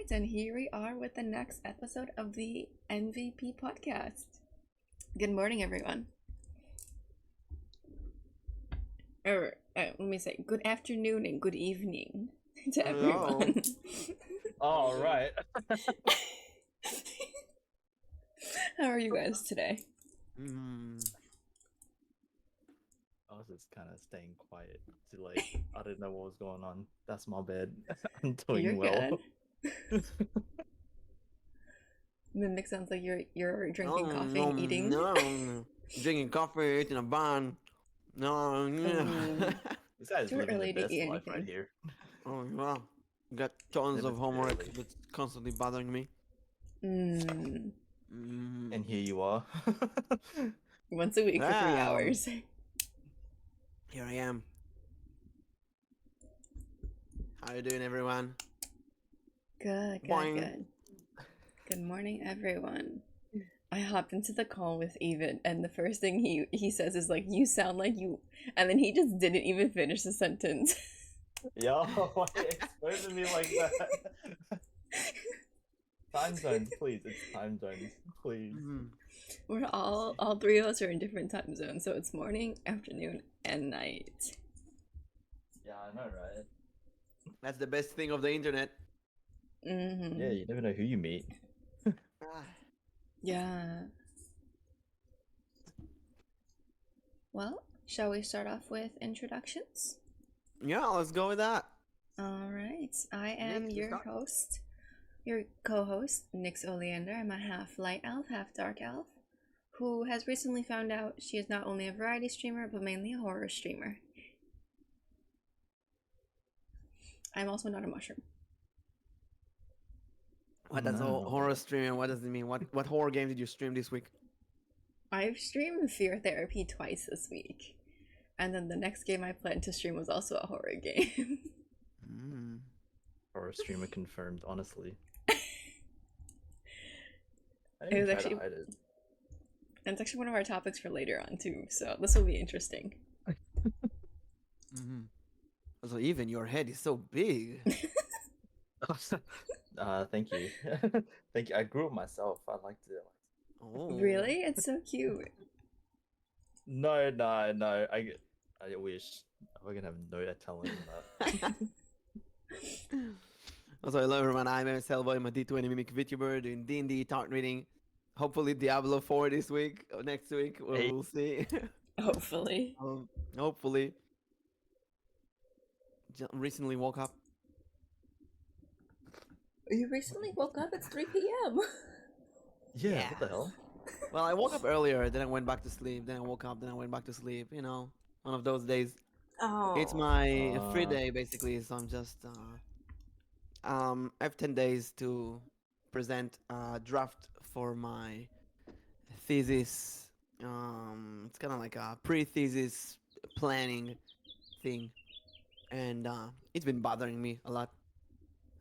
right, and here we are with the next episode of the MVP podcast. Good morning, everyone. Or let me say, good afternoon and good evening to everyone. All right. How are you guys today? I was just kind of staying quiet to I didn't know what was going on. That's my bad. I'm doing You're well. Good. Then it sounds like you're drinking coffee and eating. No, drinking coffee, eating a bun. No, This guy's Too living early the to best eat life right anything. here. Oh wow, got tons Never of homework early. that's constantly bothering me. Mm. And here you are. Once a week for 3 hours. Here I am. How you doing, everyone? Good. Good morning, everyone. I hopped into the call with Even, and the first thing he says is like, "You sound like you," and then he just didn't even finish the sentence. Yo, why exposing me like that? Time zones, please. It's time zones, please. We're all three of us are in different time zones, so it's morning, afternoon, and night. Yeah, I know, right? That's the best thing of the internet. Mm-hmm. Yeah, you never know who you meet. Yeah. Well, shall we start off with introductions? Yeah, let's go with that. All right. I am Nyx, you your start. host, your co-host, Nyx Oleander. I'm a half light elf, half dark elf, who has recently found out she is not only a variety streamer, but mainly a horror streamer. I'm also not a mushroom. What does horror streaming? What does it mean? What horror game did you stream this week? I've streamed Fear Therapy twice this week. And then the next game I planned to stream was also a horror game. Horror streamer confirmed, honestly. It was actually, it. and it's actually one of our topics for later on too, so this will be interesting. Also, even your head is so big. Thank you. Thank you. I grew up myself. I like to. Oh. Really? It's so cute. No. I wish I can have no talent in that. Also, hello everyone. I'm Mselboim, a D20 Mimic Vtuber doing D&D talk reading. Hopefully, Diablo 4 this week or next week. We'll see. Hopefully. Hopefully. Recently woke up. You recently woke up? It's 3 p.m. Yeah. What the hell? Well, I woke up earlier, then I went back to sleep, then I woke up, then I went back to sleep. You know, one of those days. Oh. It's my free day basically, so I'm just I have 10 days to present a draft for my thesis. It's kind of like a pre-thesis planning thing, and it's been bothering me a lot.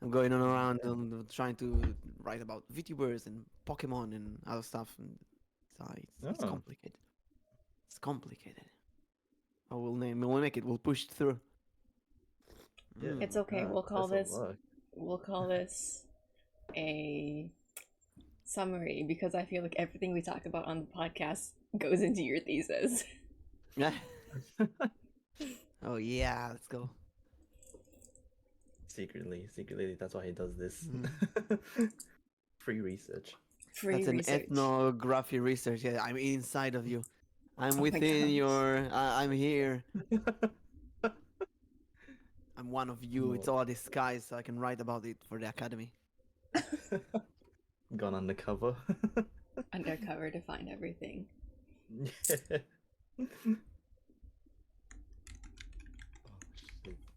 I'm going on around and trying to write about VTubers and Pokemon and other stuff, and so it's complicated. It's complicated. We'll make it. We'll push through. Yeah, It's okay. We'll call this a summary because I feel like everything we talk about on the podcast goes into your thesis. Yeah. Oh yeah, let's go. Secretly, that's why he does this. Free research. That's an ethnography research. Yeah, I'm inside of you. I'm within your. I'm here. I'm one of you. No. It's all a disguise, so I can write about it for the academy. Gone undercover. Undercover to find everything.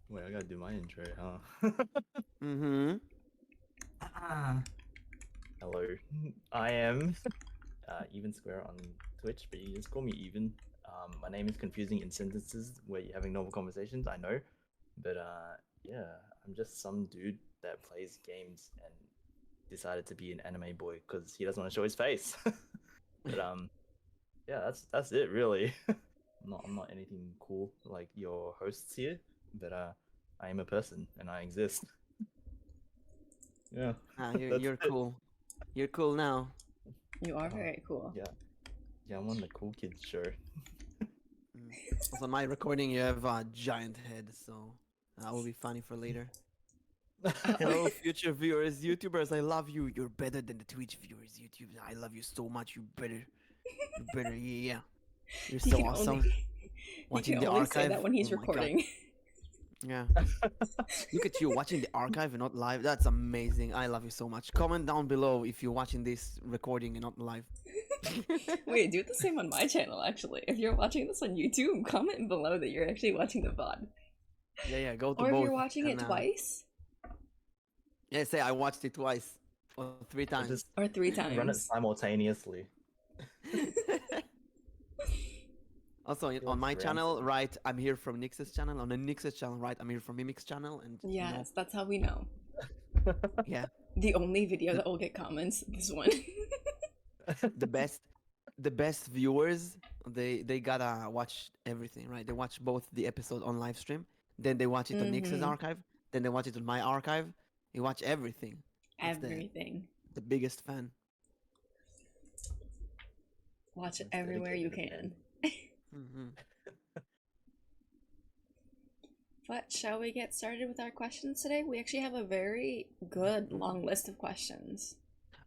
Wait, I gotta do my intro, huh? Hello, I am Evensquare on Twitch, but you can just call me Even. My name is confusing in sentences where you're having normal conversations, I know. But yeah, I'm just some dude that plays games and decided to be an anime boy because he doesn't want to show his face. But yeah, that's it really. I'm not anything cool like your hosts here, but I am a person and I exist. Yeah. You're It. cool. You're cool now. You are Oh, very cool. yeah. Yeah, I'm on the cool kids show. Mm. Also, on my recording, you have a giant head, so that will be funny for later. Hello, future viewers, YouTubers. I love you. You're better than the Twitch viewers, YouTubers. I love you so much. You better. You better. Yeah. You're He so can awesome. only Watching the only say archive. that when he's Oh my god. recording. Yeah. Look at you watching the archive and not live. That's amazing. I love you so much. Comment down below if you're watching this recording and not live. Wait, do the same on my channel actually. If you're watching this on YouTube, comment below that you're actually watching the VOD. Yeah, go to Or if both. you're watching it and, twice Yeah, say I watched it twice or 3 times. Just or 3 run it times. simultaneously. Also, on my channel, right, I'm here from Nyx's channel. On the Nyx's channel, right, I'm here from Mimic's channel. And Yes, that's how we know. yeah, The only video that will get comments, this one. the best viewers, they gotta watch everything, right? They watch both the episode on live stream, then they watch it on Nyx's archive, then they watch it on my archive. They watch everything. That's Everything. the biggest fan. Watch it That's everywhere you dedicated, can. Hmm. But shall we get started with our questions today? We actually have a very good long list of questions.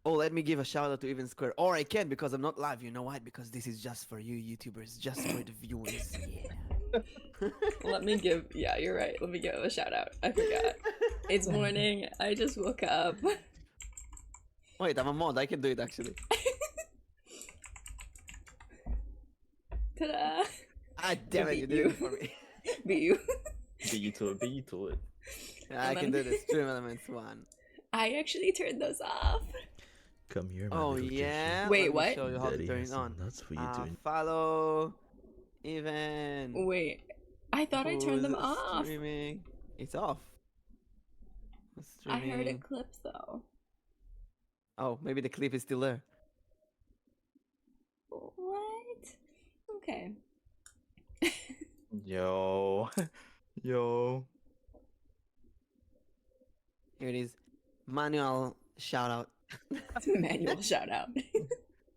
Oh, let me give a shout out to Evensquare. Or I can because I'm not live. You know why? Because this is just for you YouTubers, just for the viewers. Yeah. Let me give, yeah, you're right. Let me give a shout out. I forgot. It's morning. I just woke up. Wait, I'm a mod. I can do it actually. Ta-da! Ah, damn it, Beat you did you. it for me. Be you. Beat you to it. Beat you to it. Yeah, I can do the stream elements one. I actually turned those off. Come here, my Oh little yeah. Kirsty. Wait, Let me what? show you how to Daddy turn has it some on. nuts for you doing. Follow even. Wait, I thought I turned them who's off. Streaming. It's off. Who's I heard streaming? it clip though. Oh, maybe the clip is still there. What? Okay. Yo. Yo. Here it is. Manual shout out. Manual shout out.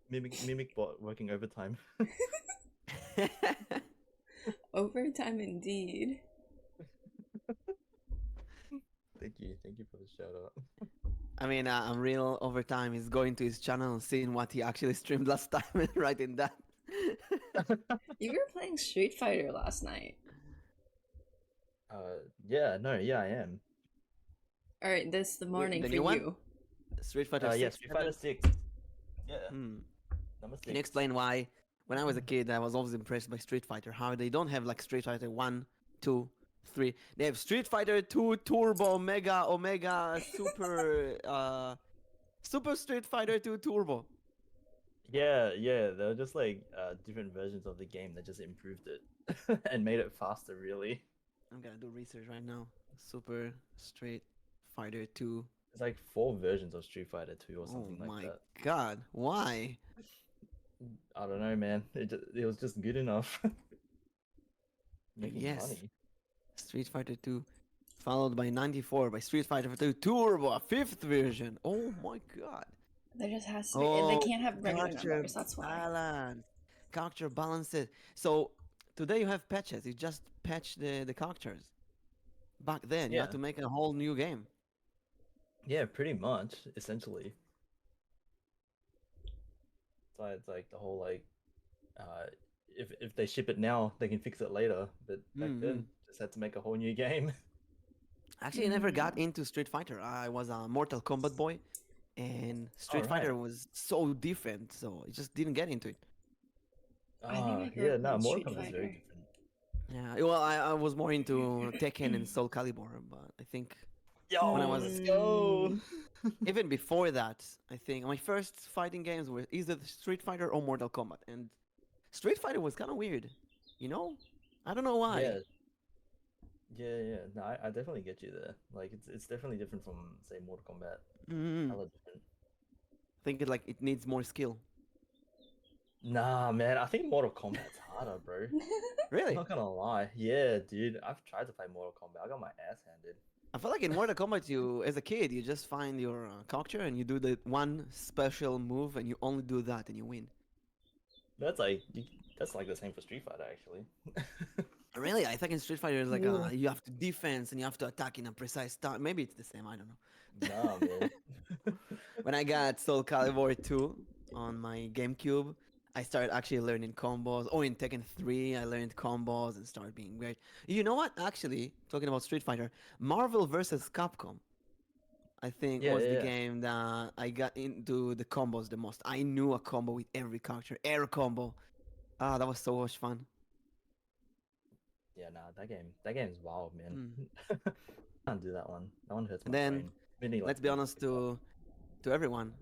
Mimic bot working overtime. Overtime indeed. Thank you for the shout out. I mean, Unreal Overtime is going to his channel and seeing what he actually streamed last time and writing that. You were playing Street Fighter last night. Yeah, I am. Alright, this the morning the for new one? you. Street Fighter 6. Yeah, Street Fighter 6. Yeah. Number 6. Can you explain why, when I was a kid, I was always impressed by Street Fighter, how they don't have like Street Fighter 1, 2, 3. They have Street Fighter 2 Turbo, Mega, Omega, Super Street Fighter 2 Turbo. Yeah, they're just like different versions of the game that just improved it and made it faster, really. I'm gonna do research right now. Super Street Fighter 2. It's like 4 versions of Street Fighter 2 or Oh something like my that. god, why? I don't know, man. It was just good enough. Making Yes. money. Street Fighter 2, followed by 94 by Street Fighter 2 Turbo, a 5th version. Oh my god. There just has to be, and they can't have regular numbers, that's why. balance. Character balances. So today you have patches. You just patch the characters. Back then, you had Yeah. to make a whole new game. Yeah, pretty much, essentially. So it's like the whole like, if they ship it now, they can fix it later. But back then, just had to make a whole new game. Actually, I never got into Street Fighter. I was a Mortal Kombat boy, and Street right. Fighter was so different, so I just didn't get into it. I think I grew Yeah, up no, on Mortal Street Kombat is very Fighter. different. Yeah, well, I was more into Tekken and Soul Calibur, but I think Yo, When I was- let's go. even before that, I think my first fighting games were either Street Fighter or Mortal Kombat, and Street Fighter was kind of weird, you know? I don't know why. Yeah. No, I definitely get you there. Like, it's definitely different from, say, Mortal Kombat. Mm, Hella different. I think it needs more skill. Nah, man, I think Mortal Kombat's harder, bro. Really? I'm not gonna lie. Yeah, dude, I've tried to play Mortal Kombat. I got my ass handed. I feel like in Mortal Kombat, you as a kid, you just find your character and you do the one special move, and you only do that, and you win. That's like that's like the same for Street Fighter actually. Really, I think in Street Fighter, like Ooh. you have to defense and you have to attack in a precise time. Maybe it's the same. I don't know. Nah, man. When I got Soul Calibur 2 on my GameCube, I started actually learning combos. Oh, in Tekken 3, I learned combos and started being great. You know what? Actually, talking about Street Fighter, Marvel vs. Capcom, I think, Yeah, was the yeah, game that I got into the combos the most. I knew a combo with every character, air combo. Ah, that was so much fun. yeah. Nah, that game's wild, man. Mm. Can't do that one. That one hurts And my then, brain. Really like let's be honest to everyone,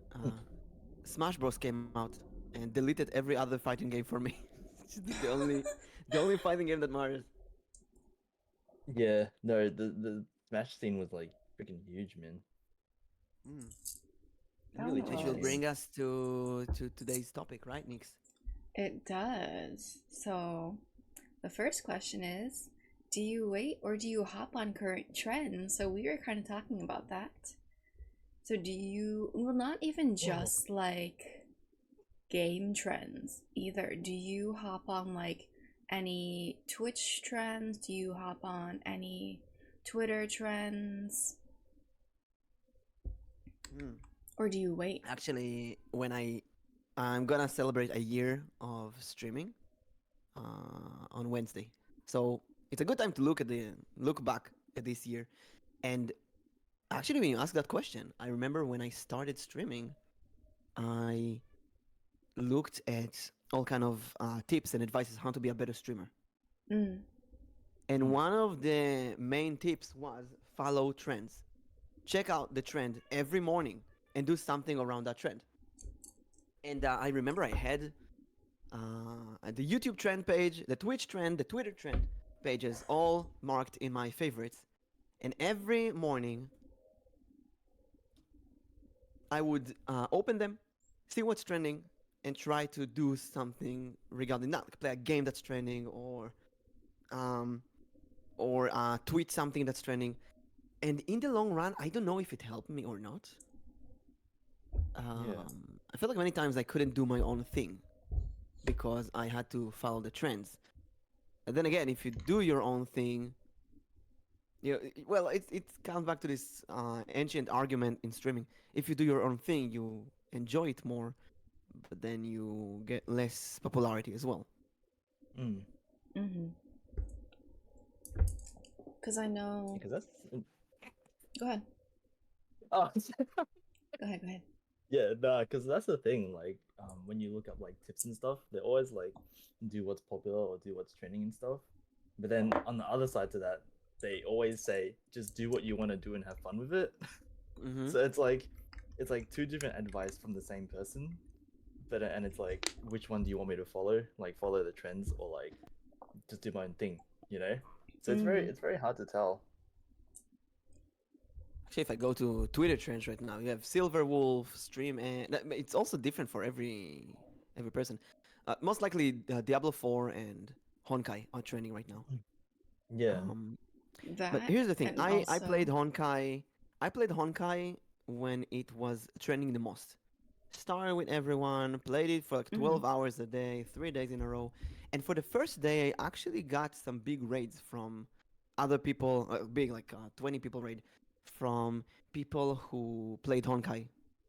Smash Bros came out and deleted every other fighting game for me. It's just the only fighting game that matters. Yeah, no, the Smash scene was like freaking huge, man. Mm. It really Oh, Which changed will was. things. bring us to today's topic, right, Nix? It does. So, the first question is, do you wait or do you hop on current trends? So, we were kind of talking about that. So, do you, well, not even just like game trends either. Do you hop on like any Twitch trends? Do you hop on any Twitter trends? Mm. Or do you wait? Actually, when I'm gonna celebrate a year of streaming on Wednesday, so it's a good time to look back at this year. And actually, when you ask that question, I remember when I started streaming, I looked at all kind of tips and advices how to be a better streamer. Mm. And one of the main tips was follow trends. Check out the trend every morning and do something around that trend. And I remember I had the YouTube trend page, the Twitch trend, the Twitter trend pages all marked in my favorites. And every morning I would open them, see what's trending, and try to do something regarding that, like play a game that's trending, um, or tweet something that's trending. And in the long run, I don't know if it helped me or not. Yeah. I feel like many times I couldn't do my own thing because I had to follow the trends. And then again, if you do your own thing, well, it comes back to this ancient argument in streaming. If you do your own thing, you enjoy it more, but then you get less popularity as well. Mm. Mm-hmm. Because I know. Because that's Go ahead. oh Go ahead. Go ahead. yeah, nah, because that's the thing. Like, when you look up like tips and stuff, they always like do what's popular or do what's trending and stuff. But then on the other side to that, they always say just do what you want to do and have fun with it. Mm-hmm. So it's like two different advice from the same person. But and it's like, which one do you want me to follow? Like follow the trends or like just do my own thing, you know? So it's very hard to tell. Actually, if I go to Twitter trends right now, you have Silver Wolf stream, and it's also different for every person. Most likely, Diablo 4 and Honkai are trending right now. Yeah. But That here's the thing: and I played also. Honkai. I played Honkai when it was trending the most. Started with everyone, played it for like 12 hours a day, 3 days in a row, and for the first day, I actually got some big raids from other people, big like 20 people raid from people who played Honkai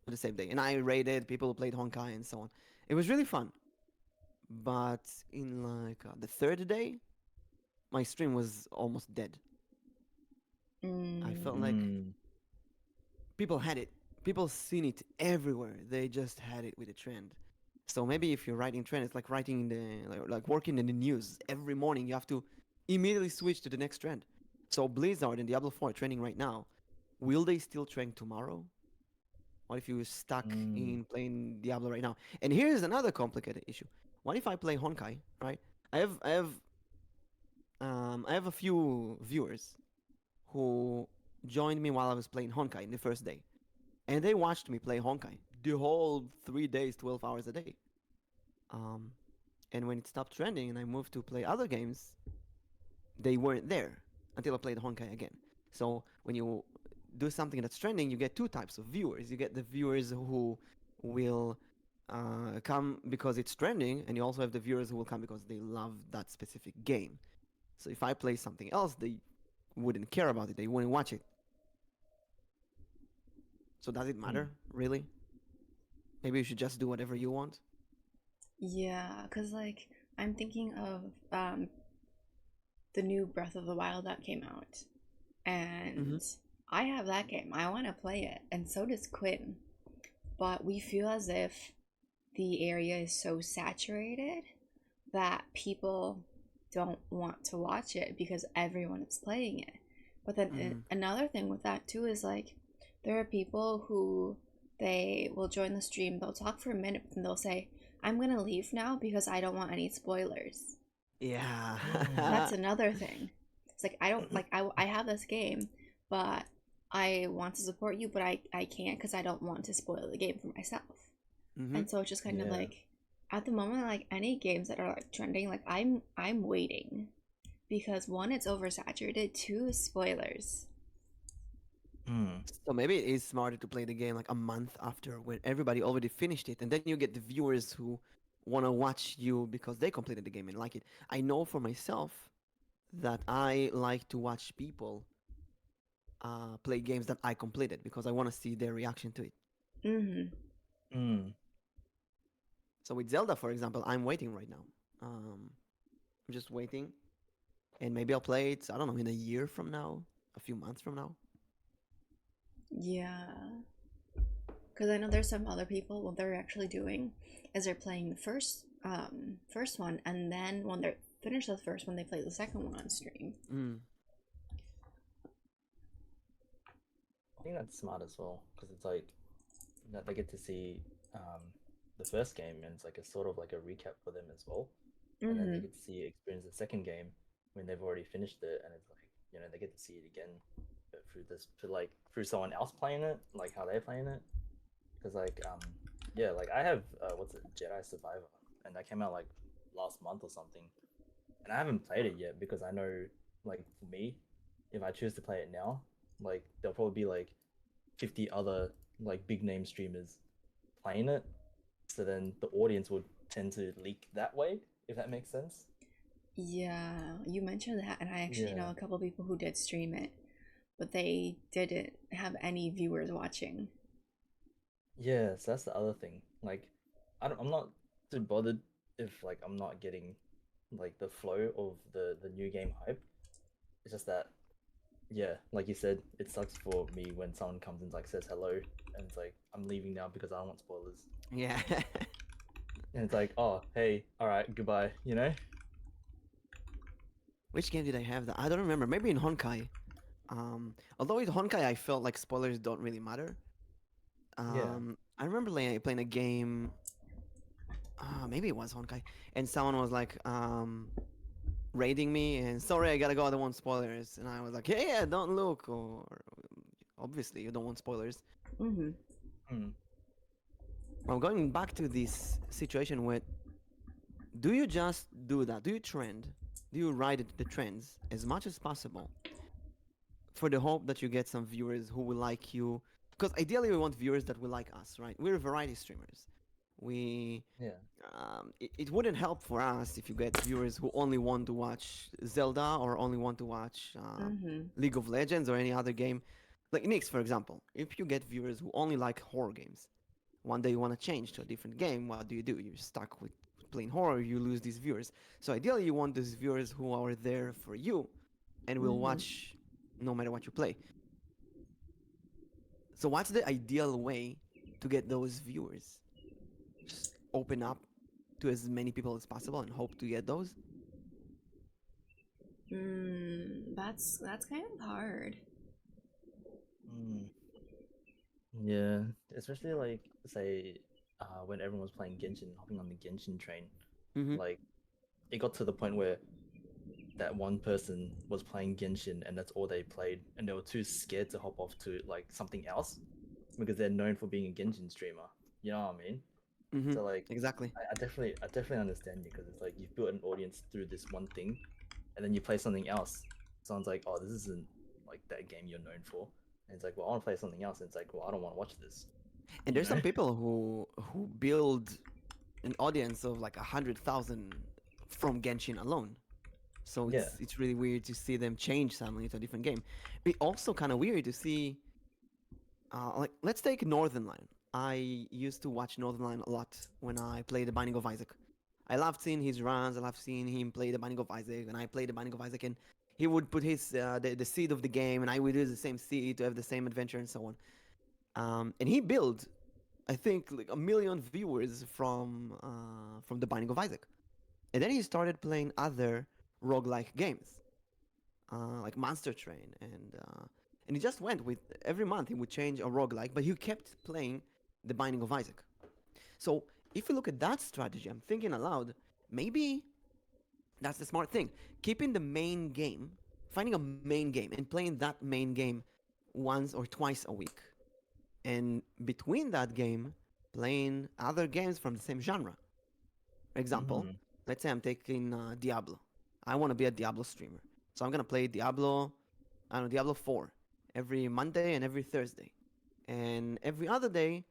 on the same day, and I raided people who played Honkai and so on. It was really fun, but in like the third day, my stream was almost dead. I felt like Mm. people had it. People seen it everywhere. They just had it with a trend. So maybe if you're writing trend, it's like writing in like working in the news. Every morning you have to immediately switch to the next trend. So Blizzard and Diablo 4 are trending right now. Will they still trend tomorrow? What if you're stuck Mm. in playing Diablo right now? And here's another complicated issue. What if I play Honkai, right? I have a few viewers who joined me while I was playing Honkai in the first day, and they watched me play Honkai the whole 3 days, 12 hours a day. Um, and when it stopped trending and I moved to play other games, they weren't there until I played Honkai again. So when you do something that's trending, you get two types of viewers. You get the viewers who will come because it's trending, and you also have the viewers who will come because they love that specific game. So if I play something else, they wouldn't care about it. They wouldn't watch it. So does it Hmm. matter, really? Maybe you should just do whatever you want. Yeah, because like I'm thinking of the new Breath of the Wild that came out, Mm-hmm. and I have that game. I want to play it, and so does Quinn. But we feel as if the area is so saturated that people don't want to watch it because everyone is playing it. But then Mm. another thing with that too is like there are people who they will join the stream, they'll talk for a minute, and they'll say, "I'm gonna leave now because I don't want any spoilers." Yeah. That's another thing. It's like I don't like I have this game, but I want to support you, but I can't because I don't want to spoil the game for myself. Mm-hmm. And so it's just kind of Yeah. like at the moment, like any games that are like trending, like I'm waiting because one, it's oversaturated, two, spoilers. Hmm. So maybe it is smarter to play the game like a month after when everybody already finished it, and then you get the viewers who want to watch you because they completed the game and like it. I know for myself that I like to watch people play games that I completed because I want to see their reaction to it. Mm-hmm. Hmm. So with Zelda, for example, I'm waiting right now. I'm just waiting, and maybe I'll play it. I don't know, in a year from now, a few months from now. Yeah, because I know there's some other people. What they're actually doing is they're playing the first one, and then when they're finished the first one, they play the second one on stream. Mm. I think that's smart as well because it's like that they get to see the first game and it's like a sort of like a recap for them as well, and then they Mm-hmm. get to see experience the second game when they've already finished it, and it's like they get to see it again, but through someone else playing it, like how they're playing it. Because yeah, like I have what's it, Jedi Survivor, and that came out like last month or something, and I haven't played it yet because I know, like for me, if I choose to play it now, like there'll probably be like 50 other like big name streamers playing it, so then the audience would tend to leak that way, if that makes sense. Yeah, you mentioned that, and I actually know Yeah. a couple people who did stream it, but they didn't have any viewers watching. Yeah, so that's the other thing. Like, I'm not too bothered if like I'm not getting like the flow of the new game hype. It's just that, yeah, like you said, it sucks for me when someone comes and like says hello, and it's like I'm leaving now because I don't want spoilers, Yeah. and it's like, oh, hey, all right, goodbye, you know? Which game did I have that? I don't remember. Maybe in Honkai. Although with Honkai, I felt like spoilers don't really matter. Yeah. I remember playing a game. Maybe it was Honkai, and someone was like raiding me, and sorry, I gotta go. I don't want spoilers. And I was like, yeah, yeah, don't look. Or obviously, you don't want spoilers. Mm-hmm. Mm. I'm going back to this situation where do you just do that? Do you trend? Do you ride the trends as much as possible for the hope that you get some viewers who will like you? Because ideally, we want viewers that will like us, right? We're variety streamers. We Yeah. it wouldn't help for us if you get viewers who only want to watch Zelda or only want to watch Mm-hmm. League of Legends or any other game. Like Nyx, for example. If you get viewers who only like horror games, one day you want to change to a different game, what do? You're stuck with playing horror, you lose these viewers. So ideally, you want these viewers who are there for you and will Mm-hmm. watch no matter what you play. So what's the ideal way to get those viewers? Just open up to as many people as possible and hope to get those. That's kind of hard. Mm. Yeah, especially like say when everyone was playing Genshin, hopping on the Genshin train, Mm-hmm. like it got to the point where that one person was playing Genshin and that's all they played, and they were too scared to hop off to like something else because they're known for being a Genshin streamer. You know what I mean? Mm-hmm. So like, Exactly. I definitely understand you because it's like you've built an audience through this one thing, and then you play something else. Someone's like, oh, this isn't like that game you're known for. And it's like, well, I want to play something else. And it's like, well, I don't want to watch this. And there's some people who build an audience of like 100,000 from Genshin alone. So it's really weird to see them change suddenly to a different game. But also kind of weird to see, like, let's take Northern Line. I used to watch Northern Line a lot when I played The Binding of Isaac. I loved seeing his runs. I loved seeing him play The Binding of Isaac, and I played The Binding of Isaac, and he would put his the seed of the game, and I would use the same seed to have the same adventure and so on. And he built, I think, like 1 million viewers from The Binding of Isaac. And then he started playing other roguelike games, like Monster Train, and he just went with every month he would change a roguelike, but he kept playing The Binding of Isaac. So if you look at that strategy, I'm thinking aloud, maybe that's the smart thing. Keeping the main game, finding a main game, and playing that main game once or twice a week. And between that game, playing other games from the same genre. For example, let's say I'm taking Diablo. I want to be a Diablo streamer. So I'm going to play Diablo 4 every Monday and every Thursday. And every other day,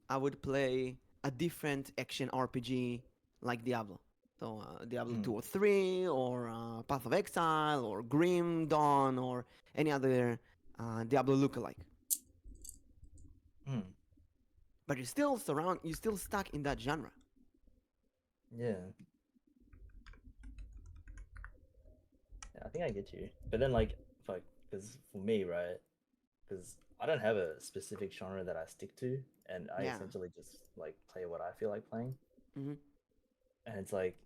I would play a different action RPG like Diablo. So Diablo 2 or 3, or Path of Exile, or Grim Dawn, or any other Diablo lookalike. But you're still stuck in that genre. Yeah. I think I get you. But then, like, because for me, right, because I don't have a specific genre that I stick to, and I essentially just, like, play what I feel like playing. And it's like,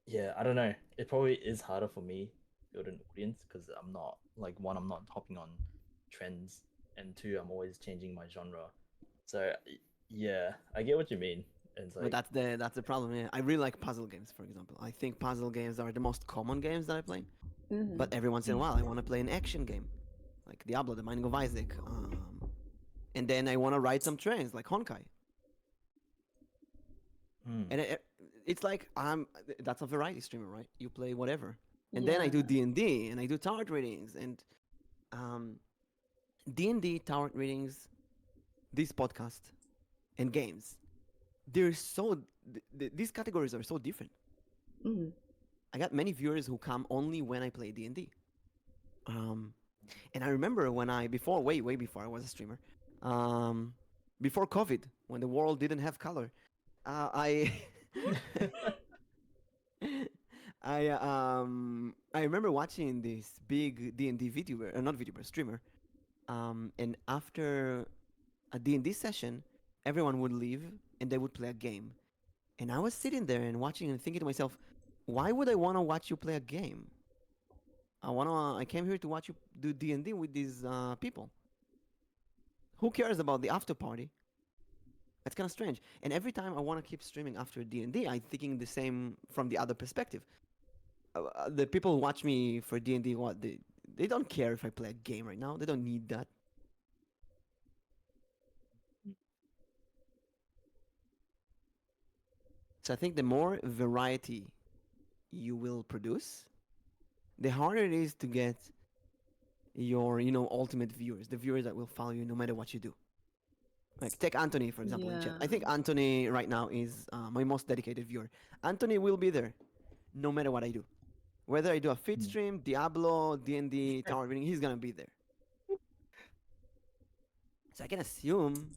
yeah, I don't know. It probably is harder for me to build an audience, because I'm not, like, one, I'm not hopping on trends, and two, I'm always changing my genre. So, yeah, I get what you mean. Like, but that's the problem. Yeah, I really like puzzle games, for example. I think puzzle games are the most common games that I play. But every once in a while, I want to play an action game, like Diablo, The Binding of Isaac, and then I want to ride some trains, like Honkai. And it's like that's a variety streamer, right? You play whatever, and then I do D&D, and I do tarot readings, and D&D, tarot readings, this podcast, and games. These categories are so different. I got many viewers who come only when I play D&D. And I remember when way before I was a streamer, before COVID, when the world didn't have color, I remember watching this big D&D VTuber, not VTuber, streamer, and after a D&D session, everyone would leave and they would play a game. And I was sitting there and watching and thinking to myself, why would I want to watch you play a game? I came here to watch you do D&D with these people. Who cares about the after party? That's kind of strange. And every time I want to keep streaming after D&D, I'm thinking the same from the other perspective. The people who watch me for D&D, they don't care if I play a game right now. They don't need that. So I think the more variety you will produce, the harder it is to get your, ultimate viewers, the viewers that will follow you no matter what you do. Like, take Anthony, for example, in chat. I think Anthony right now is my most dedicated viewer. Anthony will be there no matter what I do. Whether I do a feed stream, Diablo, D&D, Tower Reading, he's going to be there. So I can assume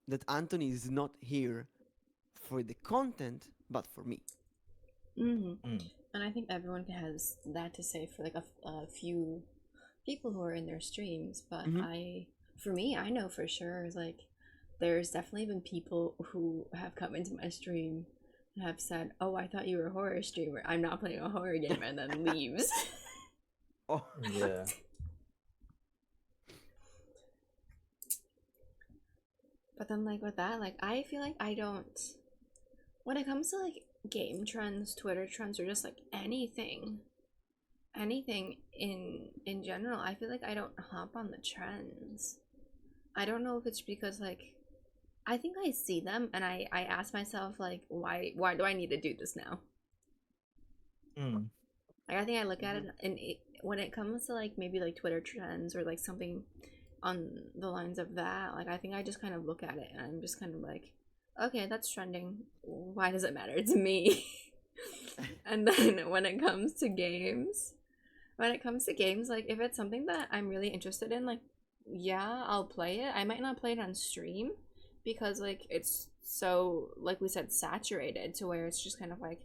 that Anthony is not here for the content, but for me. And I think everyone has that to say for like a few people who are in their streams, but for me, I know for sure, like, there's definitely been people who have come into my stream and have said, oh, I thought you were a horror streamer, I'm not playing a horror game, and then leaves. Oh, yeah. But then, like, with that, like, I feel like I don't, when it comes to like game trends, Twitter trends, or just like anything in general, I feel like I don't hop on the trends. I don't know if it's because, like, I think I see them and I ask myself, like, why do I need to do this now? Like I think I look at it, and when it comes to like maybe like Twitter trends or like something on the lines of that, like I think I just kind of look at it and I'm just kind of like, okay, that's trending. Why does it matter to me? And then when it comes to games, like if it's something that I'm really interested in, like yeah, I'll play it. I might not play it on stream because like it's so, like we said, saturated to where it's just kind of like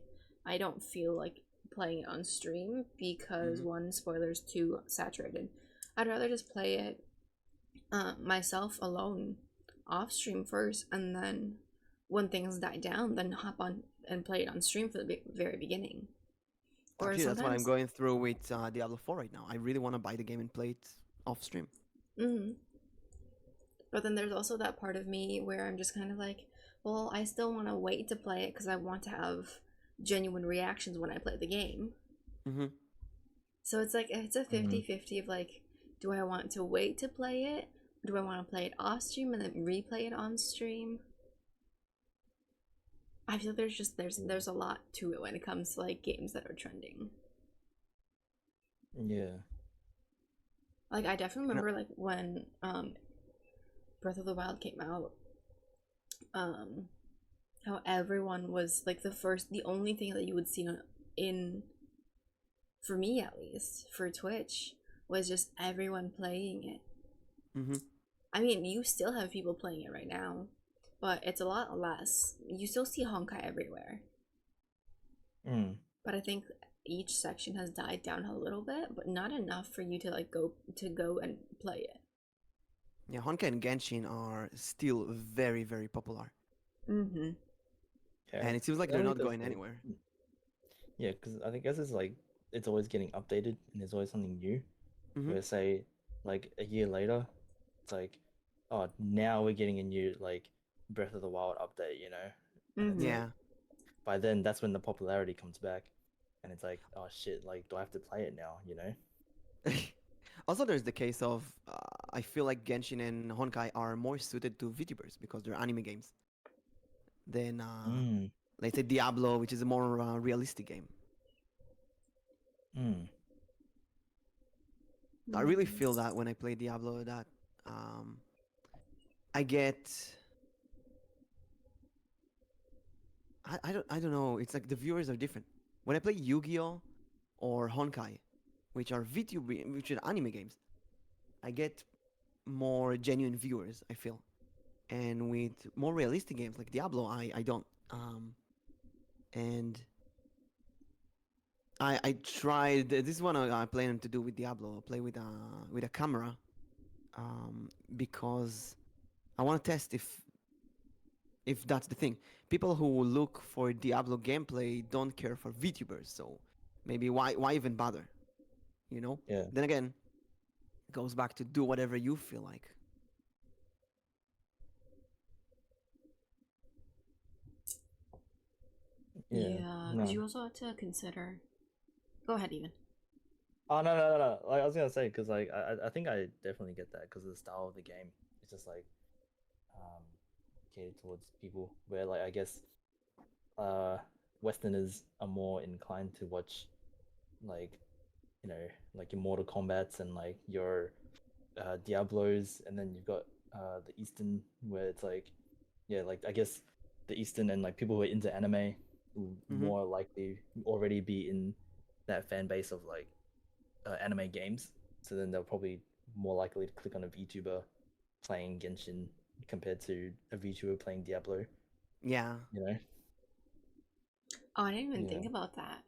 I don't feel like playing it on stream because one, spoilers, two, saturated. I'd rather just play it myself alone off stream first, and then when things die down, then hop on and play it on stream for the very beginning. Or Actually, that's what I'm sometimes, going through with Diablo 4 right now. I really want to buy the game and play it off stream. but then there's also that part of me where I'm just kind of like, well, I still want to wait to play it because I want to have genuine reactions when I play the game. So it's like, it's a 50-50 of like, do I want to wait to play it? Do I want to play it off stream and then replay it on stream? I feel there's a lot to it when it comes to like games that are trending. Yeah. Like I definitely remember like when Breath of the Wild came out, how everyone was like the only thing that you would see in, for me at least, for Twitch, was just everyone playing it. I mean, you still have people playing it right now, but it's a lot less. You still see Honkai everywhere. But I think each section has died down a little bit, but not enough for you to like go and play it. Yeah, Honkai and Genshin are still very, very popular. Yeah. And it seems like they're not going anywhere. Yeah, because I think it's like it's always getting updated and there's always something new. Where say like a year later, it's like, oh, now we're getting a new like Breath of the Wild update, you know? Yeah. By then, that's when the popularity comes back, and it's like, oh shit, like do I have to play it now, you know? Also, there's the case of I feel like Genshin and Honkai are more suited to VTubers because they're anime games than let's say Diablo, which is a more realistic game. I really feel that when I play Diablo, that I get I don't know. It's like the viewers are different. When I play Yu-Gi-Oh or Honkai, which are which are anime games, I get more genuine viewers, I feel. And with more realistic games like Diablo, I don't. And I tried. This is what I plan to do with Diablo. I'll play with a camera, because I want to test if that's the thing. People who look for Diablo gameplay don't care for VTubers, so maybe why even bother? You know? Yeah. Then again, it goes back to do whatever you feel like. Yeah, because you also have to consider. Go ahead, even. Oh no! Like I was gonna say, because like I think I definitely get that because of the style of the game. It's just like catered towards people where like I guess Westerners are more inclined to watch like, you know, like your Mortal Kombats and like your Diablos, and then you've got the Eastern where it's like, yeah, like I guess the Eastern and like people who are into anime will more likely already be in that fan base of like anime games, so then they'll probably more likely to click on a VTuber playing Genshin compared to a VTuber playing Diablo. Yeah. You know? Oh, I didn't even think about that.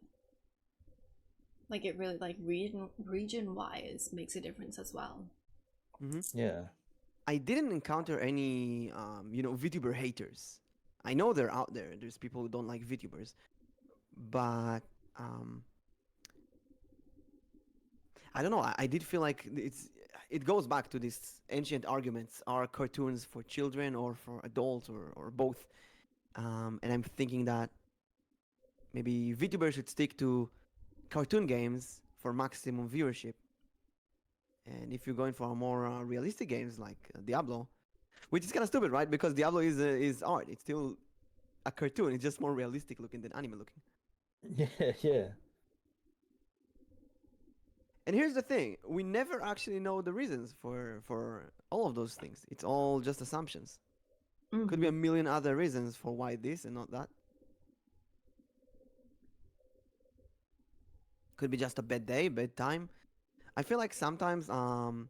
Like it really, like region wise makes a difference as well. Yeah. I didn't encounter any VTuber haters. I know they're out there. There's people who don't like VTubers, but I don't know. I did feel like it goes back to these ancient arguments: are cartoons for children or for adults or both? And I'm thinking that maybe VTubers should stick to cartoon games for maximum viewership. And if you're going for more realistic games like Diablo, which is kind of stupid, right? Because Diablo is art. It's still a cartoon. It's just more realistic looking than anime looking. Yeah. And here's the thing: we never actually know the reasons for all of those things. It's all just assumptions. Could be a Mm-hmm. million other reasons for why this and not that. Could be just a bad day, bad time. I feel like sometimes I'm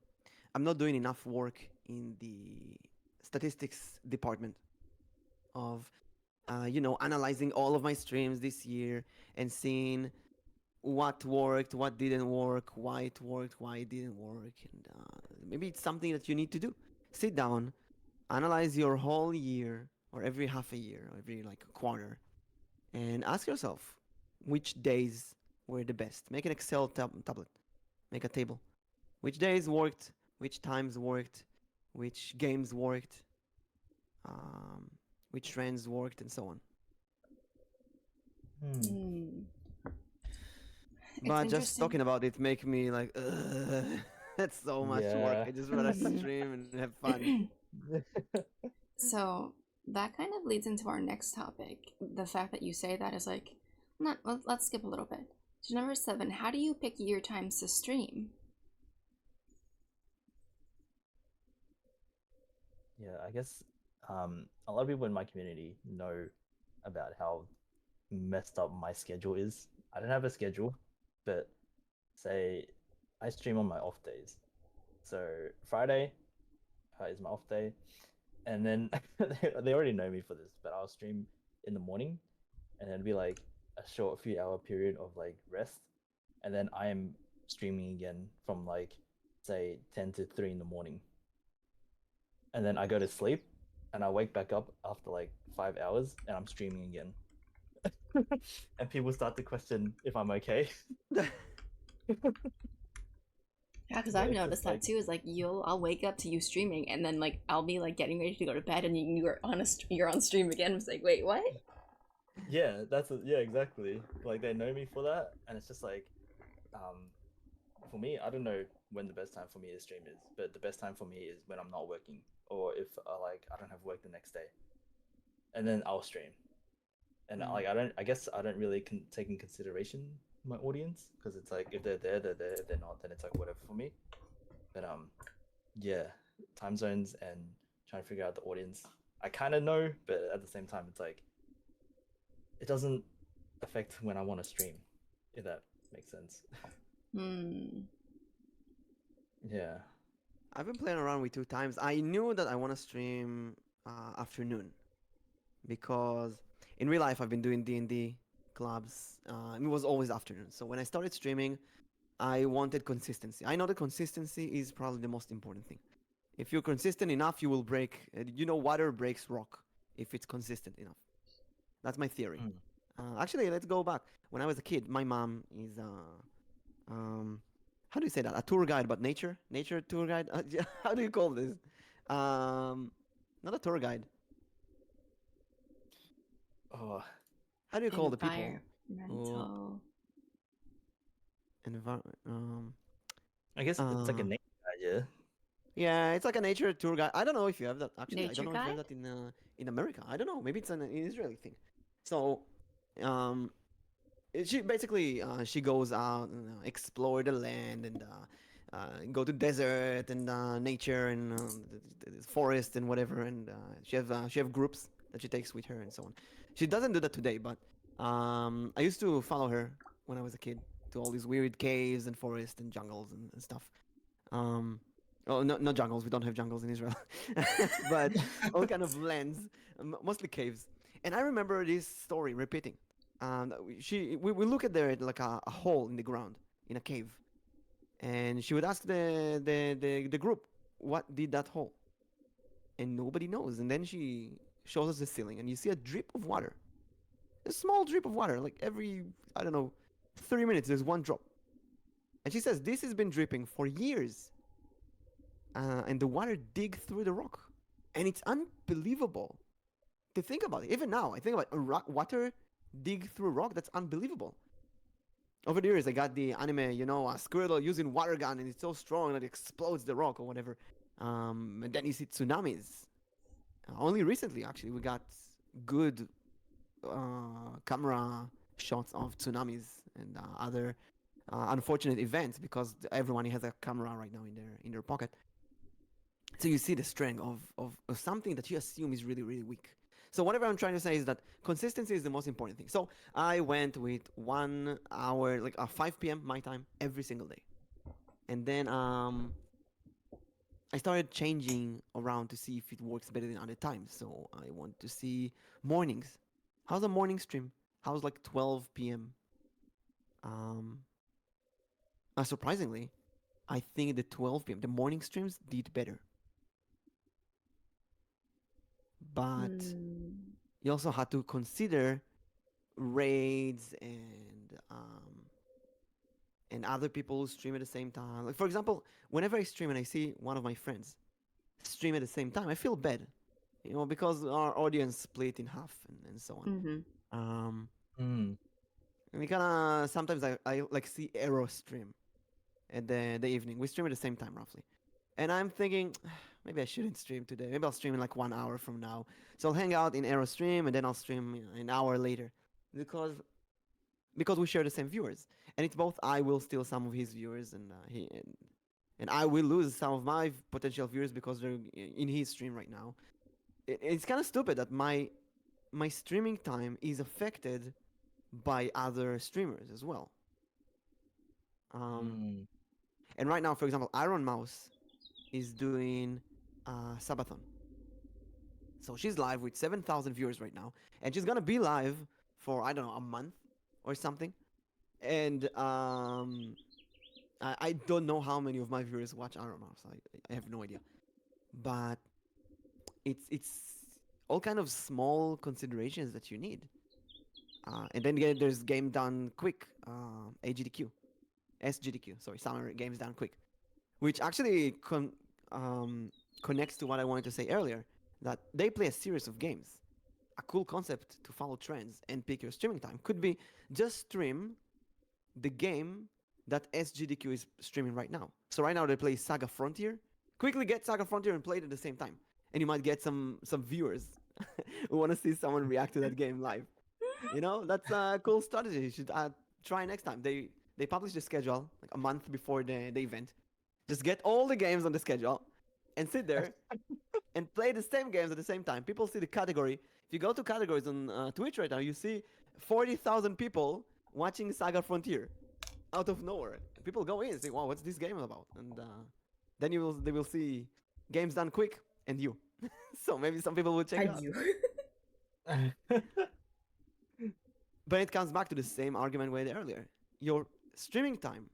not doing enough work in the statistics department of analyzing all of my streams this year and seeing what worked, what didn't work, why it worked, why it didn't work, and maybe it's something that you need to do. Sit down, analyze your whole year, or every half a year, or every like a quarter, and ask yourself which days were the best. Make an Excel tablet, make a table. Which days worked, which times worked, which games worked, um, which trends worked, and so on. Hmm. Mm. It's But just interesting. talking about it make me like, ugh, that's so much work. Yeah. I just wanna stream and have fun. So that kind of leads into our next topic. The fact that you say that is like, not. Let's skip a little bit. So number 7, how do you pick your times to stream? Yeah, I guess a lot of people in my community know about how messed up my schedule is. I don't have a schedule, but say I stream on my off days. So Friday is my off day, and then they already know me for this, but I'll stream in the morning, and it'll be like a short few hour period of like rest, and then I am streaming again from like say 10 to 3 in the morning, and then I go to sleep, and I wake back up after like 5 hours, and I'm streaming again. And people start to question if I'm okay. Yeah, because But I've it's just noticed that like, too. Is like I'll wake up to you streaming, and then like I'll be like getting ready to go to bed, and you're on you're on stream again. It's like, wait, what? yeah, yeah, exactly. Like they know me for that, and it's just like, um, for me, I don't know when the best time for me to stream is, but the best time for me is when I'm not working, or if I don't have work the next day, and then I'll stream. And like I guess I don't really take in consideration my audience, because it's like if they're there, they're there. If they're not, then it's like whatever for me. But yeah, time zones and trying to figure out the audience. I kind of know, but at the same time, it's like it doesn't affect when I want to stream, if that makes sense. Hmm. Yeah. I've been playing around with 2 times. I knew that I want to stream afternoon because in real life I've been doing D&D clubs. It was always afternoon. So when I started streaming, I wanted consistency. I know that consistency is probably the most important thing. If you're consistent enough, you will break. Water breaks rock if it's consistent enough. That's my theory. Mm. Actually, let's go back. When I was a kid, my mom is um, how do you say that? A tour guide, but nature tour guide. How do you call this? Um, Not a tour guide. Oh, How do you call the people who Environmental. environment? I guess it's like a Uh, name. Yeah. yeah, it's like a nature tour guide. I don't know if you have that. Actually, I don't Nature know if you have guide? that in America. I don't know. Maybe it's an Israeli thing. So, um, she basically she goes out and explore the land and go to desert and nature and the forest and whatever. And she have groups that she takes with her and so on. She doesn't do that today, but I used to follow her when I was a kid to all these weird caves and forests and jungles and stuff. Um, oh, no, not jungles. We don't have jungles in Israel, but all kind of lands, mostly caves. And I remember this story repeating. We look at there like a hole in the ground in a cave, and she would ask the group what did that hole, and nobody knows. And then she shows us the ceiling, and you see a drip of water, a small drip of water, like every I don't know, 3 minutes there's one drop. And she says this has been dripping for years, and the water dig through the rock, and it's unbelievable to think about it. Even now, I think about water dig through rock. That's unbelievable. Over the years, I got the anime, a squirrel using water gun, and it's so strong that it explodes the rock or whatever. And then you see tsunamis. Only recently, actually, we got good camera shots of tsunamis and other unfortunate events because everyone has a camera right now in their pocket. So you see the strength of something that you assume is really, really weak. So whatever I'm trying to say is that consistency is the most important thing. So I went with 1 hour, like 5 p.m. my time every single day. And then I started changing around to see if it works better than other times. So I want to see mornings. How's the morning stream? How's like 12 p.m.? Um, Surprisingly, I think the 12 p.m. the morning streams did better. But you also had to consider raids and other people who stream at the same time. Like for example, whenever I stream and I see one of my friends stream at the same time, I feel bad, because our audience split in half and so on. Mm-hmm. And we kind of sometimes I like see Arrow stream at the evening. We stream at the same time roughly, and I'm thinking maybe I shouldn't stream today. Maybe I'll stream in like 1 hour from now. So I'll hang out in Arrow stream and then I'll stream an hour later, because we share the same viewers, and it's both I will steal some of his viewers and I will lose some of my potential viewers because they're in his stream right now. It's kind of stupid that my streaming time is affected by other streamers as well. And right now, for example, Iron Mouse is doing Sabathon. So she's live with 7,000 viewers right now, and she's gonna be live for I don't know a month or something. And I don't know how many of my viewers watch Iron Mouse. I have no idea, but it's all kind of small considerations that you need. And then again, there's Game Done Quick, AGDQ, SGDQ. Sorry, Summer Games Done Quick, which actually connects to what I wanted to say earlier. That they play a series of games. A cool concept to follow trends and pick your streaming time could be just stream the game that SGDQ is streaming right now. So right now they play Saga Frontier. Quickly get Saga Frontier and play it at the same time, and you might get some viewers who want to see someone react to that game live. That's a cool strategy. You should try next time. They publish the schedule like a month before the event. Just get all the games on the schedule and sit there and play the same games at the same time. People see the category. If you go to categories on Twitch right now, you see 40,000 people watching Saga Frontier out of nowhere. People go in and say, "Wow, what's this game about?" And then they will see Games Done Quick and you. So maybe some people will check it out. But it comes back to the same argument we had earlier. Your streaming time,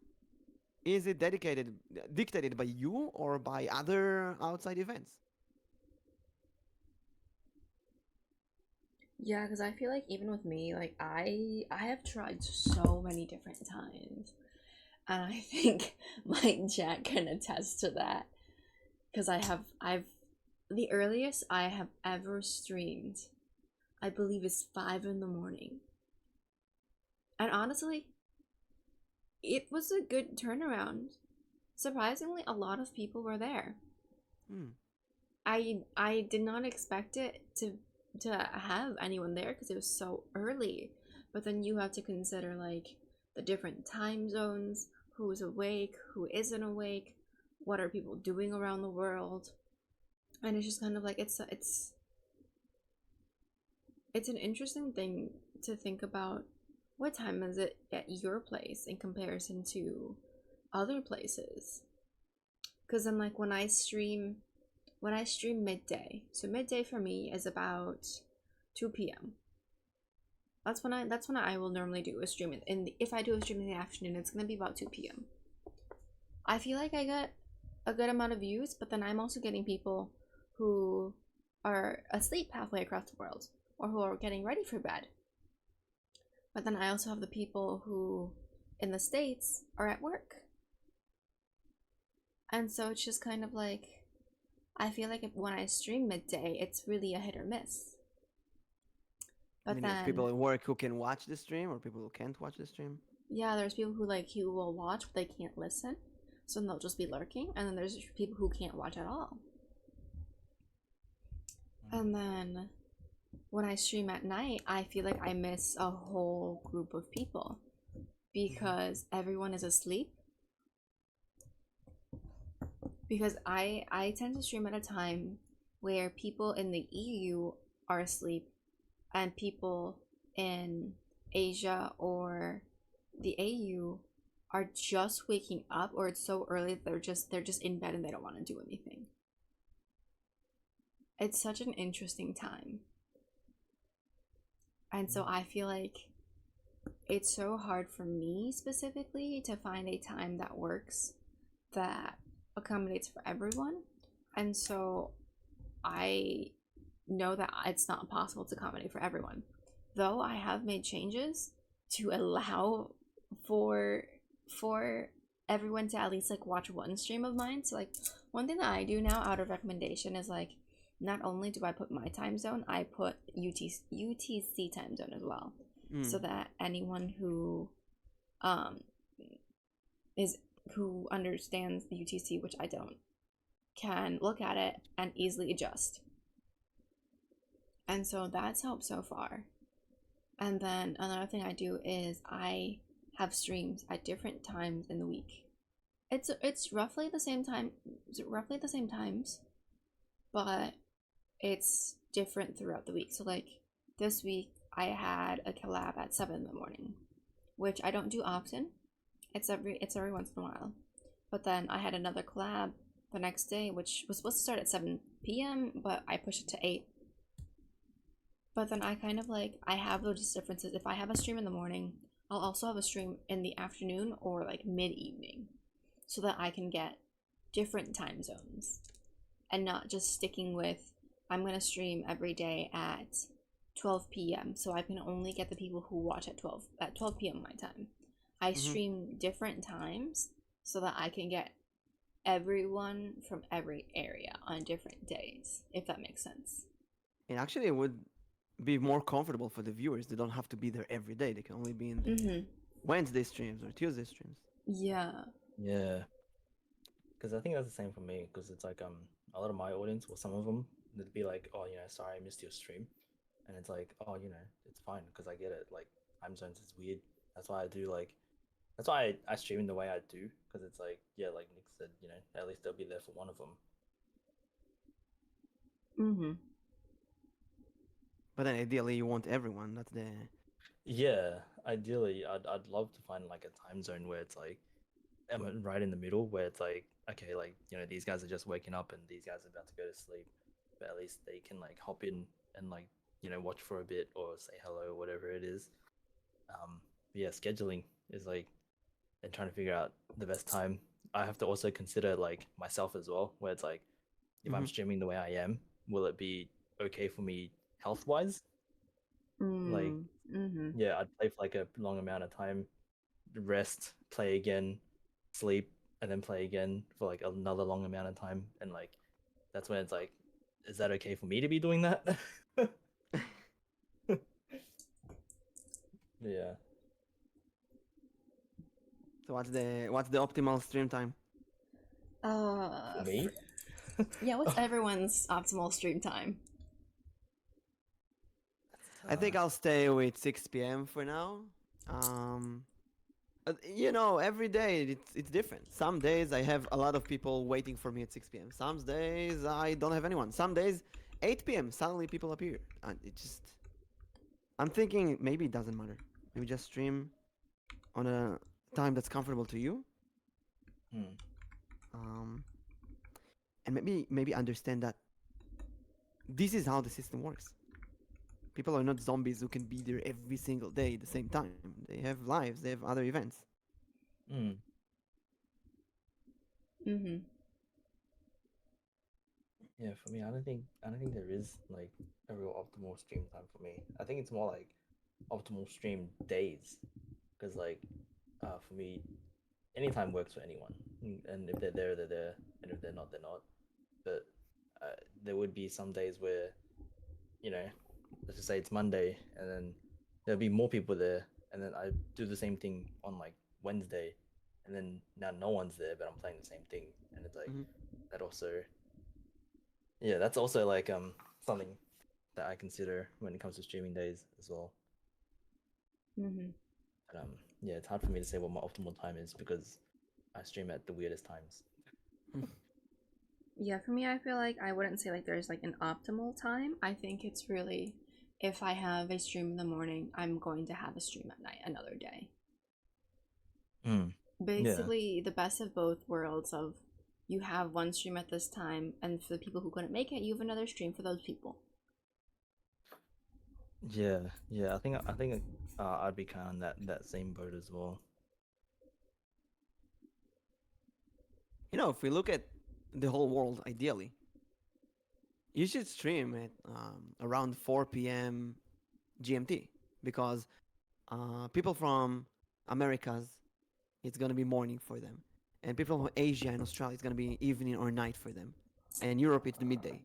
is it dictated by you or by other outside events? Yeah, because I feel like even with me, like I have tried so many different times, and I think my chat can attest to that. Because I've the earliest I have ever streamed, I believe, is 5 in the morning, and honestly, it was a good turnaround. Surprisingly, a lot of people were there. I did not expect it to have anyone there because it was so early, but then you have to consider like the different time zones, who's awake, who isn't awake, what are people doing around the world, and it's just kind of like it's an interesting thing to think about. What time is it at your place in comparison to other places? Because then like when I stream midday, so midday for me is about 2 p.m. That's when I will normally do a stream. If I do a stream in the afternoon, it's gonna be about 2 p.m. I feel like I get a good amount of views, but then I'm also getting people who are asleep halfway across the world or who are getting ready for bed. But then I also have the people who in the States are at work. And so it's just kind of like, I feel like when I stream midday, it's really a hit or miss. But then people at work who can watch the stream or people who can't watch the stream? Yeah, there's people who will watch but they can't listen. So they'll just be lurking. And then there's people who can't watch at all. And then when I stream at night, I feel like I miss a whole group of people because everyone is asleep. Because I tend to stream at a time where people in the EU are asleep and people in Asia or the AU are just waking up, or it's so early that they're just in bed and they don't want to do anything. It's such an interesting time. And so I feel like it's so hard for me specifically to find a time that works, that accommodates for everyone. And so I know that it's not possible to accommodate for everyone. Though I have made changes to allow for everyone to at least like watch one stream of mine. So like one thing that I do now out of recommendation is like, not only do I put my time zone, I put UTC time zone as well. So that anyone who who understands the UTC, which I don't, can look at it and easily adjust. And so that's helped so far. And then another thing I do is I have streams at different times in the week. It's roughly the same time, times, but it's different throughout the week. So like this week I had a collab at 7 in the morning, which I don't do often. It's every once in a while. But then I had another collab the next day, which was supposed to start at 7 p.m., but I pushed it to 8. But then I kind of like, I have those differences. If I have a stream in the morning, I'll also have a stream in the afternoon or like mid-evening, so that I can get different time zones and not just sticking with, I'm going to stream every day at 12 p.m. so I can only get the people who watch at 12 p.m. my time. I stream different times so that I can get everyone from every area on different days, if that makes sense. And actually, it would be more comfortable for the viewers. They don't have to be there every day. They can only be in the Wednesday streams or Tuesday streams. Yeah. Yeah. Because I think that's the same for me. Because it's like a lot of my audience, or some of them, they'd be like, "Oh, sorry, I missed your stream," and it's like, "Oh, it's fine," because I get it. Like time zones is weird. That's why I do like. That's why I stream the way I do, because it's like, yeah, like Nick said, at least they'll be there for one of them. But then ideally, you want everyone. That's the. Yeah, ideally, I'd love to find like a time zone where it's like, I'm right in the middle, where it's like, okay, like these guys are just waking up and these guys are about to go to sleep, but at least they can like hop in and like watch for a bit or say hello or whatever it is. But yeah, scheduling is like, and trying to figure out the best time. I have to also consider like myself as well, where it's like, if I'm streaming the way I am, will it be okay for me health wise? Like, yeah, I'd play for like a long amount of time, rest, play again, sleep, and then play again for like another long amount of time, and like that's when it's like, is that okay for me to be doing that? Yeah. So what's the optimal stream time? For me? Yeah, what's everyone's optimal stream time? I think I'll stay with 6 p.m. for now. Every day it's different. Some days I have a lot of people waiting for me at 6 p.m. Some days I don't have anyone. Some days 8 p.m. suddenly people appear. And I'm thinking maybe it doesn't matter. Maybe just stream on a time that's comfortable to you. And maybe understand that this is how the system works. People are not zombies who can be there every single day at the same time. They have lives. They have other events. Yeah, for me, I don't think there is like a real optimal stream time for me. I think it's more like optimal stream days, because like for me, anytime works for anyone, and if they're there, they're there, and if they're not, they're not. But there would be some days where, let's just say it's Monday, and then there'll be more people there, and then I do the same thing on like Wednesday, and then now no one's there, but I'm playing the same thing, and it's like that also. Yeah, that's also like something that I consider when it comes to streaming days as well. But yeah, it's hard for me to say what my optimal time is because I stream at the weirdest times. Yeah, for me, I feel like I wouldn't say like there's like an optimal time. I think it's really if I have a stream in the morning, I'm going to have a stream at night another day. Mm. Yeah, Basically, the best of both worlds of you have one stream at this time, and for the people who couldn't make it, you have another stream for those people. yeah, yeah. I think I'd be kind of on that same boat as well. If we look at the whole world, ideally, you should stream at around 4 p.m. GMT because people from Americas, it's gonna be morning for them, and people from Asia and Australia, it's gonna be evening or night for them, and Europe, it's the midday.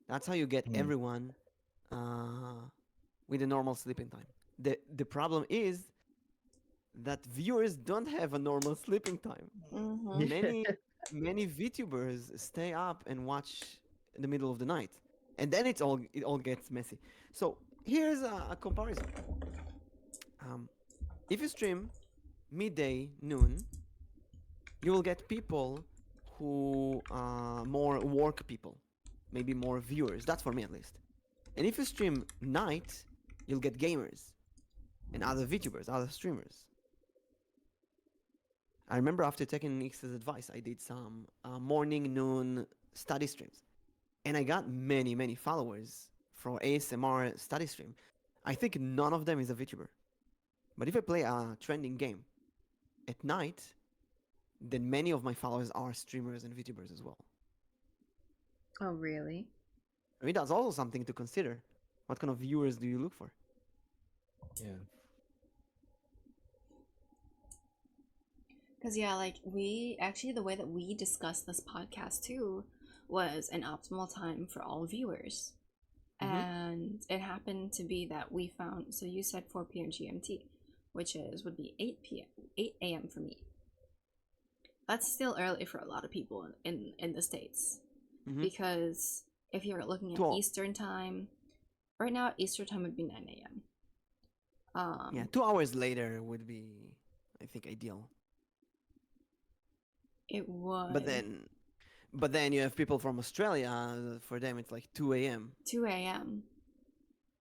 That's how you get Mm. everyone uh, with a normal sleeping time. The problem is that viewers don't have a normal sleeping time. Mm-hmm. Yeah. Many VTubers stay up and watch in the middle of the night, and then it all gets messy. So here's a comparison. Um, if you stream midday, noon, you will get people who more work people, maybe more viewers. That's for me at least. And if you stream night, you'll get gamers and other VTubers, other streamers. I remember after taking Nyx's advice, I did some morning, noon study streams, and I got many, many followers for ASMR study stream. I think none of them is a VTuber. But if I play a trending game at night, then many of my followers are streamers and VTubers as well. Oh, really? I mean, that's also something to consider. What kind of viewers do you look for? Yeah. Because, yeah, like, we actually, the way that we discussed this podcast too was an optimal time for all viewers. Mhm. And it happened to be that we found, so you said 4 p.m. GMT, which would be 8 p.m., 8 a.m. for me. That's still early for a lot of people in the States. Mhm. Because if you're looking at 12. Eastern time, right now Eastern time would be 9 a.m. Yeah, 2 hours later would be, I think, ideal. It would. But then you have people from Australia. For them, it's like 2 a.m. 2 a.m.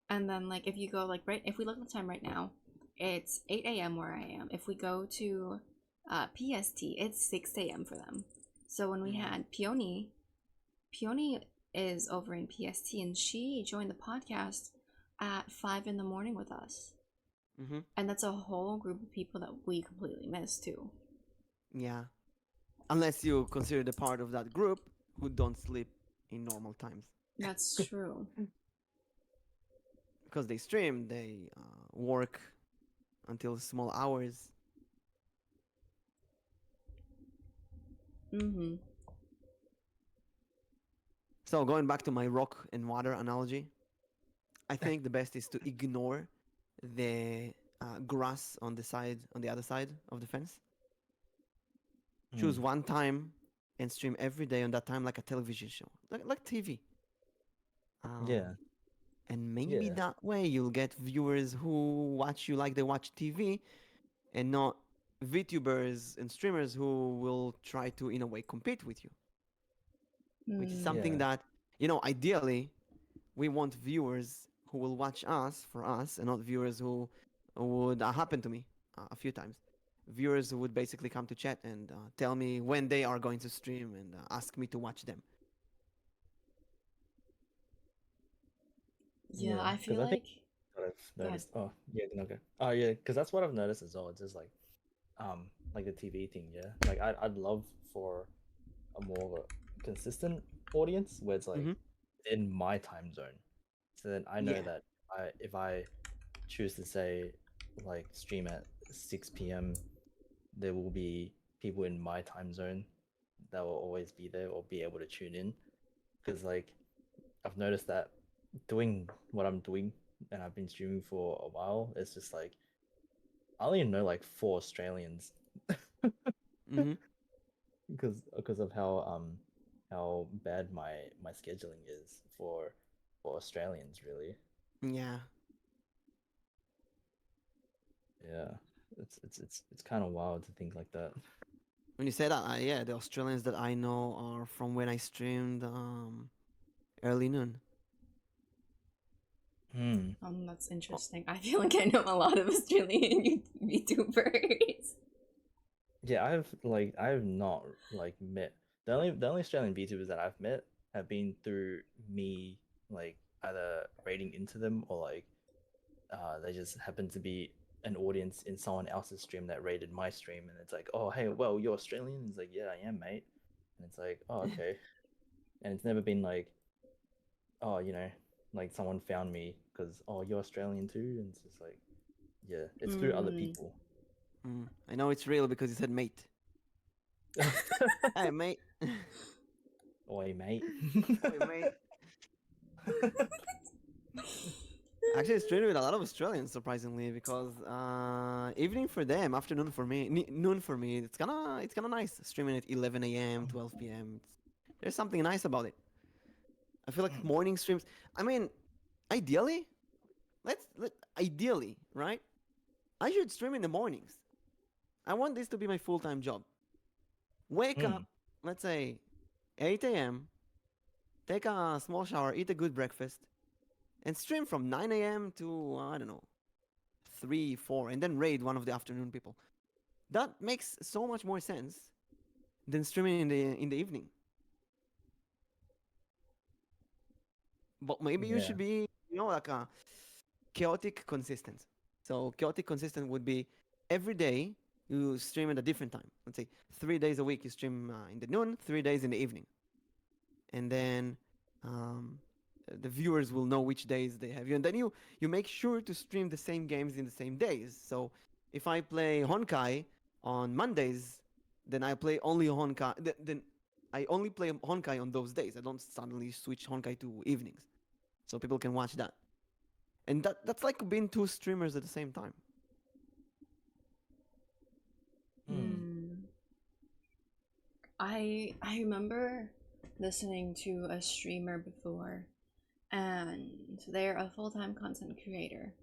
And then, like, if you go, like, right, if we look at the time right now, it's 8 a.m. where I am. If we go to PST, it's 6 a.m. for them. So when we had Peony is over in PST, and she joined the podcast at 5 in the morning with us. Mm-hmm. And that's a whole group of people that we completely missed, too. Yeah, unless you consider the part of that group who don't sleep in normal times That's true. because they stream, they work until small hours. Mm-hmm. So going back to my rock and water analogy, I think the best is to ignore the grass on the other side of the fence. Choose Mm. one time and stream every day on that time like a television show, like TV. Yeah. And maybe Yeah. that way you'll get viewers who watch you like they watch TV, and not VTubers and streamers who will try to, in a way, compete with you. Which is something Yeah. that, ideally, we want viewers who will watch us for us, and not viewers who would happen to me a few times. Viewers who would basically come to chat and tell me when they are going to stream and ask me to watch them. Yeah, Yeah. I feel Because I think like. what I've Go ahead. noticed. Oh, yeah. Okay. Oh, yeah. Because that's what I've noticed as well. It's just like the TV thing. Yeah. Like I'd love for a more of a consistent audience where it's like Mm-hmm. in my time zone. So then I know Yeah. that if I choose to say like stream at 6 p.m., there will be people in my time zone that will always be there or be able to tune in. Because like I've noticed that doing what I'm doing and I've been streaming for a while, it's just like I only know like 4 Australians Mm-hmm. because of how bad my scheduling is for Australians really. Yeah. Yeah. It's kind of wild to think like that. When you say that, yeah, the Australians that I know are from when I streamed early noon. Hmm. That's interesting. I feel like I know a lot of Australian VTubers. Yeah, I've not like met the only Australian VTubers that I've met have been through me like either raiding into them or like they just happen to be an audience in someone else's stream that raided my stream and it's like, oh hey, well you're Australian? It's like, yeah, I am, mate. And it's like, oh okay. And it's never been like, oh, like someone found me because oh you're Australian too, and it's just like, yeah, it's through other people. I know it's real because you said mate. Hey, mate. Oi, mate. Oi, mate. Actually, it's streamed with a lot of Australians, surprisingly, because evening for them, afternoon for me, noon for me. It's kind of nice streaming at 11 a.m., 12 p.m. There's something nice about it. I feel like morning streams. I mean, ideally, ideally, right? I should stream in the mornings. I want this to be my full-time job. Wake up, let's say 8 a.m., take a small shower, eat a good breakfast, and stream from 9 a.m. to, I don't know, 3, 4, and then raid one of the afternoon people. That makes so much more sense than streaming in the evening. But maybe you should be, like a chaotic consistent. So chaotic consistent would be every day you stream at a different time. Let's say 3 days a week you stream in the noon, 3 days in the evening, and then the viewers will know which days they have you, and then you make sure to stream the same games in the same days. So if I play Honkai on Mondays, then I play only Honkai. Then I only play Honkai on those days. I don't suddenly switch Honkai to evenings, so people can watch that. And that's like being two streamers at the same time. I remember listening to a streamer before, and they're a full-time content creator,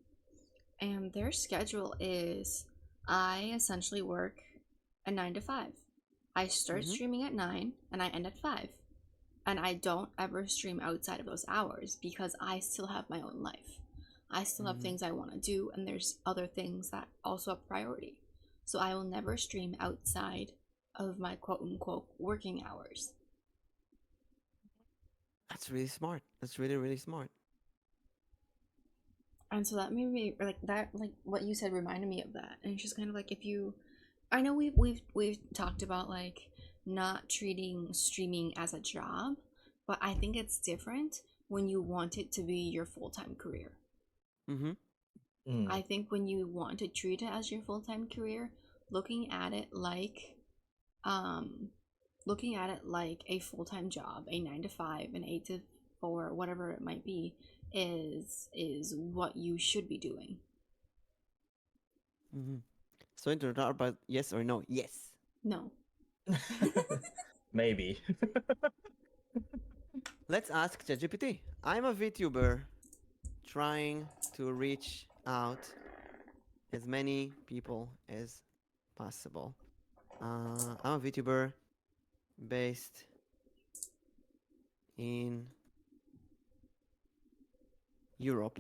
and their schedule is I essentially work a 9 to 5. I start streaming at 9 and I end at 5, and I don't ever stream outside of those hours because I still have my own life. I still have things I want to do, and there's other things that also have priority. So I will never stream outside of my quote-unquote working hours. That's really smart. That's really, really smart. And so that made me like what you said reminded me of that. And it's just kind of like, if you, I know we've talked about like not treating streaming as a job, but I think it's different when you want it to be your full-time career. I think when you want to treat it as your full-time career, looking at it like a full-time job, a 9 to 5, an 8 to 4, whatever it might be, is what you should be doing. So to talk about yes or no? Yes. No. Maybe. Let's ask ChatGPT. I'm a VTuber trying to reach out as many people as possible. I'm a VTuber based in Europe.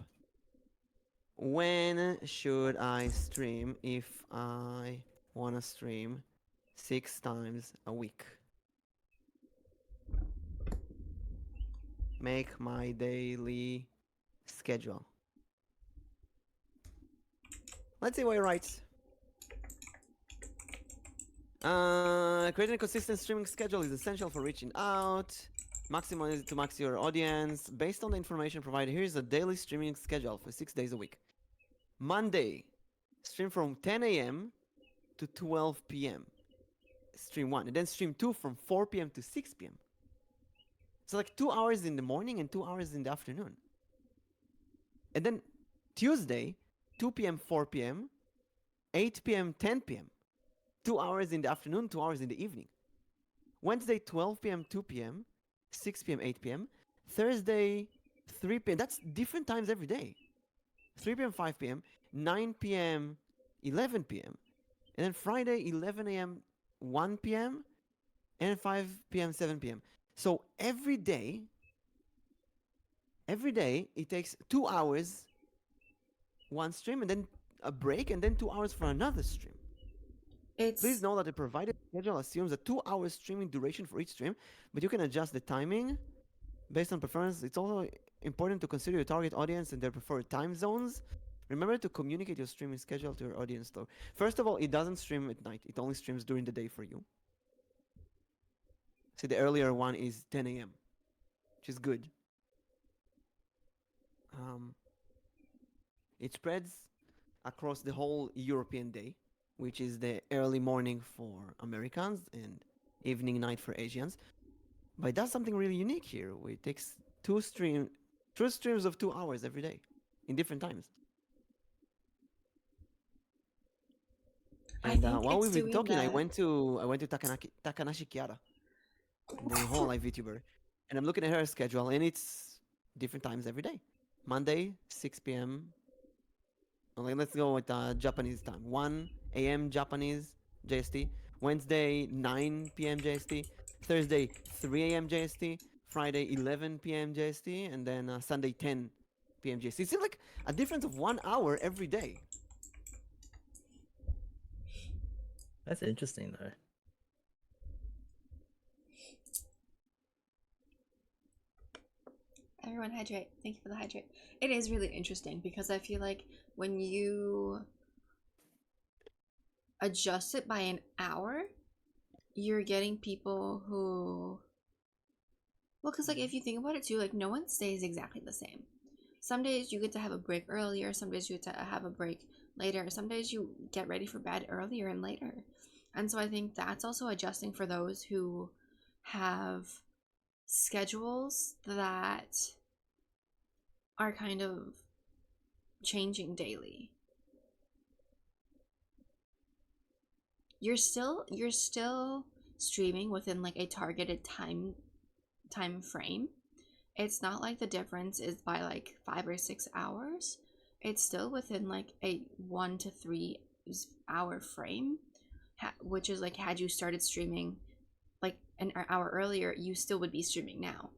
When should I stream if I want to stream 6 times a week? Make my daily schedule. Let's see what he writes. Creating a consistent streaming schedule is essential for reaching out. Maximize to max your audience. Based on the information provided, here's a daily streaming schedule for 6 days a week. Monday, stream from 10 a.m. to 12 p.m. Stream 1. And then stream 2 from 4 p.m. to 6 p.m. So like 2 hours in the morning and 2 hours in the afternoon. And then Tuesday, 2 p.m., 4 p.m., 8 p.m., 10 p.m. 2 hours in the afternoon, 2 hours in the evening. Wednesday, 12 p.m., 2 p.m., 6 p.m., 8 p.m. Thursday, 3 p.m. That's different times every day. 3 p.m., 5 p.m., 9 p.m., 11 p.m. And then Friday, 11 a.m., 1 p.m., and 5 p.m., 7 p.m. So every day, it takes 2 hours, one stream, and then a break, and then 2 hours for another stream. Please It's know that the provided schedule assumes a 2 hour streaming duration for each stream, but you can adjust the timing based on preference. It's also important to consider your target audience and their preferred time zones. Remember to communicate your streaming schedule to your audience though. First of all, it doesn't stream at night. It only streams during the day for you. See, the earlier one is 10 a.m., which is good. Um, it spreads across the whole European day, which is the early morning for Americans and evening night for Asians. But it does something really unique here, where it takes two streams of 2 hours every day in different times. I And think while it's we've been doing talking, that. I went to Takanashi Kiara, the whole live VTuber, and I'm looking at her schedule, and it's different times every day. Monday, 6 p.m. Okay, let's go with Japanese time. 1 a.m. Japanese JST. Wednesday, 9 p.m. JST. Thursday, 3 a.m. JST. Friday, 11 p.m. JST. And then Sunday, 10 p.m. JST. It seems like a difference of 1 hour every day. That's interesting though. Everyone hydrate. Thank you for the hydrate. It is really interesting because I feel like when you adjust it by an hour, you're getting people who, well, because like if you think about it too, like no one stays exactly the same. Some days you get to have a break earlier, some days you get to have a break later, some days you get ready for bed earlier and later. And so I think that's also adjusting for those who have schedules that are kind of changing daily. You're still streaming within like a targeted time frame. It's not like the difference is by like 5 or 6 hours. It's still within like a 1 to 3 hour frame, which is like had you started streaming like an hour earlier, you still would be streaming now.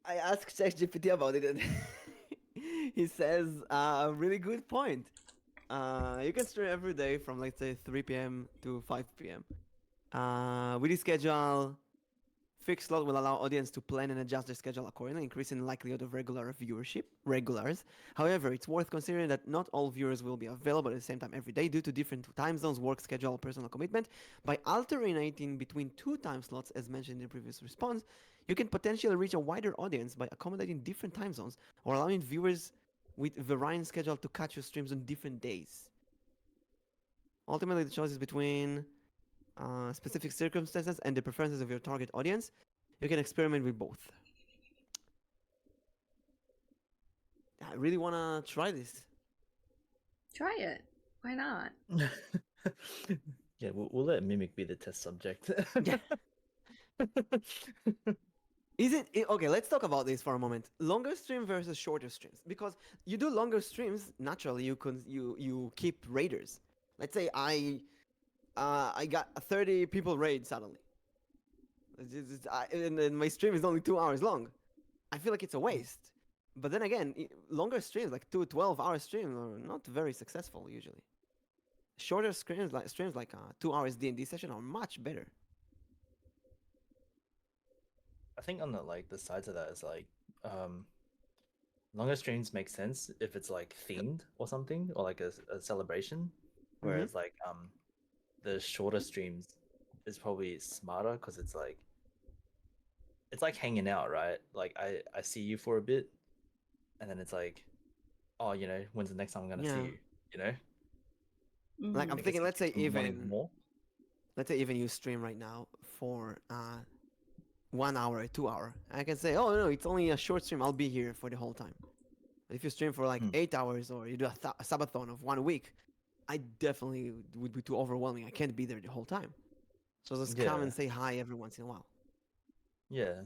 I asked ChatGPT about it, and he says a really good point. You can stream every day from let's say 3 p.m. to 5 p.m. With this schedule, fixed slot will allow audience to plan and adjust their schedule accordingly, increasing the likelihood of regulars. However, it's worth considering that not all viewers will be available at the same time every day due to different time zones, work schedule, personal commitment. By alternating between two time slots, as mentioned in the previous response, you can potentially reach a wider audience by accommodating different time zones or allowing viewers with varying schedule to catch your streams on different days. Ultimately, the choice is between specific circumstances and the preferences of your target audience. You can experiment with both. I really want to try this. Try it. Why not? Yeah, we'll let Mimic be the test subject. Yeah. Is it okay? Let's talk about this for a moment. Longer stream versus shorter streams, because you do longer streams. Naturally, you keep raiders. Let's say I got a 30 people raid suddenly, and my stream is only 2 hours long. I feel like it's a waste. But then again, longer streams, like 12-hour streams, are not very successful usually. Shorter streams like 2 hours D&D session are much better. I think on the sides of that is like longer streams make sense if it's like themed or something, or like a celebration. Whereas like the shorter streams is probably smarter because it's like hanging out, right? Like I see you for a bit, and then it's like, oh, when's the next time I'm gonna see you? You know? Like I'm thinking, let's say even more. Let's say even you stream right now for 1 hour, 2 hour. I can say, oh no, it's only a short stream. I'll be here for the whole time. But if you stream for like 8 hours or you do a subathon of 1 week, I definitely would be too overwhelming. I can't be there the whole time. So just come and say hi every once in a while. Yeah.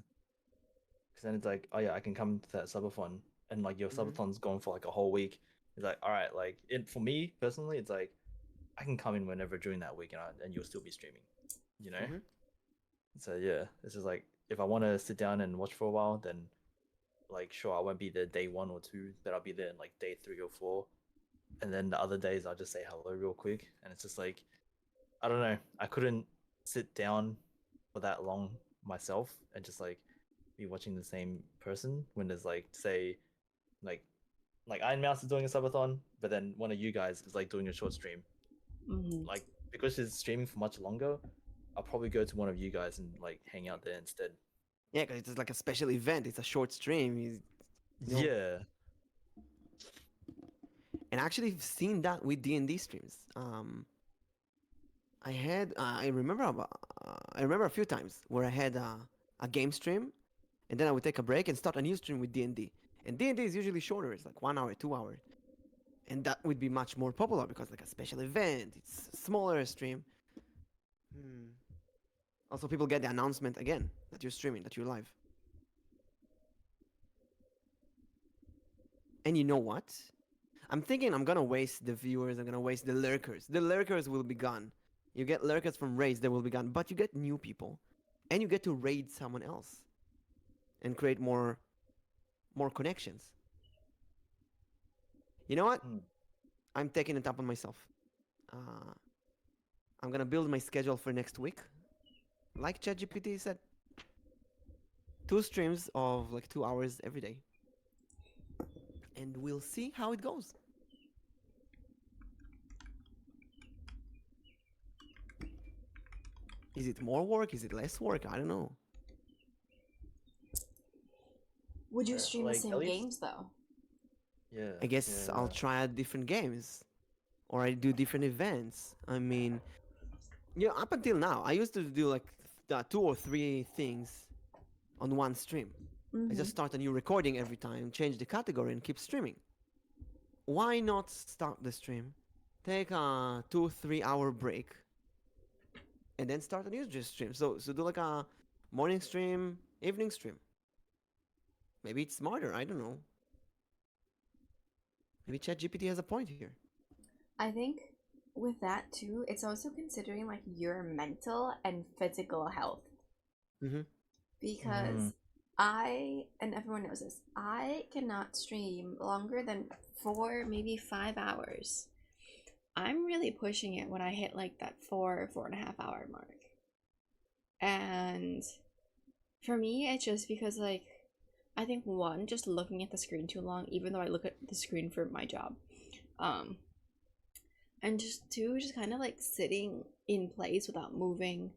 Because then it's like, oh yeah, I can come to that subathon, and like your subathon's gone for like a whole week, It's like, all right, like it for me personally, it's like I can come in whenever during that week and you'll still be streaming, you know? Mm-hmm. So yeah, it's just like if I want to sit down and watch for a while, then like sure I won't be there day 1 or 2, but I'll be there in like day 3 or 4, and then the other days I'll just say hello real quick, and it's just like I don't know, I couldn't sit down for that long myself and just like be watching the same person when there's like say like Iron Mouse is doing a subathon, but then one of you guys is like doing a short stream. Mm-hmm. Like because she's streaming for much longer, I'll probably go to one of you guys and like hang out there instead. Yeah, because it's like a special event. It's a short stream. You know, Yeah. and actually I've seen that with D&D streams. I remember a few times where I had a game stream, and then I would take a break and start a new stream with D&D. And D&D is usually shorter. It's like 1 hour, 2 hours, and that would be much more popular because like a special event. It's a smaller stream. Hmm. Also, people get the announcement again that you're streaming, that you're live. And you know what? I'm thinking I'm gonna waste the viewers. I'm gonna waste the lurkers. The lurkers will be gone. You get lurkers from raids, they will be gone. But you get new people, and you get to raid someone else and create more connections. You know what? Hmm. I'm taking it upon myself. Uh, I'm gonna build my schedule for next week. Like ChatGPT said, 2 streams of like 2 hours every day, and we'll see how it goes. Is it more work? Is it less work? I don't know. Would you stream the Like same at least games though? yeah. I guess Yeah. I'll try out different games, or I do different events. I mean, yeah, up until now, I used to do like 2 or 3 things on one stream. I just start a new recording every time, change the category, and keep streaming. Why not start the stream, take a 2 3 hour break, and then start a new stream? So do like a morning stream, evening stream. Maybe it's smarter. I don't know. Maybe ChatGPT has a point here. I think with that too, it's also considering like your mental and physical health. Mm-hmm. Because I, and everyone knows this, I cannot stream longer than 4, maybe 5 hours. I'm really pushing it when I hit like that 4.5 hour mark. And for me, it's just because like, I think one, just looking at the screen too long, even though I look at the screen for my job. And just two, just kind of like sitting in place without moving,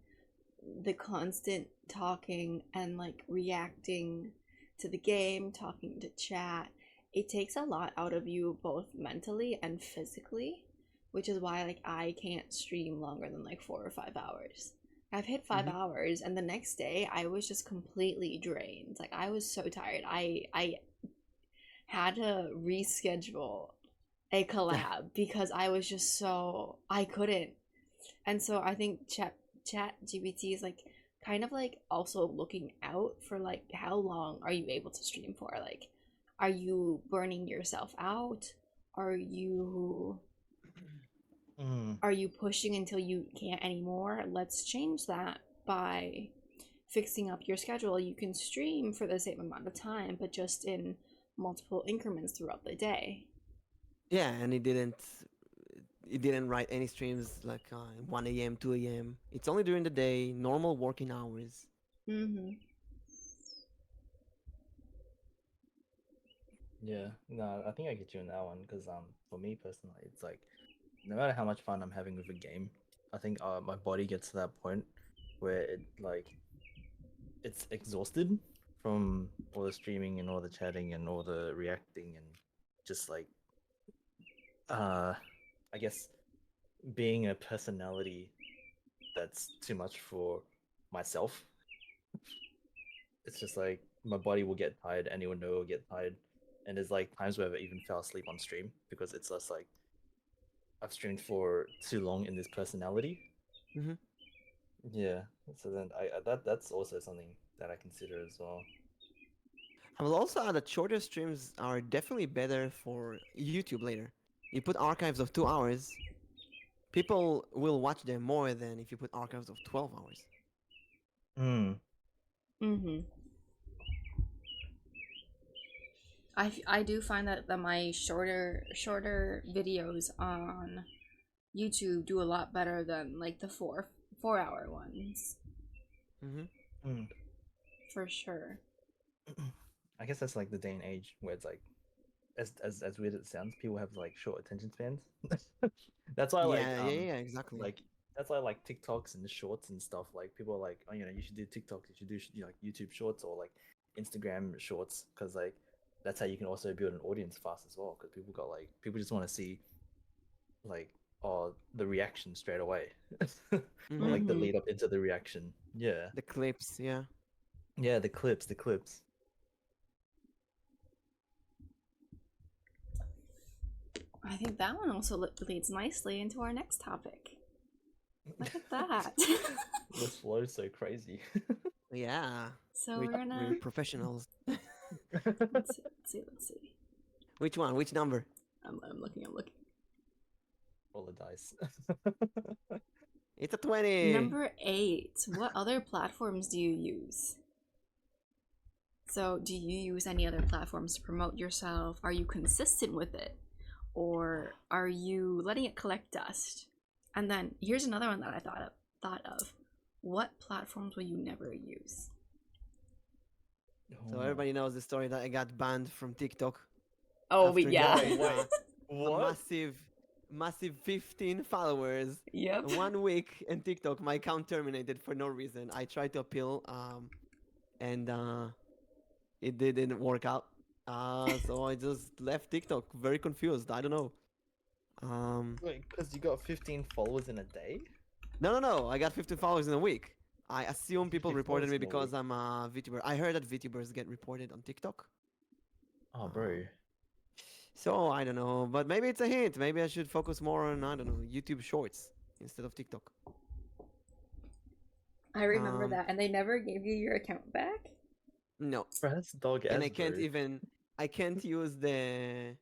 the constant talking and like reacting to the game, talking to chat, it takes a lot out of you both mentally and physically, which is why like I can't stream longer than like 4 or 5 hours. I've hit 5 hours and the next day I was just completely drained. Like I was so tired. I had to reschedule a collab because I was just so I couldn't. And so I think chat GPT is like kind of like also looking out for like how long are you able to stream for? Like are you burning yourself out? Are you pushing until you can't anymore? Let's change that by fixing up your schedule. You can stream for the same amount of time, but just in multiple increments throughout the day. Yeah, and it didn't write any streams like 1 a.m., 2 a.m. It's only during the day, normal working hours. Yeah, no, I think I get you on that one because for me personally, it's like no matter how much fun I'm having with a game, I think my body gets to that point where it like it's exhausted from all the streaming and all the chatting and all the reacting and just like I guess being a personality that's too much for myself. It's just like my body will get tired, anyone know will get tired. And there's like times where I even fell asleep on stream because it's just like I've streamed for too long in this personality. Mm-hmm. Yeah. So then that's also something that I consider as well. I will also add that shorter streams are definitely better for YouTube later. You put archives of 2 hours, people will watch them more than if you put archives of 12 hours. Mm. Mm-hmm. I do find that my shorter videos on YouTube do a lot better than like the 4 hour ones. Mm-hmm. Mm. For sure. I guess that's like the day and age where it's like, as weird as it sounds, people have like short attention spans. That's why Yeah, exactly. like that's why like TikToks and the shorts and stuff. Like people are like, oh, you should do TikToks, you should do like YouTube shorts or like Instagram shorts, because like that's how you can also build an audience fast as well. Because people just want to see like the reaction straight away, Mm-hmm. like the Mhm. lead up into the reaction. Yeah, The clips, yeah. yeah, the clips. I think that one also leads nicely into our next topic. Look at that. The flow's so crazy. Yeah. So we're, we're gonna we're professionals. let's see. Which one? Which number? I'm looking. Roll the dice. It's a 20. Number 8. What other platforms do you use? So, do you use any other platforms to promote yourself? Are you consistent with it? Or are you letting it collect dust? And then here's another one that I thought of. What platforms will you never use? So everybody knows the story that I got banned from TikTok. Oh, after yeah. getting, Wait, a what? massive 15 followers. Yep. 1 week in TikTok, my account terminated for no reason. I tried to appeal, and it didn't work out. So I just left TikTok, very confused. I don't know. Wait, because you got 15 followers in a day? No. I got 15 followers in a week. I assume people 15 reported me followers in a because week. I'm a VTuber. I heard that VTubers get reported on TikTok. Oh, bro. So I don't know, but maybe it's a hint. Maybe I should focus more on, I don't know, YouTube Shorts instead of TikTok. I remember Um, that. And they never gave you your account back? No, Bro, that's dog and ass, I can't use the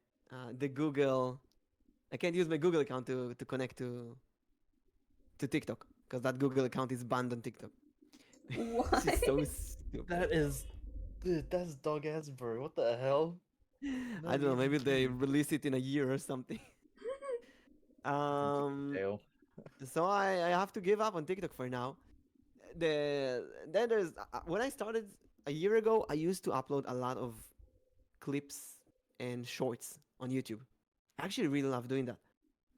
Google. I can't use my Google account to connect to TikTok because that Google account is banned on TikTok. What? It's so stupid. That is, dude, that's dog ass, bro. What the hell? I don't know. Maybe they reason release it in a year or something. to. Jail. So I have to give up on TikTok for now. Then there's when I started a year ago, I used to upload a lot of clips and shorts on YouTube. I actually really love doing that.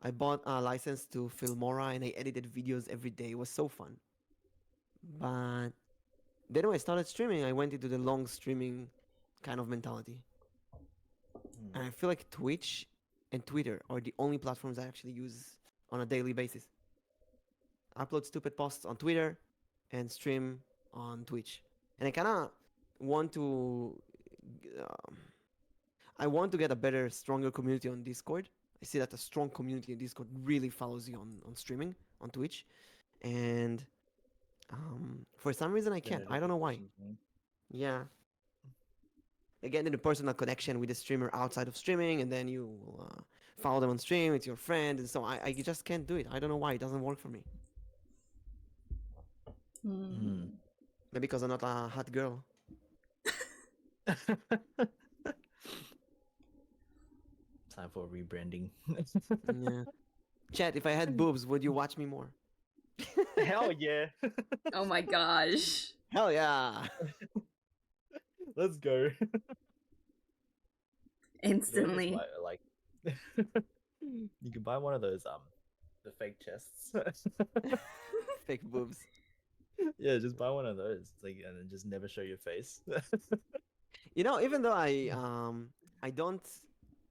I bought a license to Filmora and I edited videos every day. It was so fun. But then when I started streaming, I went into the long streaming kind of mentality. Hmm. And I feel like Twitch and Twitter are the only platforms I actually use on a daily basis. I upload stupid posts on Twitter and stream on Twitch. And I kind of want to um, I want to get a better, stronger community on Discord. I see that a strong community in Discord really follows you on streaming on Twitch, and for some reason I Send can't. I don't know why. notifications, man. Yeah, again, in a personal connection with the streamer outside of streaming, and then you follow them on stream. It's your friend, and so I just can't do it. I don't know why it doesn't work for me. Hmm. Maybe because I'm not a hot girl. Time for rebranding. Yeah. Chat, if I had boobs, would you watch me more? Hell yeah. Oh my gosh. Hell yeah. Let's go. Instantly. Like, you can buy one of those the fake chests. Fake boobs. Yeah, just buy one of those. Like, and then just never show your face. You know, even though I don't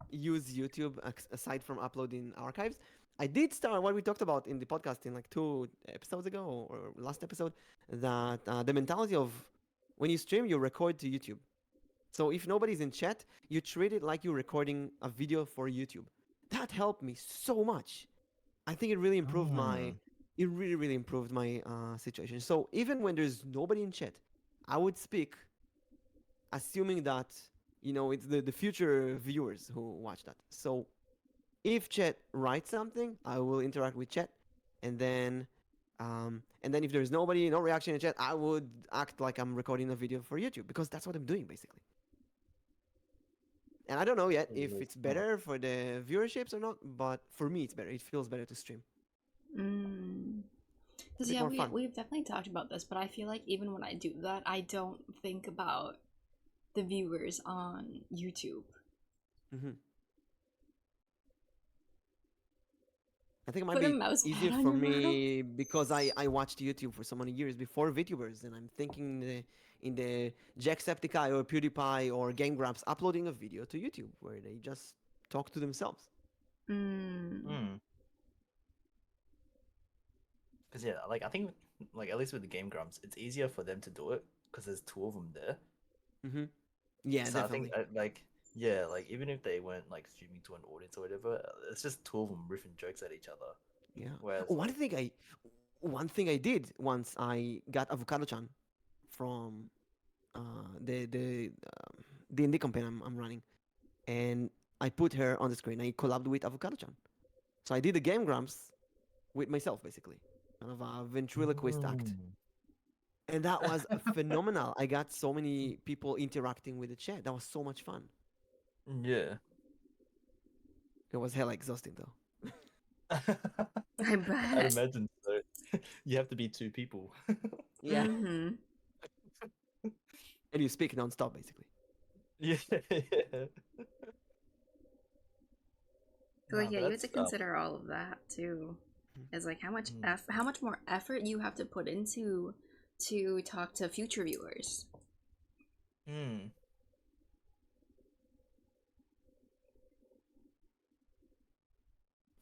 use YouTube aside from uploading archives, I did start what we talked about in the podcast in like 2 episodes ago or last episode, that the mentality of when you stream, you record to YouTube. So if nobody's in chat, you treat it like you're recording a video for YouTube. That helped me so much. I think it really improved it really improved my situation. So even when there's nobody in chat, I would speak assuming that it's the future viewers who watch that. So if chat writes something, I will interact with chat, and then if there's nobody, no reaction in chat, I would act like I'm recording a video for YouTube because that's what I'm doing basically. And I don't know yet if it's better for the viewerships or not, but for me it's better. It feels better to stream. Because we've definitely talked about this, but I feel like even when I do that, I don't think about the viewers on YouTube. I think it might be easier for me because I watched YouTube for so many years before VTubers, and I'm thinking in the Jacksepticeye or PewDiePie or Game Grumps uploading a video to YouTube where they just talk to themselves. Because yeah, like I think like at least with the Game Grumps, it's easier for them to do it because there's two of them there. Yeah, so definitely. I think like even if they weren't like streaming to an audience or whatever, it's just two of them riffing jokes at each other. Yeah. Whereas, one thing I did once, I got Avocado-chan from the D&D campaign I'm running, and I put her on the screen. I collabed with Avocado-chan, so I did the Game Grumps with myself basically, kind of a ventriloquist act. And that was phenomenal. I got so many people interacting with the chat. That was so much fun. Yeah. It was hella exhausting though. I bet. I'd imagine so. You have to be two people. Yeah. And you speak non-stop basically. Yeah. So you have to consider all of that too. It's like how much more effort you have to put into to talk to future viewers.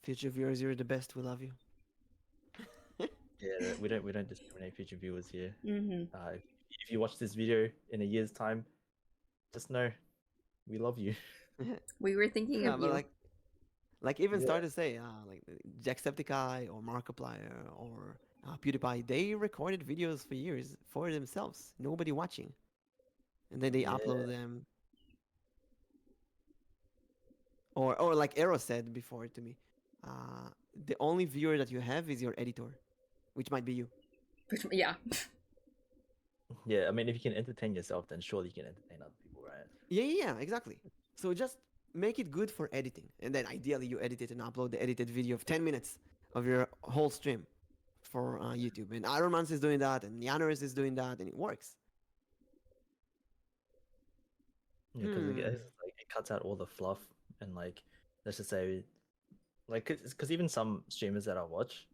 Future viewers, you're the best. We love you. Yeah, we don't discriminate future viewers here. If you watch this video in a year's time, just know we love you. We were thinking of you. Like even started to say, like Jacksepticeye or Markiplier or PewDiePie, they recorded videos for years for themselves, nobody watching, and then they upload them. Or like Arrow said before to me, the only viewer that you have is your editor, which might be you. Yeah. Yeah, I mean, if you can entertain yourself, then surely you can entertain other people, right? Yeah, exactly. So just make it good for editing, and then ideally you edit it and upload the edited video of 10 minutes of your whole stream for YouTube. And Ironmans is doing that, and Janus is doing that, and it works. Yeah, because it cuts out all the fluff, and like, let's just say, like, because even some streamers that I watch,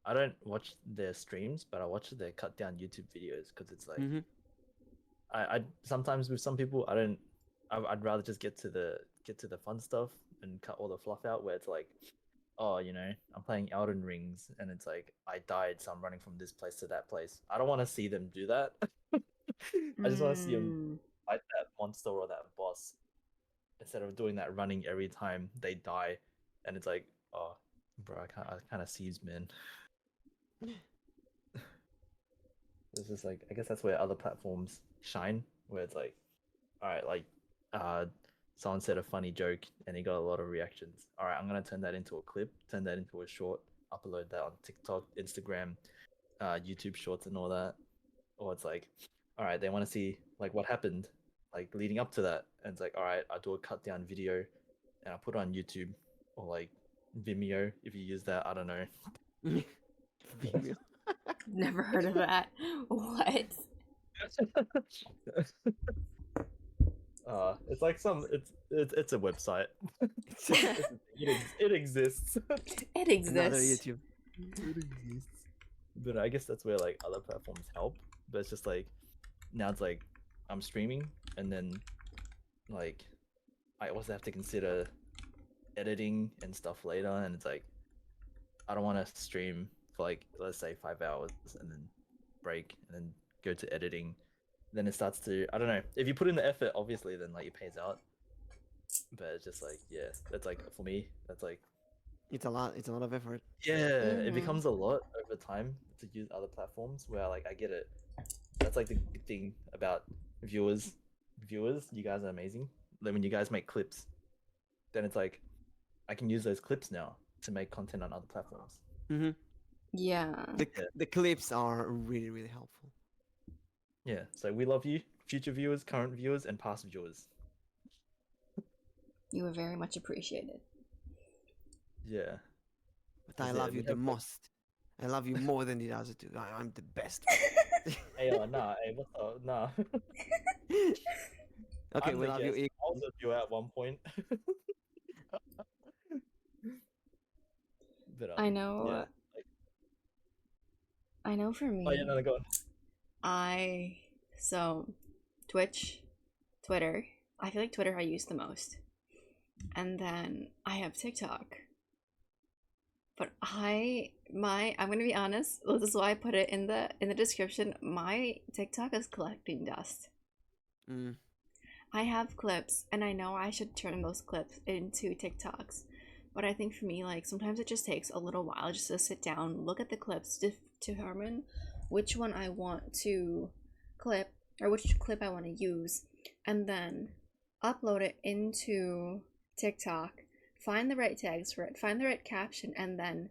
I don't watch their streams, but I watch their cut down YouTube videos because it's like, I sometimes with some people I'd rather just get to the fun stuff and cut all the fluff out, where it's like, oh, I'm playing Elden Rings and it's like I died, so I'm running from this place to that place. I don't want to see them do that. I just want to see them fight that monster or that boss instead of doing that running every time they die, and it's like, oh, bro, I kind of sees, man. It's just like, I guess that's where other platforms shine, where it's like, all right, like someone said a funny joke and he got a lot of reactions. All right, I'm gonna turn that into a clip, turn that into a short, upload that on TikTok, Instagram, YouTube Shorts, and all that. Or it's like, all right, they want to see like what happened, like leading up to that, and it's like, all right, I do a cut down video, and I put it on YouTube or like Vimeo if you use that. I don't know. Vimeo. Never heard of that. What? It's like it's a website. It exists. It exists. Another YouTube. It exists. But I guess that's where like other platforms help. But it's just like now it's like I'm streaming, and then like I also have to consider editing and stuff later, and it's like I don't want to stream for like, let's say 5 hours and then break and then go to editing. Then it starts to, I don't know, if you put in the effort, obviously then like it pays out. But it's just like, yeah, that's like, for me, that's like, it's a lot of effort. Yeah, it becomes a lot over time to use other platforms where like I get it. That's like the good thing about viewers viewers, you guys are amazing. Then when you guys make clips, then it's like I can use those clips now to make content on other platforms. Mm-hmm. Yeah. The clips are really really helpful. Yeah, so we love you, future viewers, current viewers, and past viewers. You are very much appreciated. Yeah. But I That's it, love we you the have, like- most. I love you more than the other two. I'm the best. Hey, nah, hey, what's up? Nah. Okay, I'm we the love you. guest. I was a viewer at one point. But I know. yeah. Like, I know for me. oh yeah, no, go on. So Twitch, Twitter. I feel like Twitter I use the most. And then I have TikTok. But I'm gonna be honest, this is why I put it in the description. My TikTok is collecting dust. Mm. I have clips and I know I should turn those clips into TikToks. But I think for me, like sometimes it just takes a little while just to sit down, look at the clips to determine which one I want to clip or which clip I want to use, and then upload it into TikTok, find the right tags for it, find the right caption, and then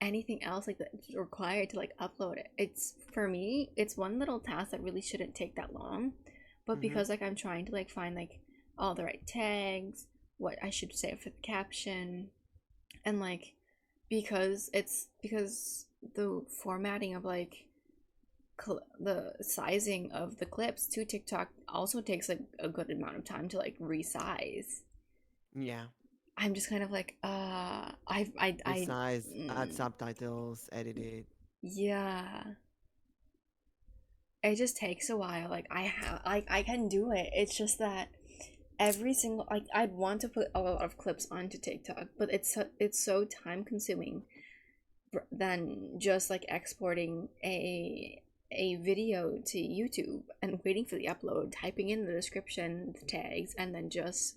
anything else like that's required to like upload it. It's for me, it's one little task that really shouldn't take that long, but because like I'm trying to like find like all the right tags, what I should say for the caption, and like because the formatting of like the sizing of the clips to TikTok also takes like a good amount of time to like resize. Yeah. I'm just kind of like Resize, add subtitles, edit it. yeah. It just takes a while. Like I can do it. It's just that every single like I'd want to put a lot of clips onto TikTok, but it's so time consuming than just like exporting a video to YouTube and waiting for the upload, typing in the description, the tags, and then just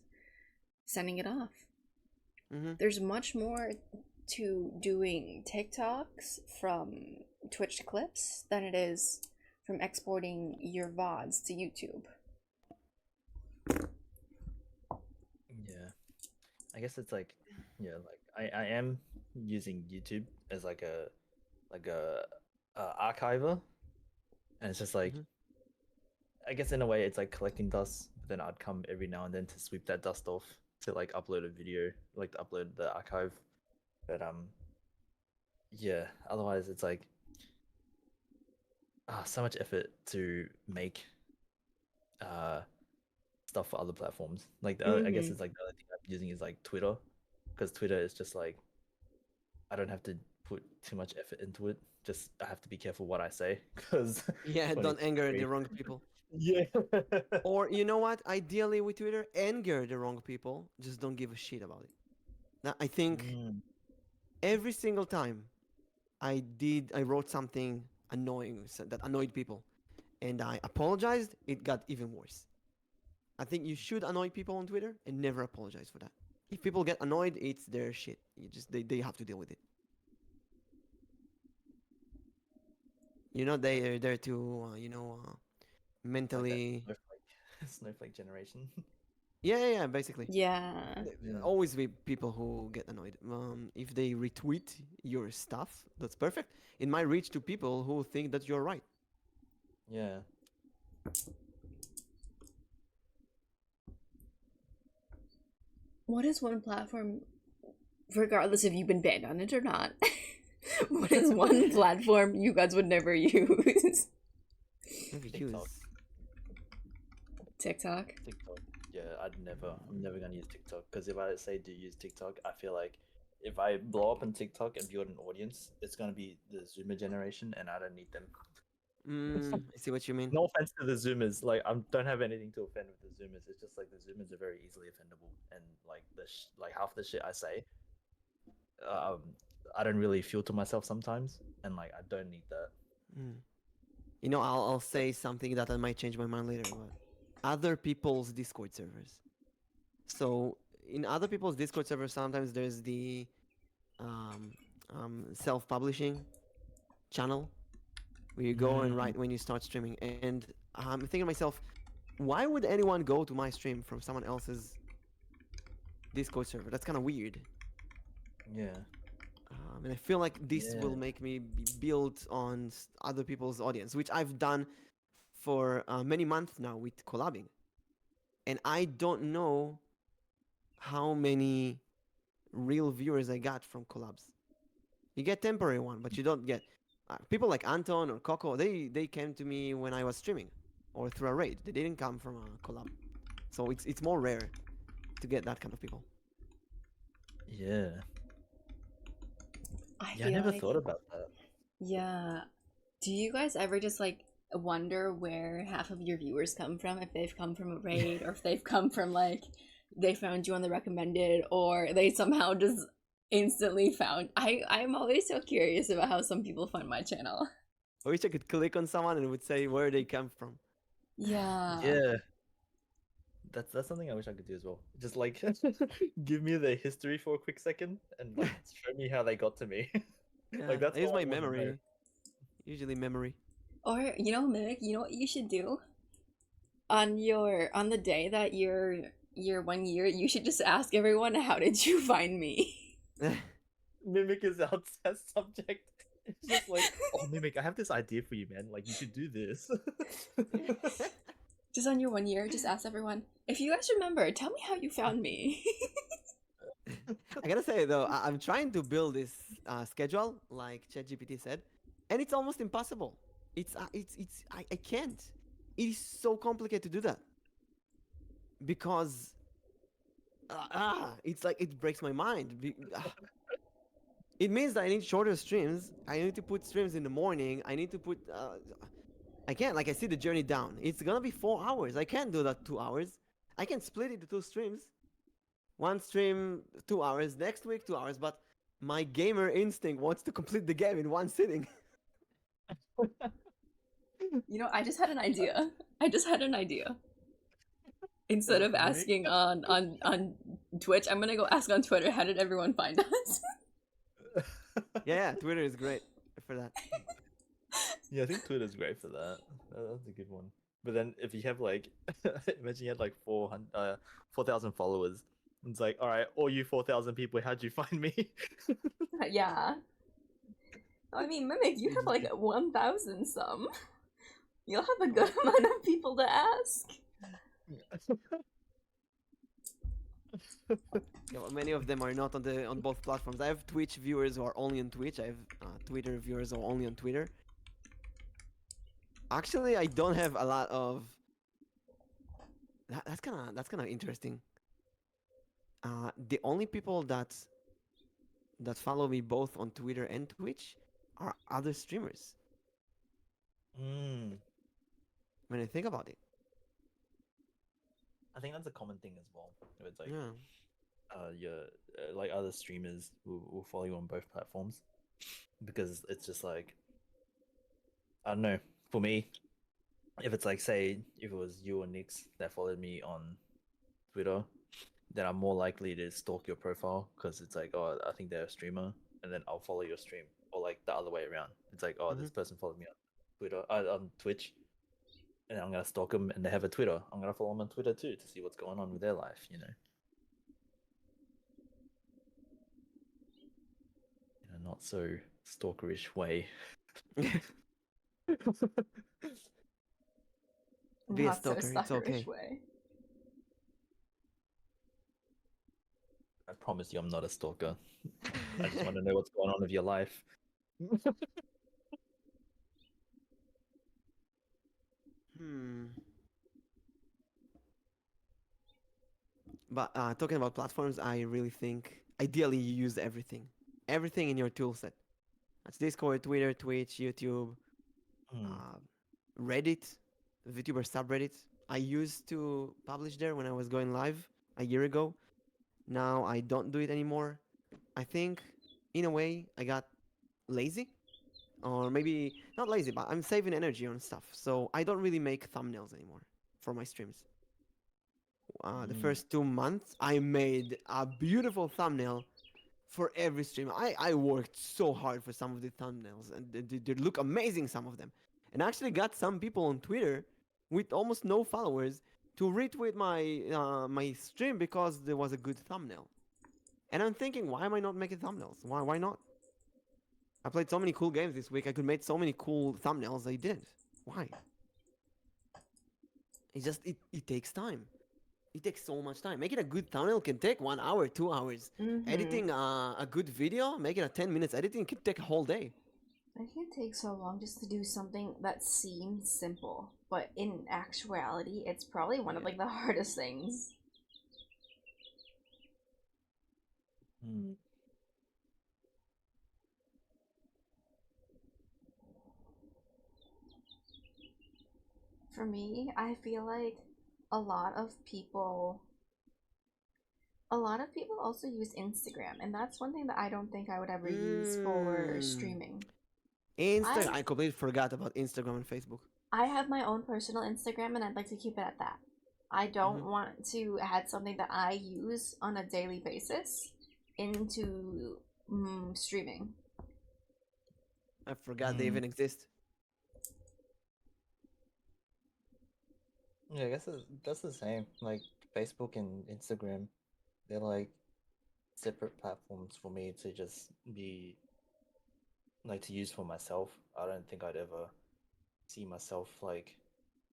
sending it off. There's much more to doing TikToks from Twitch clips than it is from exporting your VODs to YouTube. Yeah. I guess it's like, yeah, like I am using YouTube as like a archiver, and it's just like I guess in a way it's like collecting dust. But then I'd come every now and then to sweep that dust off to like upload a video, like to upload the archive. But yeah. Otherwise, it's like so much effort to make stuff for other platforms. Like I guess it's like the other thing I'm using is like Twitter, because Twitter is just like I don't have to put too much effort into it. Just I have to be careful what I say because Yeah, don't anger the wrong people. Yeah. Or you know what? Ideally with Twitter, anger the wrong people. Just don't give a shit about it. Now, I think every single time I wrote something annoying that annoyed people, and I apologized, it got even worse. I think you should annoy people on Twitter and never apologize for that. If people get annoyed, it's their shit. They have to deal with it. You know, they're there to mentally. Like snowflake generation. Yeah, basically. Yeah. Always be people who get annoyed. If they retweet your stuff, that's perfect. It might reach to people who think that you're right. Yeah. What is one platform, regardless if you've been banned on it or not, what is one platform you guys would never use? TikTok. TikTok? TikTok. Yeah, I'm never gonna use TikTok, because if I say do use TikTok, I feel like if I blow up on TikTok and build an audience, it's gonna be the Zoomer generation, and I don't need them. I see what you mean. No offense to the Zoomers, like I don't have anything to offend with the Zoomers. It's just like the Zoomers are very easily offendable, and like like half the shit I say, I don't really filter myself sometimes, and like I don't need that. You know, I'll say something that I might change my mind later, but other people's Discord servers. So in other people's Discord servers, sometimes there's the self-publishing channel where you go and write when you start streaming. And I'm thinking to myself, why would anyone go to my stream from someone else's Discord server? That's kind of weird. Yeah. And I feel like this Yeah. will make me be built on other people's audience, which I've done for many months now with collabing. And I don't know how many real viewers I got from collabs. You get temporary one, but you don't get people like Anton or Coco. They came to me when I was streaming or through a raid. They didn't come from a collab, so it's more rare to get that kind of people. Yeah. I Yeah, I feel never like, thought about that. yeah. Do you guys ever just like wonder where half of your viewers come from? If they've come from a raid, or if they've come from like they found you on the recommended, or they somehow just instantly found. I'm always so curious about how some people find my channel. I wish I could click on someone and it would say where they come from. Yeah. Yeah. That's something I wish I could do as well. Just like give me the history for a quick second and like show me how they got to me. Yeah, Like that's I use all I my wanna know. memory. Usually memory. Or Mimic, you know what you should do? On the day that you're 1 year, you should just ask everyone, how did you find me? Mimic is our test subject. It's just like, oh Mimic, I have this idea for you, man. Like you should do this. Just on your 1 year, just ask everyone, if you guys remember, tell me how you found me. I gotta say though, I'm trying to build this schedule like ChatGPT said, and it's almost impossible. I can't. It is so complicated to do that because it's like it breaks my mind. It means that I need shorter streams. I need to put streams in the morning. I need to put. I can't. Like I see the journey down. It's gonna be 4 hours. I can't do that 2 hours. I can split it into 2 streams. One stream 2 hours. Next week 2 hours. But my gamer instinct wants to complete the game in one sitting. I just had an idea. Instead of asking on Twitch, I'm gonna go ask on Twitter, how did everyone find us? Yeah, Twitter is great for that. Yeah, I think Twitter's great for that. That's a good one. But then if you have like, imagine you had like 4,000 followers. It's like, all right, all you 4,000 people, how'd you find me? Yeah. I mean, Mimic, you have like 1,000 some. You'll have a good amount of people to ask. Yeah, well, many of them are not on both platforms. I have Twitch viewers who are only on Twitch. I have Twitter viewers who are only on Twitter. Actually, I don't have a lot of. That's kind of interesting. The only people that follow me both on Twitter and Twitch are other streamers. Mm. When I think about it. I think that's a common thing as well. It's like, Yeah. like other streamers will follow you on both platforms because it's just like, I don't know. For me, if it's like, say, if it was you or Nyx that followed me on Twitter, then I'm more likely to stalk your profile because it's like, oh, I think they're a streamer, and then I'll follow your stream, or like the other way around. It's like, oh, this person followed me on Twitter, on Twitch, and I'm gonna stalk them, and they have a Twitter. I'm gonna follow them on Twitter too to see what's going on with their life, In a not so stalkerish way. Be a Not so stalker, it's okay. stalkerish way. I promise you, I'm not a stalker. I just want to know what's going on with your life. But talking about platforms, I really think ideally you use everything in your tool set. That's Discord, Twitter, Twitch, YouTube, Reddit, VTuber subreddit. I used to publish there when I was going live a year ago. Now I don't do it anymore. I think, in a way, I got lazy. Or maybe not lazy, but I'm saving energy on stuff. So I don't really make thumbnails anymore for my streams. The first 2 months, I made a beautiful thumbnail for every stream. I worked so hard for some of the thumbnails, and they look amazing, some of them. And I actually got some people on Twitter with almost no followers to retweet my stream because there was a good thumbnail. And I'm thinking, why am I not making thumbnails? Why not? I played so many cool games this week. I could make so many cool thumbnails. I didn't. Why? It takes time. It takes so much time. Making a good thumbnail can take 1 hour, 2 hours. Editing a good video, making a 10 minutes editing can take a whole day. I can't take so long just to do something that seems simple, but in actuality, it's probably one of like the hardest things. For me, I feel like a lot of people also use Instagram, and that's one thing that I don't think I would ever use for streaming. I completely forgot about Instagram and Facebook. I have my own personal Instagram, and I'd like to keep it at that. I don't want to add something that I use on a daily basis into streaming. I forgot they even exist. Yeah, I guess that's the same. Like Facebook and Instagram, they're like separate platforms for me to just be like to use for myself. I don't think I'd ever see myself like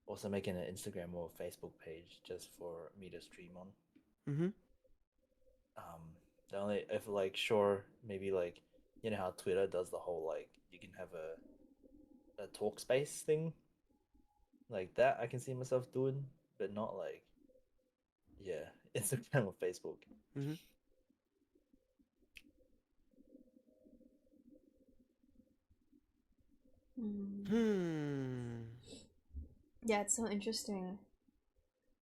also making an Instagram or Facebook page just for me to stream on. The only if like sure maybe like you know how Twitter does the whole like you can have a talk space thing like that I can see myself doing, but not like Instagram or Facebook. Yeah, it's so interesting.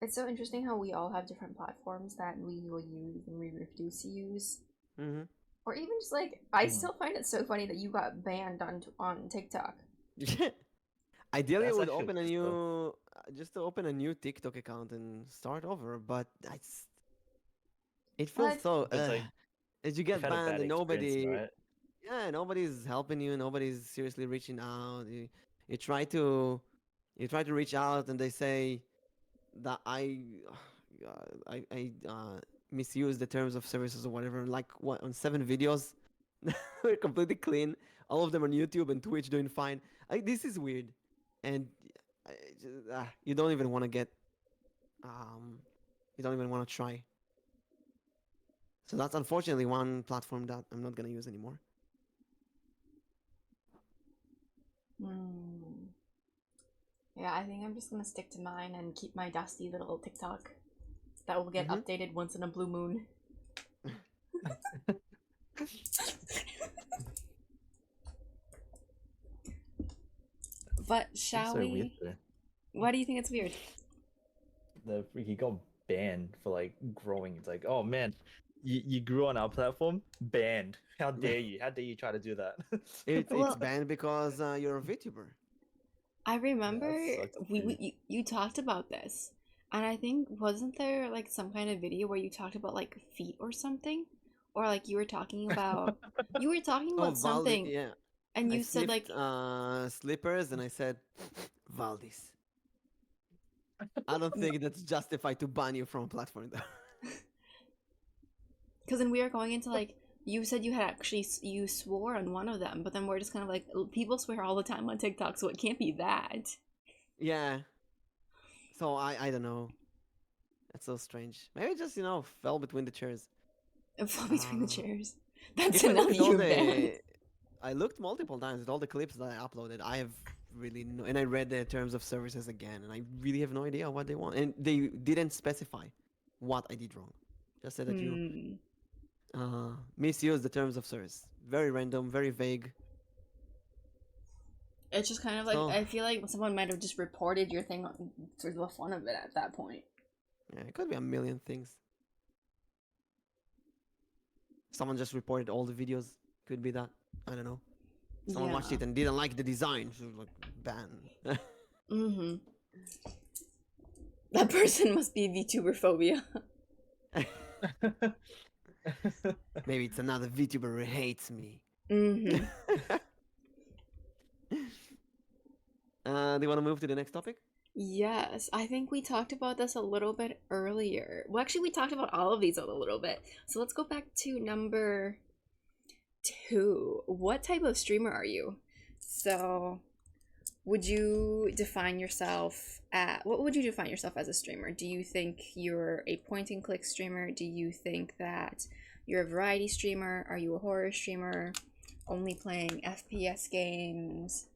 It's so interesting how we all have different platforms that we will use and we refuse to use. Or even just like, I still find it so funny that you got banned on TikTok. Ideally, I would open a new, just to open a new TikTok account and start over, but it feels so. As you get banned, and nobody, right? yeah, nobody's helping you. Nobody's seriously reaching out. You try to reach out, and they say that I misuse the terms of services or whatever. Like what on 7 videos, we're completely clean. All of them on YouTube and Twitch doing fine. This is weird, and you don't even want to get, you don't even want to try. So that's unfortunately one platform that I'm not gonna use anymore. Yeah, I think I'm just gonna stick to mine and keep my dusty little TikTok that will get updated once in a blue moon. But shall we? Why do you think it's weird? He got banned for like growing. It's like, oh man, you grew on our platform, banned. How dare you? How dare you try to do that? It's banned because you're a VTuber. I remember you talked about this, and I think wasn't there like some kind of video where you talked about like feet or something, or like you were talking about something, yeah. And you said like slippers, and I said Valdis. I don't think that's justified to ban you from a platform though. Because then we are going into like you said you had actually you swore on one of them, but then we're just kind of like people swear all the time on TikTok, so it can't be that. Yeah. So I don't know. That's so strange. Maybe it just fell between the chairs. It fell between the chairs. That's enough. You banned. I looked multiple times at all the clips that I uploaded. I have really and I read the terms of services again, and I really have no idea what they want. And they didn't specify what I did wrong. Just said that you misuse the terms of service. Very random, very vague. It's just kind of like I feel like someone might have just reported your thing for the fun of it at that point. Yeah, it could be a million things. Someone just reported all the videos. Could be that. I don't know. Someone watched it and didn't like the design, so like ban. That person must be VTuber phobia. Maybe it's another VTuber who hates me. Do you want to move to the next topic? Yes, I think we talked about this a little bit earlier. Well, actually, we talked about all of these a little bit. So let's go back to number two. What type of streamer are you? So, would you define yourself at what would you define yourself as a streamer? Do you think you're a point and click streamer? Do you think that you're a variety streamer? Are you a horror streamer? Only playing FPS games?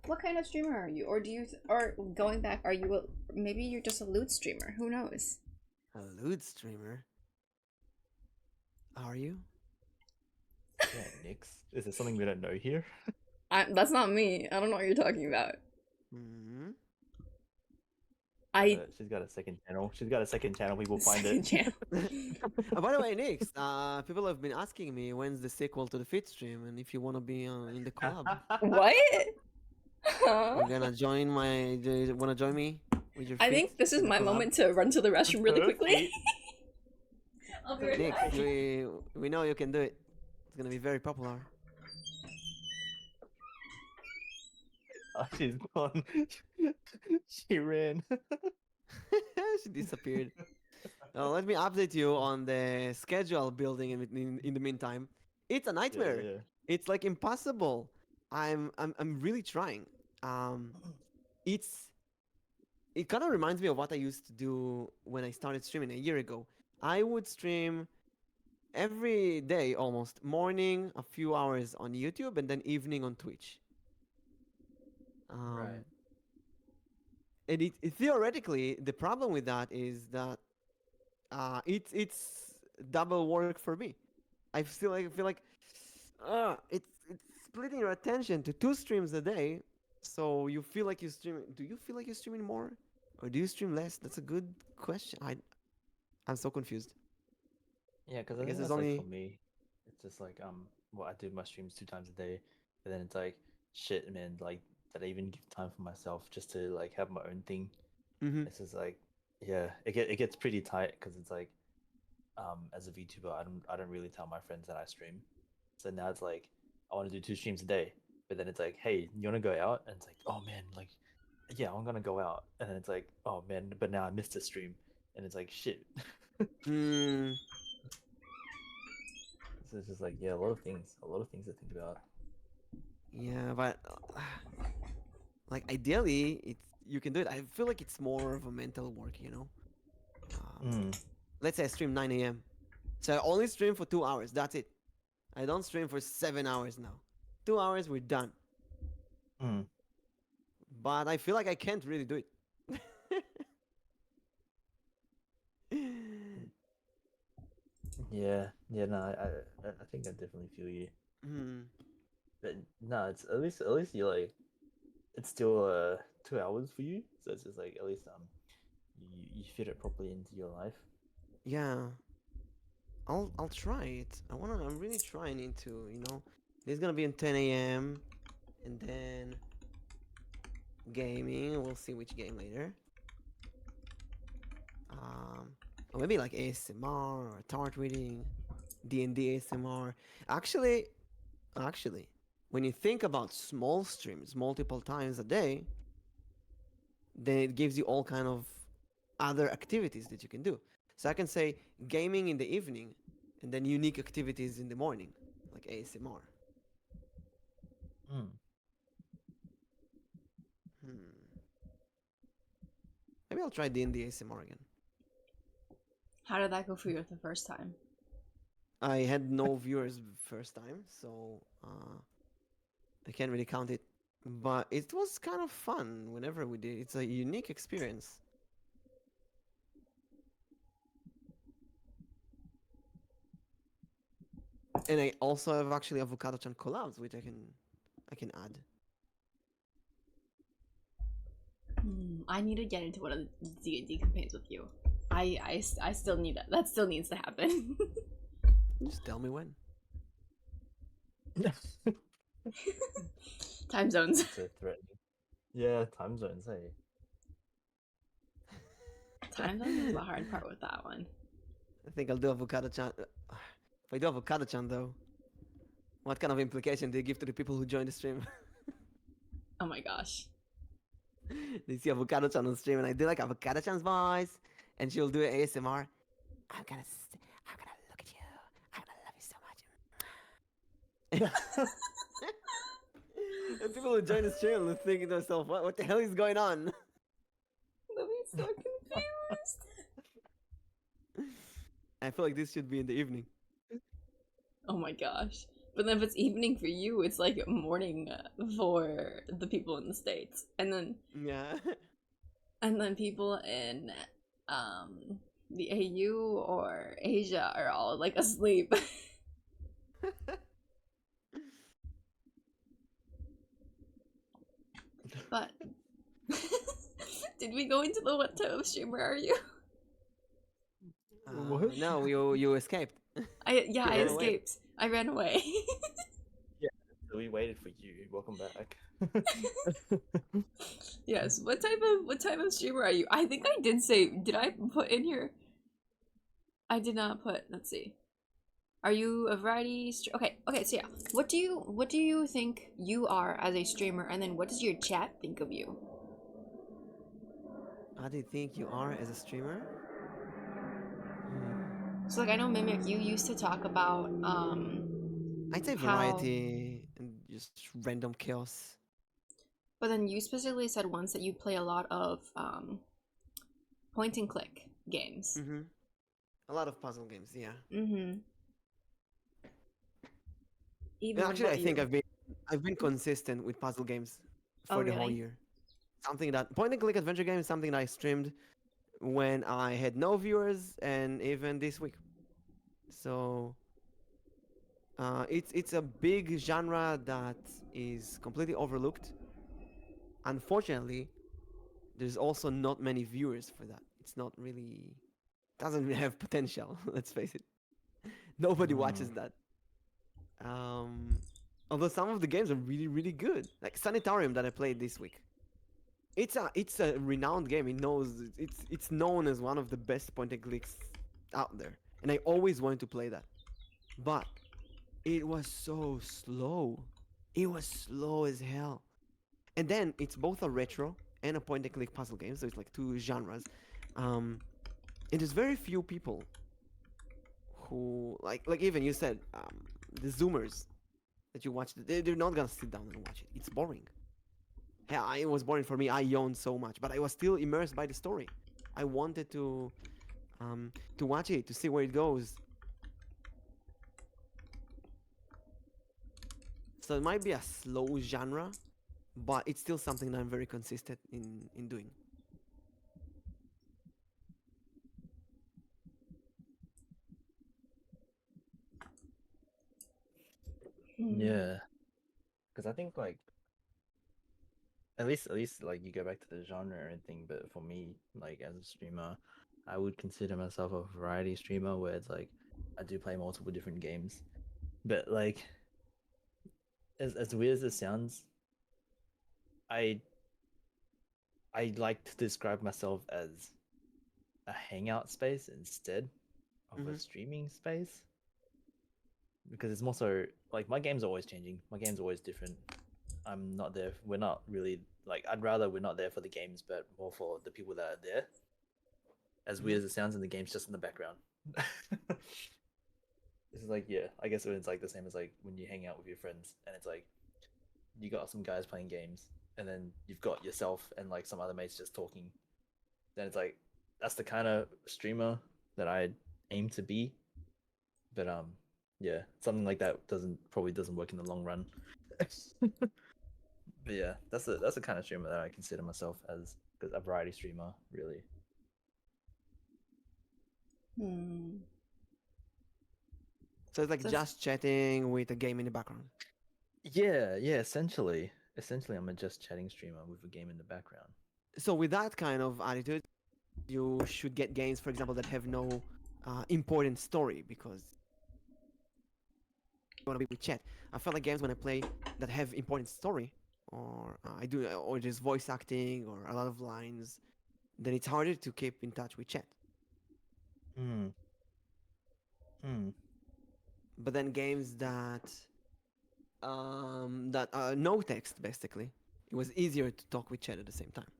What kind of streamer are you? Or do you or going back, are you maybe you're just a loot streamer? Who knows? A loot streamer? Are you? Yeah, Nyx. Is there something we don't know here? That's not me. I don't know what you're talking about. Hmm. She's got a second channel. She's got a second channel. People find it. Channel. By the way, Nix, people have been asking me when's the sequel to the Fit stream and if you want to be in the club. What? You're gonna join my. Do you wanna join me with your? I think this is my moment to run to the restroom really quickly. I'll be right Nick, back. we know you can do it. It's gonna be very popular. Oh, she's gone. She ran. She disappeared. Let me update you on the schedule building in the meantime. It's a nightmare. Yeah. It's like impossible. I'm really trying. It kind of reminds me of what I used to do when I started streaming a year ago. I would stream every day almost, morning a few hours on YouTube and then evening on Twitch. Right. And theoretically, the problem with that is that it's double work for me. I feel like it's splitting your attention to 2 streams a day. So you feel like you stream. Do you feel like you're streaming more, or do you stream less? That's a good question. I'm so confused. Yeah, because I I guess think it's that's only- like for me. It's just like well, I do my streams 2 times a day, but then it's like shit, man. Like that I even give time for myself just to like have my own thing. Mm-hmm. It's just like yeah, it gets pretty tight because it's like as a VTuber, I don't really tell my friends that I stream. So now it's like I want to do 2 streams a day, but then it's like, hey, you want to go out? And it's like, oh man, like yeah, I'm gonna go out, and then it's like, oh man, but now I missed a stream, and it's like shit. Mm, So it's just like yeah, a lot of things to think about. yeah, but like ideally, you can do it. I feel like it's more of a mental work, you know. Let's say I stream 9 a.m. So I only stream for 2 hours. That's it. I don't stream for 7 hours now. 2 hours, we're done. Mm. But I feel like I can't really do it. Yeah, no, I think I definitely feel you. Hmm. But no, it's at least you like, it's still 2 hours for you, so it's just like at least you fit it properly into your life. Yeah. I'll try it. I'm really trying into, you know. It's gonna be in 10 a.m. and then gaming. We'll see which game later. Or maybe like ASMR or tart reading, D&D ASMR. Actually, when you think about small streams multiple times a day, then it gives you all kind of other activities that you can do. So I can say gaming in the evening, and then unique activities in the morning, like ASMR. Mm. Maybe I'll try D&D ASMR again. How did that go for you the first time? I had no viewers first time, so I can't really count it. But it was kind of fun whenever we did. It's a unique experience. And I also have actually Avocado-chan collabs, which I can add. I need to get into one of the D&D campaigns with you. I still need that. That still needs to happen. Just tell me when. Time zones. So threatening. Yeah, time zones. Hey. Time zones is the hard part with that one. I think I'll do Avocado-chan. If I do Avocado-chan though, what kind of implication do you give to the people who join the stream? Oh my gosh. They see Avocado-chan on stream, and I do like Avocado-chan's voice, and she'll do ASMR. I'm gonna look at you. I'm gonna love you so much. And people who join the stream will think to themselves, what the hell is going on? They'll be so confused. I feel like this should be in the evening. Oh my gosh. But then if it's evening for you, it's like morning for the people in the States. And then Yeah. people in the AU or Asia are all like asleep. But did we go into the what type of streamer are you? What? No, you escaped. I You I ran away. escaped. I ran away. So we waited for you. Welcome back. Yes. What type of streamer are you? I think I did say. Did I put in here? I did not put. Let's see. Are you a variety? Okay. So yeah. What do you think you are as a streamer, and then what does your chat think of you? How do you think you are as a streamer? So like I know Mimic, you used to talk about I'd say how- variety and just random chaos. but then you specifically said once that you play a lot of point and click games. Mm-hmm. A lot of puzzle games, yeah. Mm-hmm. Even Actually, what I think you- I've been consistent with puzzle games Oh, for the whole really? year. Something that point and click adventure game is something that I streamed when I had no viewers, and even this week. So it's a big genre that is completely overlooked. Unfortunately, there's also not many viewers for that. It's not really doesn't really have potential. Let's face it. Nobody watches that. Although some of the games are really, really good, like Sanitarium that I played this week. It's a renowned game. It's known as one of the best point and clicks out there, and I always wanted to play that, but it was so slow. It was slow as hell. And then it's both a retro and a point and click puzzle game, so it's like two genres. And there's very few people who like even you said the Zoomers that you watch. They're not gonna sit down and watch it. It's boring. Yeah, it was boring for me. I yawned so much, but I was still immersed by the story. I wanted to watch it, to see where it goes. So it might be a slow genre, but it's still something that I'm very consistent in doing. Yeah, because I think like at least like you go back to the genre or anything, but for me, like as a streamer, I would consider myself a variety streamer where it's like I do play multiple different games, but like as weird as it sounds, I like to describe myself as a hangout space instead of a Mhm. streaming space because it's more so like my game's always changing. My game's always different. I'm not there. We're not really like. I'd rather we're not there for the games, but more for the people that are there. As weird as it sounds, and the game's just in the background. It's like yeah, I guess it's like the same as like when you hang out with your friends, and it's like you got some guys playing games, and then you've got yourself and like some other mates just talking. Then it's like that's the kind of streamer that I aim to be. But yeah, something like that probably doesn't work in the long run. But yeah, that's the kind of streamer that I consider myself as a variety streamer, really. So it's like So- just chatting with a game in the background. Yeah, essentially, I'm a just chatting streamer with a game in the background. So with that kind of attitude, you should get games, for example, that have no important story because you want to be with chat. I felt like games when I play that have important story, or or just voice acting or a lot of lines, then it's harder to keep in touch with chat. Hmm. But then games that no text basically, it was easier to talk with chat at the same time.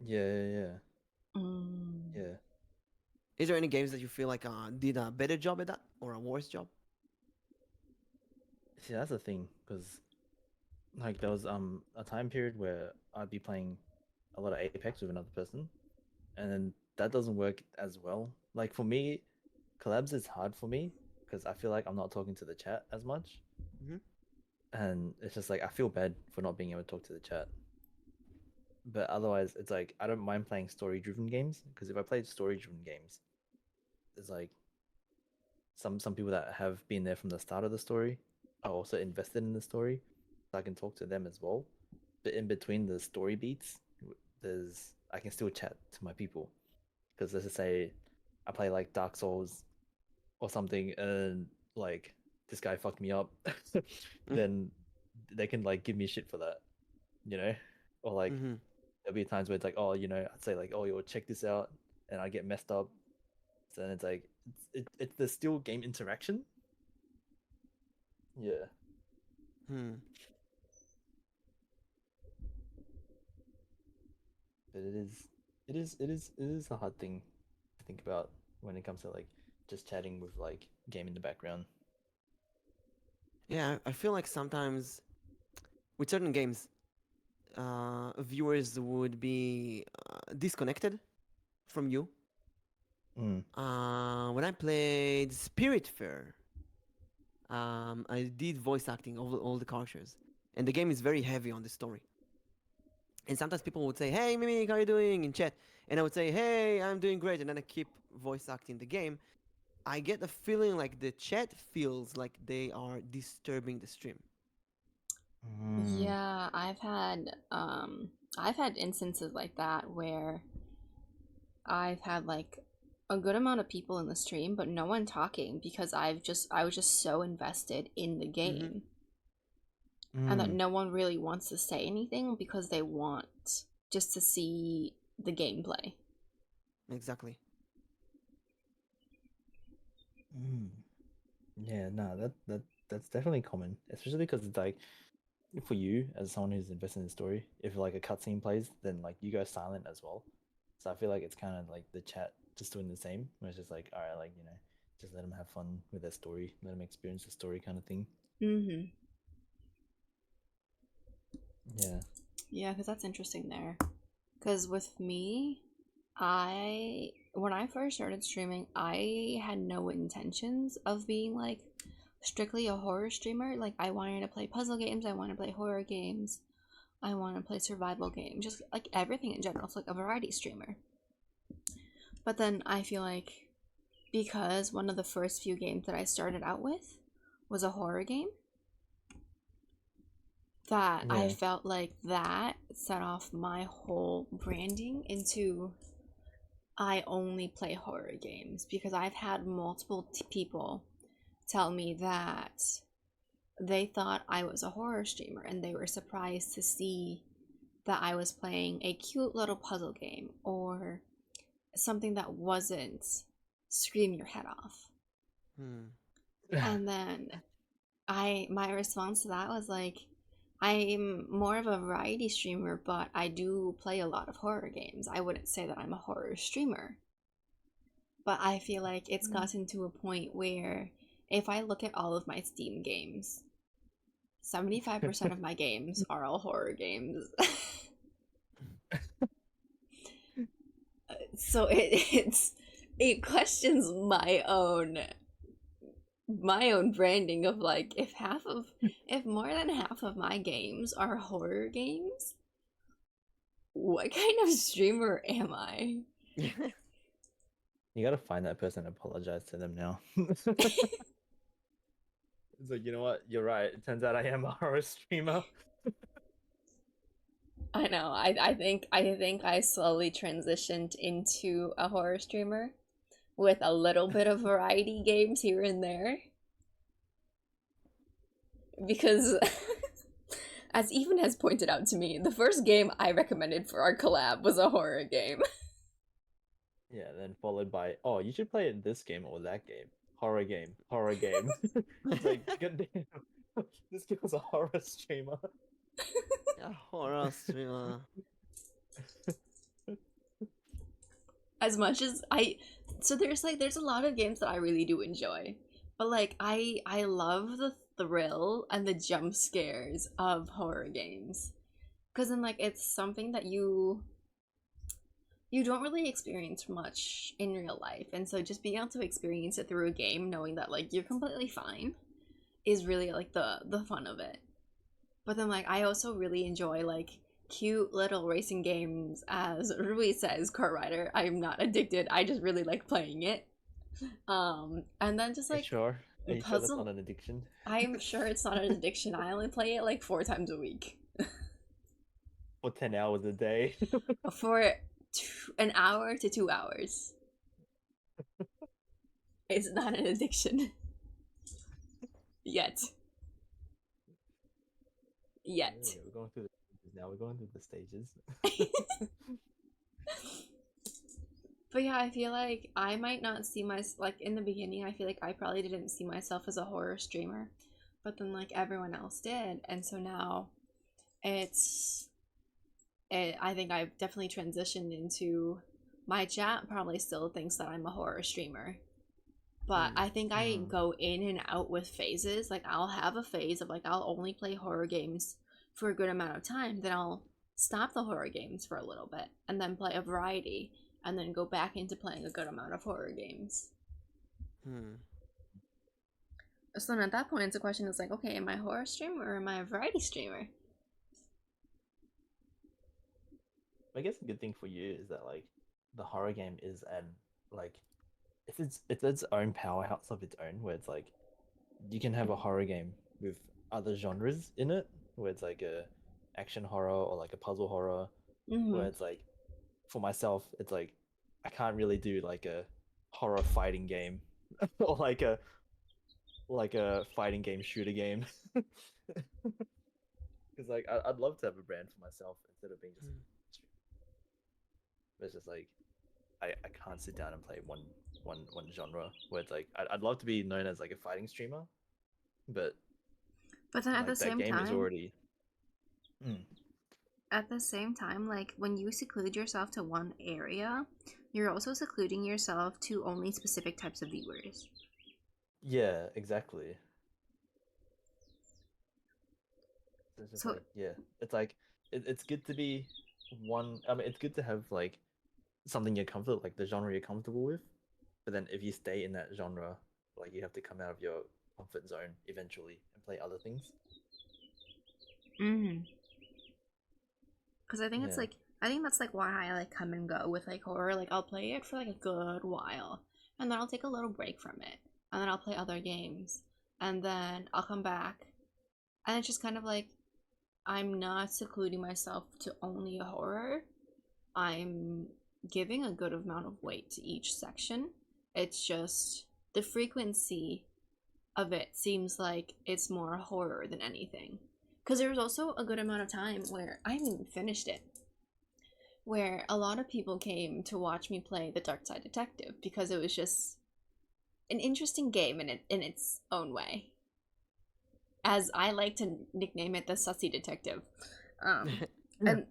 Yeah. Mm. Yeah. Is there any games that you feel like did a better job at that or a worse job? See, that's the thing, because like there was a time period where I'd be playing a lot of Apex with another person, and then that doesn't work as well. Like for me, collabs is hard for me because I feel like I'm not talking to the chat as much, Mm-hmm. and it's just like I feel bad for not being able to talk to the chat. But otherwise, it's like I don't mind playing story-driven games because if I played story-driven games, there's like some people that have been there from the start of the story are also invested in the story, so I can talk to them as well. But in between the story beats, there's I can still chat to my people because let's just say I play like Dark Souls or something, and like this guy fucked me up, then they can like give me shit for that, you know, or like Mm-hmm. there'll be times where it's like, oh, I'd say like, oh, yo, check this out, and I get messed up. So then it's like, it's there's still game interaction. Yeah. Hmm. But it is a hard thing to think about when it comes to like just chatting with like game in the background. Yeah, I feel like sometimes with certain games, viewers would be disconnected from you. Mm. When I played Spirit Fair, I did voice acting of all the characters, and the game is very heavy on the story. And sometimes people would say, "Hey, Mimi, how are you doing?" in chat, and I would say, "Hey, I'm doing great," and then I keep voice acting the game. I get the feeling like the chat feels like they are disturbing the stream. Mm. Yeah, I've had instances like that where I've had like a good amount of people in the stream, but no one talking because I was just so invested in the Mm-hmm. game. And that Mm. no one really wants to say anything because they want just to see the gameplay. Exactly. Mm. Yeah, no, that's definitely common, especially because it's like for you as someone who's invested in the story, if like a cutscene plays, then like you go silent as well. So I feel like it's kind of like the chat just doing the same, where it's just like, all right, like just let them have fun with their story, let them experience the story, kind of thing. Mm-hmm. Yeah. Yeah, because that's interesting there. Because with me, when I first started streaming, I had no intentions of being like strictly a horror streamer. Like, I wanted to play puzzle games, I want to play horror games, I want to play survival games, just like everything in general. It's like a variety streamer. But then I feel like because one of the first few games that I started out with was a horror game, that I Yeah. felt like that set off my whole branding into I only play horror games, because I've had multiple people tell me that they thought I was a horror streamer and they were surprised to see that I was playing a cute little puzzle game or something that wasn't scream your head off. Hmm. And then my response to that was like, I'm more of a variety streamer, but I do play a lot of horror games. I wouldn't say that I'm a horror streamer. But I feel like it's gotten to a point where if I look at all of my Steam games, 75% of my games are all horror games. So it questions my own branding of like, if more than half of my games are horror games, what kind of streamer am I? You gotta find that person and apologize to them now. It's like, you know what? You're right. It turns out I am a horror streamer. I know. I think I slowly transitioned into a horror streamer with a little bit of variety games here and there. Because as Even has pointed out to me, the first game I recommended for our collab was a horror game. Yeah, then followed by, oh, you should play this game or that game. Horror game. Horror game. It's like, goddamn, this girl's a horror streamer. A horror streamer. as much as there's a lot of games that I really do enjoy, but like I love the thrill and the jump scares of horror games, because then like it's something that you don't really experience much in real life, and so just being able to experience it through a game, knowing that like you're completely fine, is really like the fun of it. But then like I also really enjoy like cute little racing games, as Rui says, Car Rider. I'm not addicted, I just really like playing it. And then just like Sure. Are you sure that's puzzle. not an addiction? I'm sure it's not an addiction. I only play it like 4 times a week For 10 hours a day. for an hour to 2 hours. It's not an addiction yet. Yeah, we're going through the stages now. We're going through the stages. But yeah, I feel like I might not see like in the beginning, I feel like I probably didn't see myself as a horror streamer, but then like everyone else did, and so now I think I've definitely transitioned into my chat probably still thinks that I'm a horror streamer, but I think I go in and out with phases. Like I'll have a phase of like I'll only play horror games for a good amount of time, then I'll stop the horror games for a little bit and then play a variety, and then go back into playing a good amount of horror games. So then at that point, it's a question, is like, okay, am I a horror streamer or am I a variety streamer? I guess a good thing for you is that like the horror game is like it's its own powerhouse of its own, where it's like you can have a horror game with other genres in it, where it's like a action horror or like a puzzle horror, where it's like, for myself, it's like I can't really do like a horror fighting game or like a fighting game shooter game. Because like I'd love to have a brand for myself instead of being just but it's just like I can't sit down and play one genre, where it's like I'd love to be known as like a fighting streamer, but then at like, the same that game time, is already at the same time, like when you seclude yourself to one area, you're also secluding yourself to only specific types of viewers. Yeah, exactly. It's just So like, yeah, it's like it's good to be one. I mean, it's good to have like something you're comfortable, like the genre you're comfortable with. But then if you stay in that genre, like you have to come out of your comfort zone eventually and play other things. Because I think it's like, I think that's like why I like come and go with like horror. Like I'll play it for like a good while, and then I'll take a little break from it, and then I'll play other games, and then I'll come back, and it's just kind of like I'm not secluding myself to only a horror. I'm giving a good amount of weight to each section. It's just the frequency of it seems like it's more horror than anything. Because there was also a good amount of time where I haven't even finished it, where a lot of people came to watch me play The Dark Side Detective because it was just an interesting game in its own way. As I like to nickname it, the Sussy Detective. And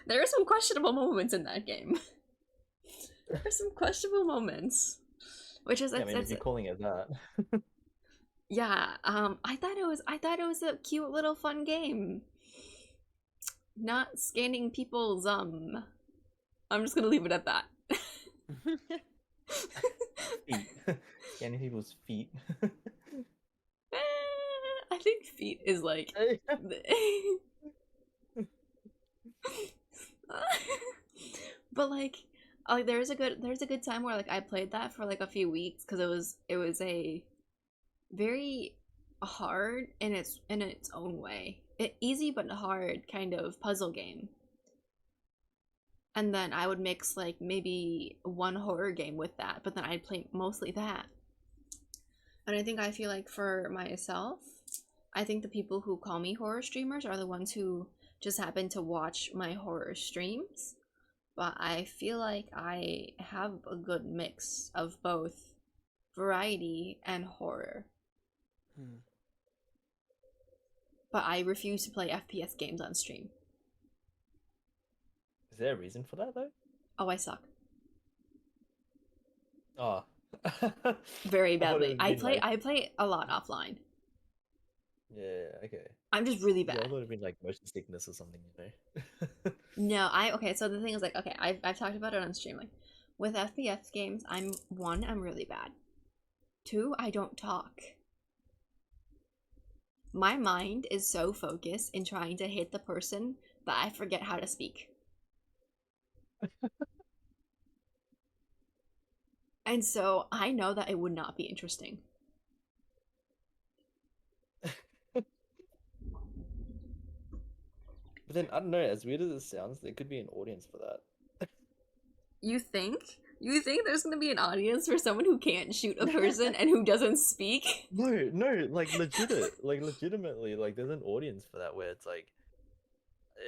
there are some questionable moments in that game. There are some questionable moments, which is I mean, if you're calling it that. Yeah, I thought it was a cute little fun game. Not scanning people's I'm just gonna leave it at that. Feet. Scanning people's feet. I think feet is like but like there's a good time where like I played that for like a few weeks, because it was a very hard in its own way, easy but hard kind of puzzle game. And then I would mix like maybe one horror game with that, but then I'd play mostly that. And I feel like for myself, I think the people who call me horror streamers are the ones who just happen to watch my horror streams. But I feel like I have a good mix of both variety and horror. But I refuse to play FPS games on stream. there a reason for that though? Oh, I suck Oh. very I thought badly. it would I be play like, I play a lot offline. yeah, okay. I'm just really Yeah, I bad. thought it'd be like motion sickness or something, you know. No, okay. So the thing is, like, okay, I've talked about it on stream. Like, with FPS games, I'm really bad. 2, I don't talk. My mind is so focused in trying to hit the person that I forget how to speak. And so I know that it would not be interesting. But then I don't know, as weird as it sounds, there could be an audience for that. You think? You think there's gonna be an audience for someone who can't shoot a person and who doesn't speak? No, like legitimately, like there's an audience for that where it's like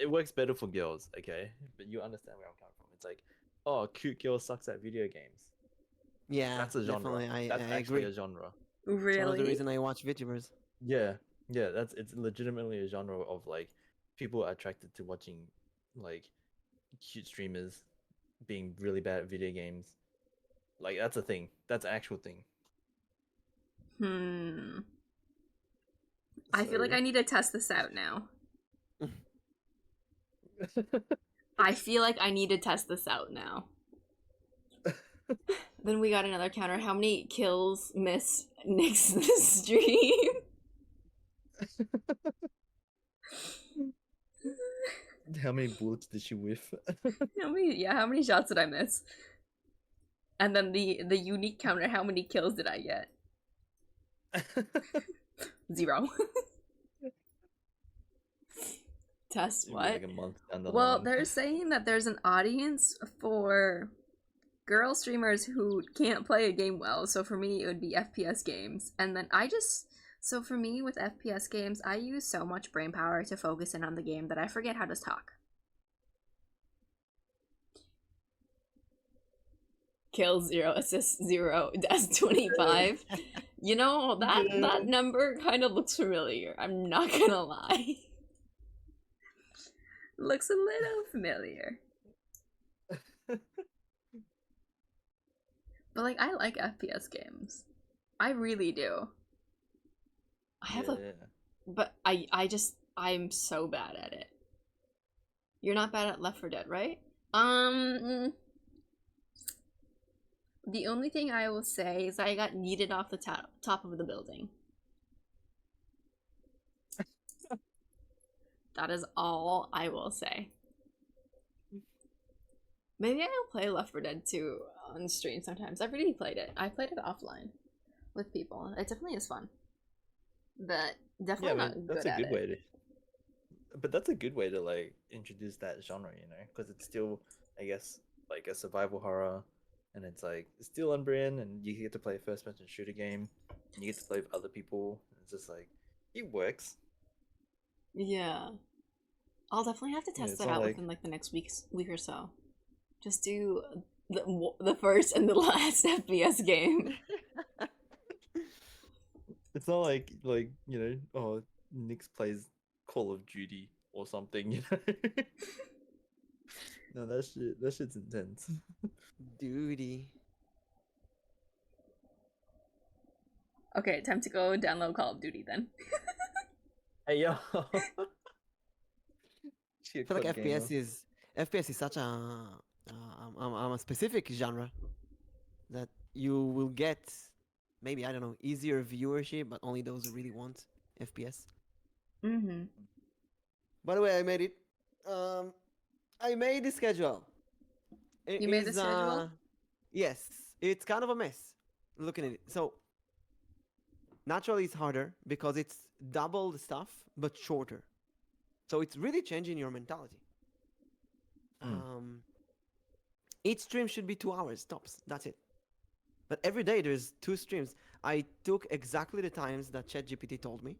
it works better for girls, okay? But you understand where I'm coming from. It's like, oh, cute girl sucks at video games. Yeah, That's a genre. definitely. That's I actually agree. a genre. It's one of the Really? reason I watch VTubers. Yeah, it's legitimately a genre of like people are attracted to watching like cute streamers being really bad at video games. Like that's a thing. That's an actual thing. I feel like So- I need to test this out now. I feel like I need to test this out now. Then we got another counter. How many kills miss Nyx this stream? How many bullets did she whiff? How many shots did I miss? And then the unique counter, how many kills did I get? 0. Test Maybe what? like a month down the Well, line. they're saying that there's an audience for girl streamers who can't play a game well. So for me, it would be FPS games. And then so for me with FPS games, I use so much brain power to focus in on the game that I forget how to talk. Kills 0, assists 0, deaths 25. You know, that number kind of looks familiar. I'm not gonna lie. Looks a little familiar. But like, I like FPS games. I really do. I have but I'm so bad at it. You're not bad at Left 4 Dead, right? The only thing I will say is I got yeeted off the top of the building. That is all I will say. Maybe I'll play Left 4 Dead 2 on stream sometimes. I've really played it. I played it offline with people. It definitely is fun. But definitely not good that's a at good it. way to. But that's a good way to like introduce that genre, you know, because it's still, I guess, like a survival horror, and it's like it's still unbrand, and you get to play a first-person shooter game, and you get to play with other people. And it's just like it works. Yeah. I'll definitely have to Yeah, test it's that not out like- within like the next week or so. Just do the first and the last FPS game. It's not like you know, oh, Nyx plays Call of Duty or something, you know. No, that shit's intense. Duty. Okay, time to go download Call of Duty then. Hey yo. I feel like FPS is such a specific genre that you will get maybe, I don't know, easier viewership, but only those who really want FPS. Mm-hmm. By the way, I made it. I made the schedule. You made the schedule? Yes, it's kind of a mess looking at it. So naturally it's harder because it's double the stuff but shorter. So it's really changing your mentality. Each stream should be 2 hours tops. That's it. But every day there's 2 streams. I took exactly the times that ChatGPT told me,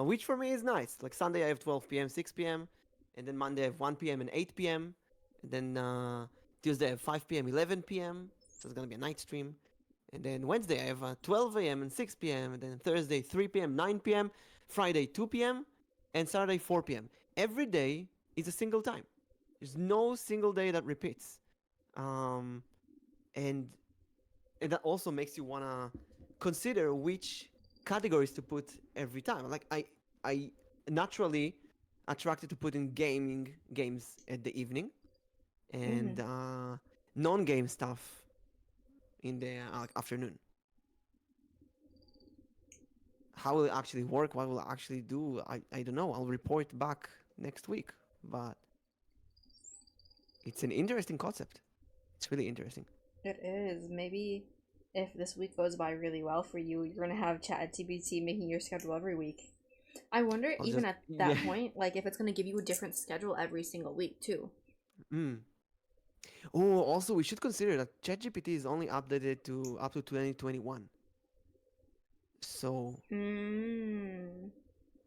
which for me is nice. Like Sunday I have 12 p.m., 6 p.m., and then Monday I have 1 p.m. and 8 p.m., and then Tuesday I have 5 p.m., 11 p.m., so it's gonna be a night stream. And then Wednesday I have 12 a.m. and 6 p.m., and then Thursday 3 p.m., 9 p.m., Friday 2 p.m., and Saturday 4 p.m. Every day is a single time. There's no single day that repeats. Um, and that also makes you wanna consider which categories to put every time. Like I naturally attracted to putting gaming games at the evening and non-game stuff in the afternoon. How will it actually work? What will it actually do? I don't know. I'll report back next week. But it's an interesting concept. It's really interesting. It is. Maybe if this week goes by really well for you, you're gonna have ChatGPT making your schedule every week. I wonder, I'll even just- at that yeah. point, like if it's gonna give you a different schedule every single week too. Mm. Oh, also we should consider that ChatGPT is only updated to up to 2021. So I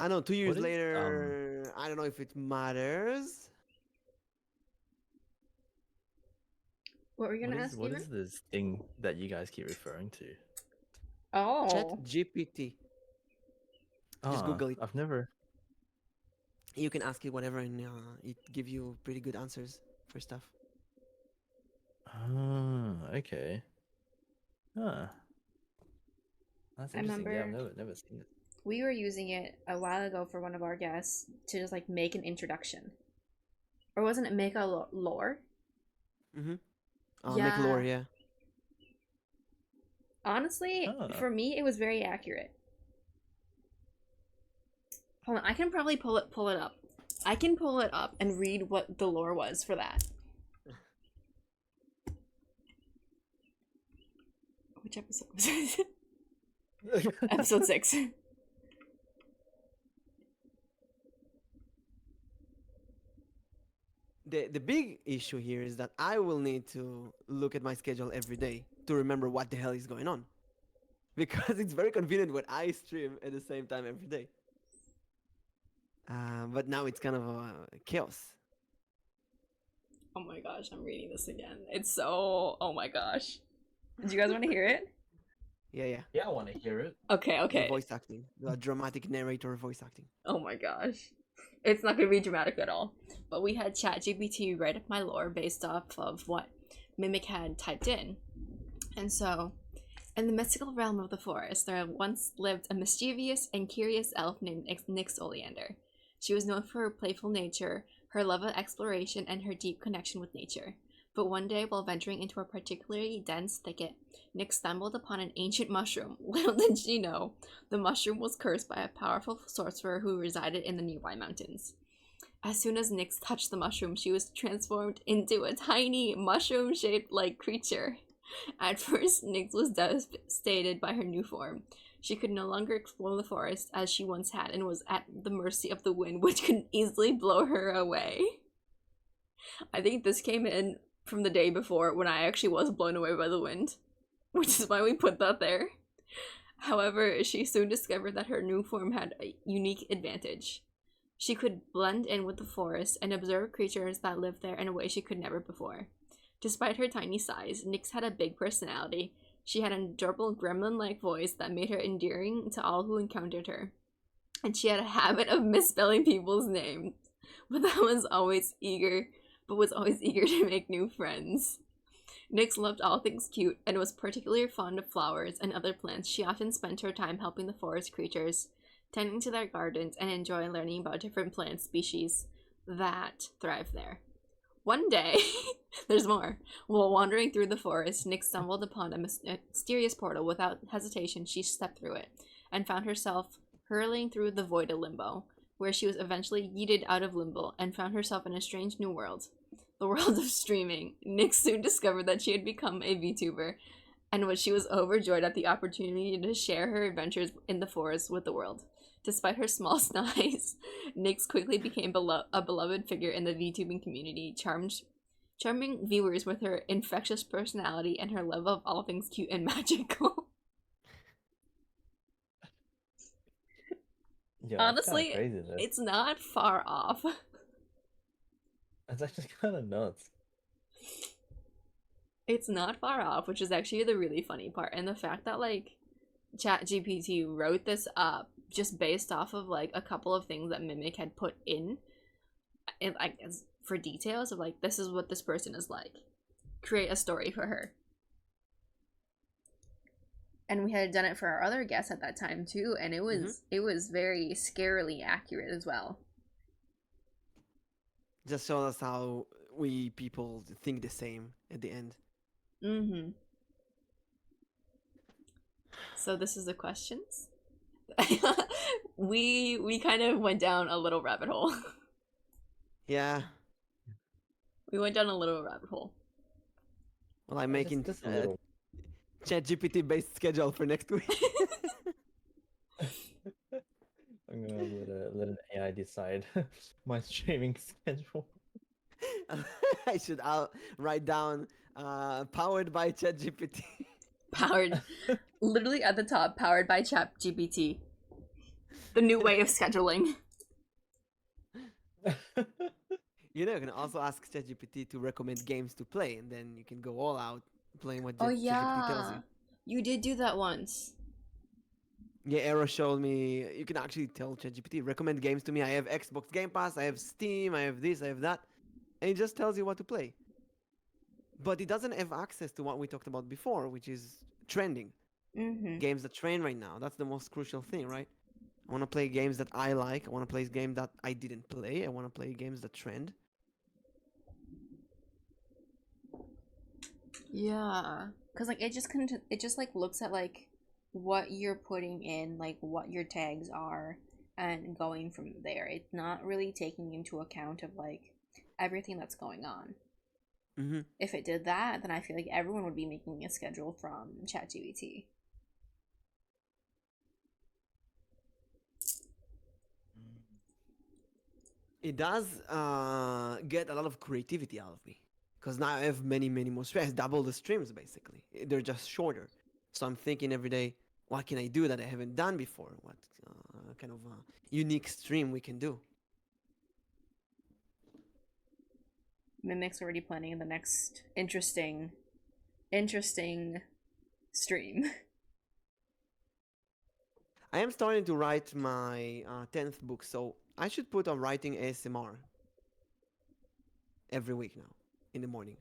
don't know. 2 years What is, later, I don't know if it matters. What were you gonna ask, what Steven? is this thing that you guys keep referring to? Oh, ChatGPT. Just Google it. I've never. You can ask it whatever, and it give you pretty good answers for stuff. Okay. Huh. That's I interesting. Yeah, I've remember never seen it. we were using it a while ago for one of our guests to just like make an introduction, or wasn't it make a lore? Mm-hmm. Yeah. Make lore, yeah. Honestly, Oh. for me, it was very accurate. Hold on, I can probably pull it up. I can pull it up and read what the lore was for that. Which episode was it? Episode 6. The big issue here is that I will need to look at my schedule every day to remember what the hell is going on, because it's very convenient when I stream at the same time every day. But now it's kind of a chaos. Oh my gosh, I'm reading this again. It's so... Oh my gosh. Do you guys want to hear it? Yeah. Yeah, I want to hear it. Okay, The okay. voice acting, the dramatic narrator voice acting. Oh my gosh. It's not going to be dramatic at all. But we had ChatGPT write up my lore based off of what Mimic had typed in. And so, in the mystical realm of the forest, there once lived a mischievous and curious elf named Nyx Oleander. She was known for her playful nature, her love of exploration, and her deep connection with nature. But one day, while venturing into a particularly dense thicket, Nyx stumbled upon an ancient mushroom. Little did she know, the mushroom was cursed by a powerful sorcerer who resided in the nearby mountains. As soon as Nyx touched the mushroom, she was transformed into a tiny, mushroom-shaped like creature. At first, Nyx was devastated by her new form. She could no longer explore the forest as she once had and was at the mercy of the wind, which could easily blow her away. I think this came in from the day before when I actually was blown away by the wind, which is why we put that there. However, she soon discovered that her new form had a unique advantage. She could blend in with the forest and observe creatures that lived there in a way she could never before. Despite her tiny size, Nyx had a big personality. She had an adorable gremlin-like voice that made her endearing to all who encountered her. And she had a habit of misspelling people's names, but was always eager to make new friends. Nyx loved all things cute and was particularly fond of flowers and other plants. She often spent her time helping the forest creatures, tending to their gardens, and enjoying learning about different plant species that thrive there. One day, there's more. While wandering through the forest, Nyx stumbled upon a mysterious portal. Without hesitation, she stepped through it and found herself hurling through the void of limbo, where she was eventually yeeted out of limbo and found herself in a strange new world. The world of streaming. Nyx soon discovered that she had become a VTuber, and she was overjoyed at the opportunity to share her adventures in the forest with the world. Despite her small size, Nyx quickly became a beloved figure in the VTubing community, charming viewers with her infectious personality and her love of all things cute and magical. Yeah, Honestly, it's crazy, though. it's not far off. It's actually kind of nuts. It's not far off, which is actually the really funny part. And the fact that, like, ChatGPT wrote this up just based off of, like, a couple of things that Mimic had put in, I guess for details of like, this is what this person is like. Create a story for her. And we had done it for our other guests at that time too, and it was very scarily accurate as well. Just show us how we people think the same at the end. Mm-hmm. So this is the questions. we kind of went down a little rabbit hole. Yeah. We went down a little rabbit hole. Well, I'm making just a little. ChatGPT based schedule for next week. I'm gonna let an AI decide my streaming schedule. I should write down powered by ChatGPT. Powered, literally at the top, powered by ChatGPT. The new way of scheduling. You know, you can also ask ChatGPT to recommend games to play, and then you can go all out playing what Oh ChatGPT tells yeah, you. you did do that once. Yeah, Arrow showed me you can actually tell ChatGPT recommend games to me. I have Xbox Game Pass, I have Steam, I have this, I have that, and it just tells you what to play. But it doesn't have access to what we talked about before, which is trending. Mm-hmm. Games that trend right now. That's the most crucial thing, right? I want to play games that I like. I want to play games that I didn't play. I want to play games that trend. Yeah, cause like it just like looks at like what you're putting in, like what your tags are, and going from there. It's not really taking into account of like everything that's going on. Mm-hmm. If it did that, then I feel like everyone would be making a schedule from ChatGPT. It does get a lot of creativity out of me. Because now I have many more streams. Double the streams, basically. They're just shorter. So I'm thinking every day, what can I do that I haven't done before? What kind of unique stream we can do? Mimic's already planning the next interesting stream. I am starting to write my 10th book, so I should put on writing ASMR every week now in the morning.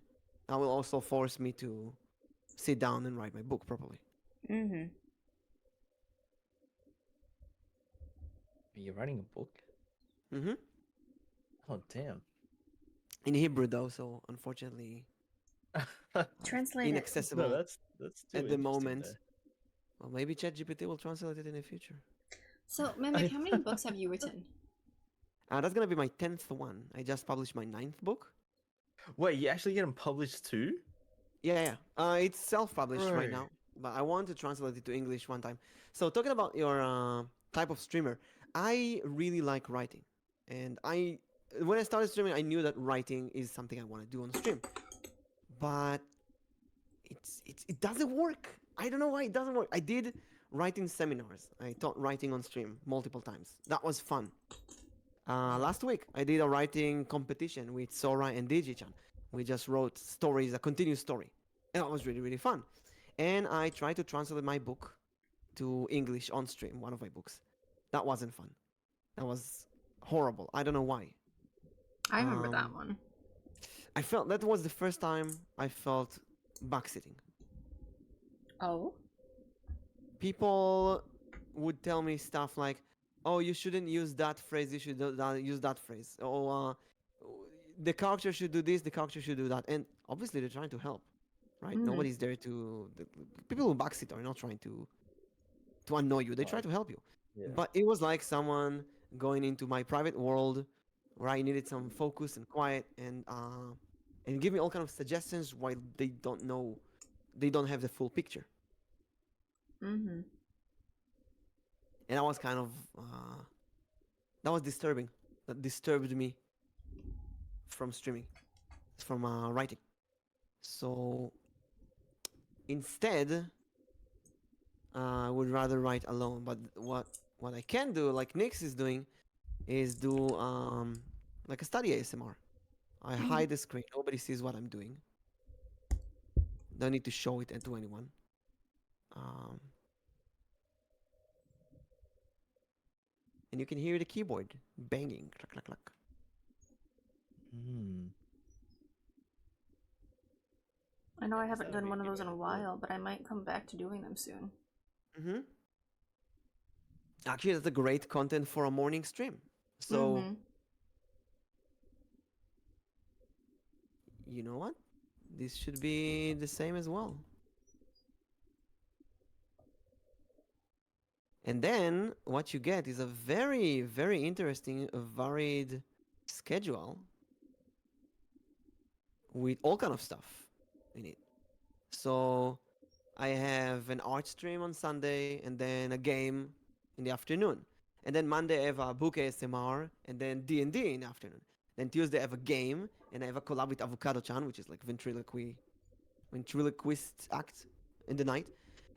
That will also force me to sit down and write my book properly. Mm-hmm. Are you writing a book? Mm-hmm. Oh damn. In Hebrew though, so unfortunately Translate it. inaccessible No, that's too at the interesting moment. there. Well, maybe ChatGPT will translate it in the future. So, Mimic, how many books have you written? That's gonna be my 10th one. I just published my 9th book. Wait, you actually get them published too? Yeah. It's self-published right Bro. now, but I want to translate it to English one time. So talking about your type of streamer, I really like writing, and when I started streaming, I knew that writing is something I want to do on stream, but it doesn't work. I don't know why it doesn't work. I did writing seminars. I taught writing on stream multiple times. That was fun. Last week, I did a writing competition with Sora and Digi-chan. We just wrote stories, a continuous story. And that was really fun. And I tried to translate my book to English on stream, one of my books. That wasn't fun. That was horrible. I don't know why. I remember that one. I felt that was the first time I felt backsitting. Oh? People would tell me stuff like, oh, you shouldn't use that phrase, you should use that phrase. Oh, the character should do this, the character should do that. And obviously they're trying to help, right? Mhm. Nobody's there to... people who backseat are not trying to annoy you. They try to help you. Yeah. But it was like someone going into my private world where I needed some focus and quiet and give me all kind of suggestions while they don't know, they don't have the full picture. Mm-hmm. And that was kind of that was disturbing. That disturbed me from streaming, from writing. So instead, I would rather write alone. But what I can do, like Nyx is doing, is do like a study ASMR. I hide the screen. Nobody sees what I'm doing. Don't need to show it to anyone. And you can hear the keyboard banging, clack, clack, clack. Hmm. I know Yeah, I 'cause haven't that would done be one of give those me in a an idea. while, but I might come back to doing them soon. Mm-hmm. Actually, that's a great content for a morning stream. So, Mm-hmm. you know what? This should be the same as well. And then what you get is a very, very interesting, varied schedule with all kind of stuff in it. So I have an art stream on Sunday and then a game in the afternoon. And then Monday I have a book ASMR and then D&D in the afternoon. Then Tuesday I have a game and I have a collab with Avocado-chan, which is like ventriloquist act in the night.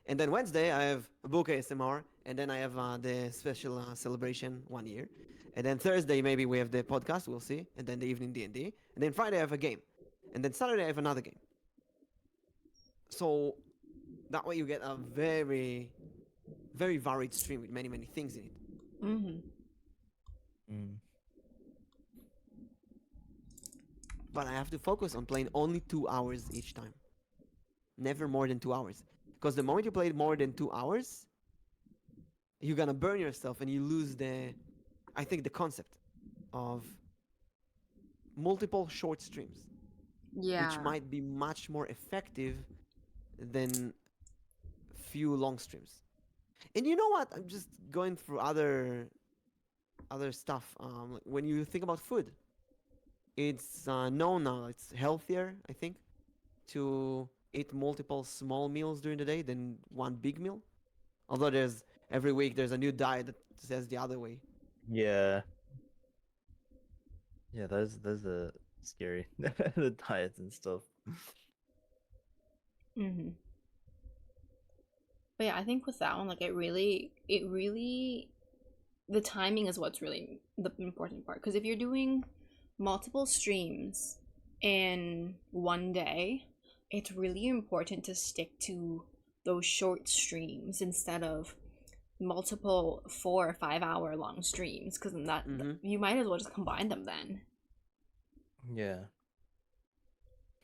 And then Wednesday I have a book ASMR and then I have the special celebration 1 year. And then Thursday maybe we have the podcast, we'll see. And then the evening D&D. And then Friday I have a game. And then Saturday I have another game. So that way you get a very, very varied stream with many, many things in it. Mm-hmm. Mm. But I have to focus on playing only 2 hours each time. Never more than 2 hours. Because the moment you play more than 2 hours, you're gonna burn yourself and you lose I think the concept of multiple short streams, which Yeah. might be much more effective than few long streams. And you know what? I'm just going through other stuff. When you think about food, it's known now. It's healthier, I think, to eat multiple small meals during the day than one big meal. Although every week there's a new diet that says the other way. Yeah. Yeah, those are scary. The diets and stuff. Mm-hmm. But yeah, I think with that one, like it really, the timing is what's really the important part. Because if you're doing multiple streams in one day, it's really important to stick to those short streams instead of multiple 4 or 5 hour long streams. Because then you might as well just combine them then. Yeah.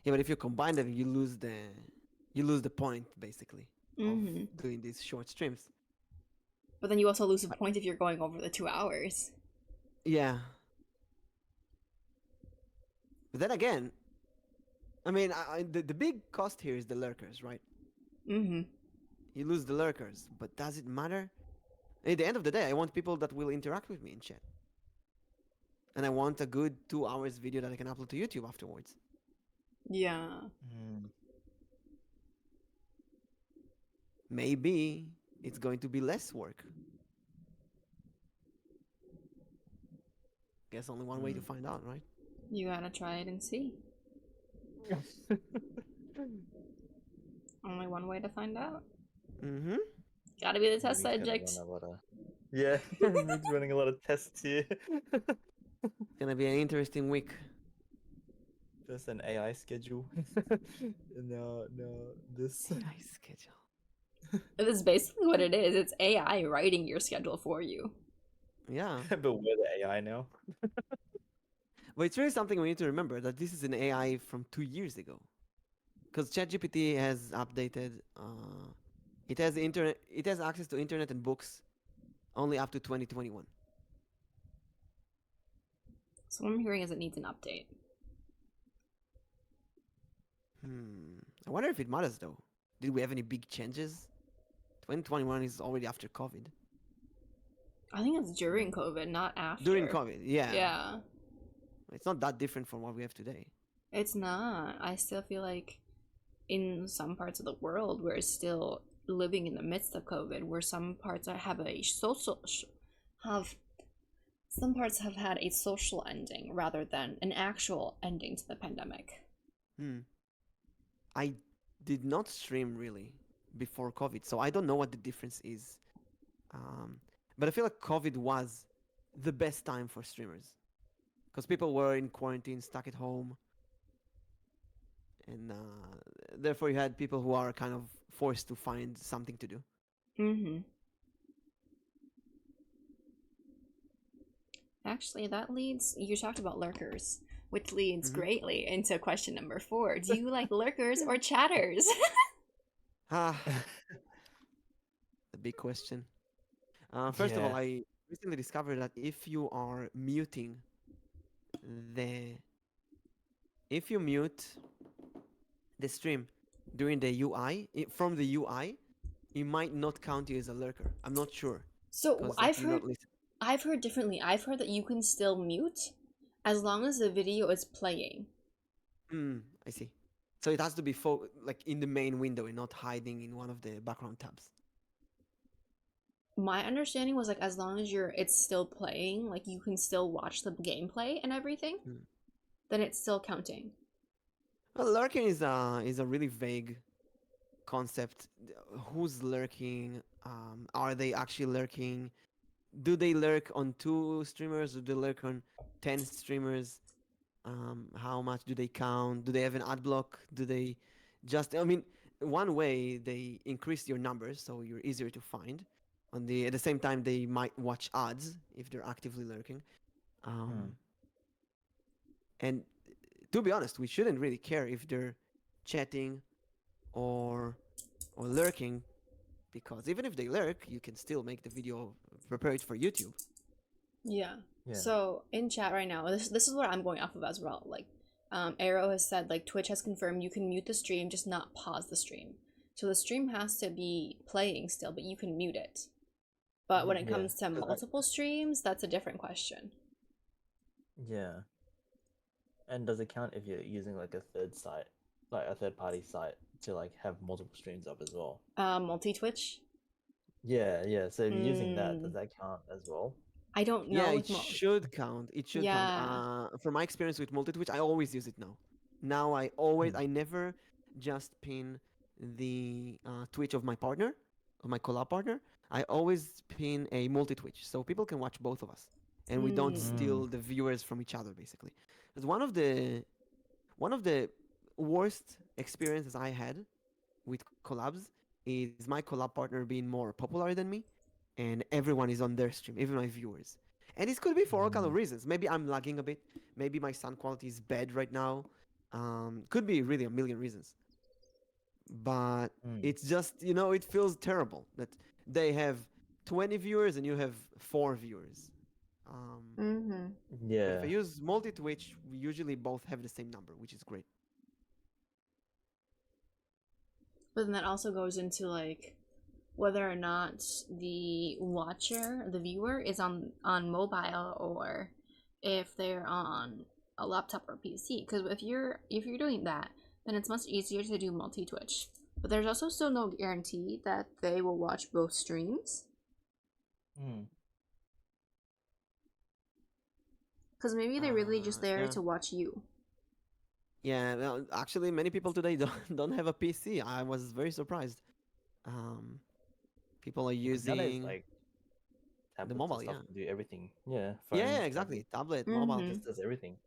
Yeah, but if you combine them, you lose the point basically Mm-hmm. of doing these short streams. But then you also lose the point if you're going over the 2 hours. Yeah. But then again, I mean, the big cost here is the lurkers, right? Mm-hmm. You lose the lurkers, but does it matter? At the end of the day, I want people that will interact with me in chat. And I want a good 2 hours video that I can upload to YouTube afterwards. Yeah. Mm. Maybe it's going to be less work. Guess only one way to find out, right? You gotta try it and see. Only one way to find out. Mm-hmm. Gotta be the test Week's gonna subject. run a lot of- Yeah, Week's running a lot of tests here. It's gonna be an interesting week. Just an AI schedule. No, this. AI schedule. That's basically what it is. It's AI writing your schedule for you. Yeah. But we're the AI now. But it's really something we need to remember that this is an AI from 2 years ago. Because ChatGPT has updated. It has internet. It has access to internet and books only up to 2021. So what I'm hearing is it needs an update. I wonder if it matters though. Did we have any big changes? 2021 is already after COVID. I think it's during COVID, not after. During COVID, yeah. Yeah. It's not that different from what we have today. It's not. I still feel like in some parts of the world we're still living in the midst of COVID, where some parts have a some parts have had a social ending rather than an actual ending to the pandemic. I did not stream really before COVID, so I don't know what the difference is. But I feel like COVID was the best time for streamers because people were in quarantine, stuck at home, and therefore you had people who are kind of forced to find something to do. Mm-hmm. Actually, that leads. You talked about lurkers. which leads Mm-hmm. greatly into question number 4. Do you like lurkers or chatters? Ah, the big question. First of all, Yeah. I recently discovered that if you are muting the if you mute the stream during the UI from the UI, it might not count you as a lurker. I'm not sure So because like you're not listening. I've heard differently. I've heard that you can still mute as long as the video is playing. I see. So it has to be like in the main window and not hiding in one of the background tabs. My understanding was like as long as it's still playing, like you can still watch the gameplay and everything, then it's still counting. Well, lurking is a really vague concept. Who's lurking? Are they actually lurking? Do they lurk on 2 streamers? Do they lurk on 10 streamers? How much do they count? Do they have an ad block? Do they just? I mean, one way they increase your numbers, so you're easier to find. At the same time, they might watch ads if they're actively lurking. And to be honest, we shouldn't really care if they're chatting or lurking, because even if they lurk, you can still make the video prepared for YouTube. Yeah. Yeah. So in chat right now, this is what I'm going off of as well. Like, Arrow has said like Twitch has confirmed you can mute the stream, just not pause the stream. So the stream has to be playing still, but you can mute it. But when it Yeah. comes to multiple streams, that's a different question. Yeah. And does it count if you're using like a third site, like a third party site, to like have multiple streams up as well? Multi-Twitch? Yeah, yeah. So if you're using that, does that count as well? I don't know. Yeah, it should count. It should count. From my experience with multi-Twitch, I always use it now. Now I never just pin the Twitch of my partner, of my collab partner. I always pin a multi-Twitch, so people can watch both of us, and we don't steal the viewers from each other, basically. Because one of the worst experiences I had with collabs is my collab partner being more popular than me, and everyone is on their stream, even my viewers. And this could be for all kind of reasons. Maybe I'm lagging a bit. Maybe my sound quality is bad right now. Could be really a million reasons. But it's just, it feels terrible that they have 20 viewers and you have 4 viewers. Yeah. If I use multi-Twitch, we usually both have the same number, which is great. But then that also goes into like whether or not the watcher, the viewer, is on mobile or if they're on a laptop or PC. Because if you're doing that, then it's much easier to do multi-Twitch. But there's also still no guarantee that they will watch both streams. Because maybe they're really just there to watch you. Yeah, well, actually, many people today don't have a PC. I was very surprised. People are using like the mobile, to do everything. Yeah. Yeah, exactly. Tablet, mobile, just does everything.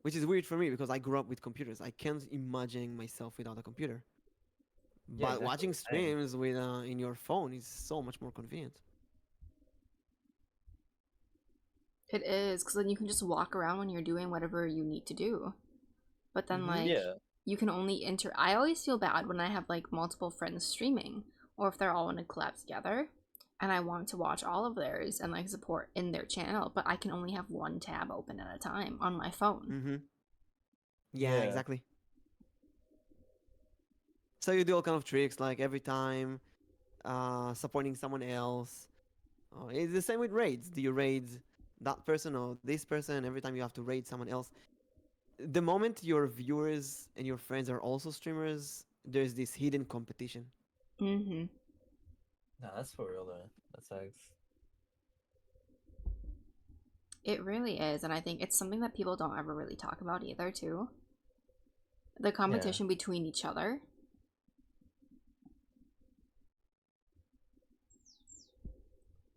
which is weird for me because I grew up with computers. I can't imagine myself without a computer. Yeah, But exactly. watching Same. streams with in your phone is so much more convenient. It is, because then you can just walk around when you're doing whatever you need to do. But then, like, you can only enter. I always feel bad when I have, like, multiple friends streaming, or if they're all in a collab together, and I want to watch all of theirs and, like, support in their channel, but I can only have one tab open at a time on my phone. Yeah, exactly. So you do all kind of tricks, like every time supporting someone else. It's the same with raids. Do you raid that person or this person? Every time you have to raid someone else. The moment your viewers and your friends are also streamers, there's this hidden competition. No, that's for real though. That sucks. It really is, and I think it's something that people don't ever really talk about either, too. The competition between each other.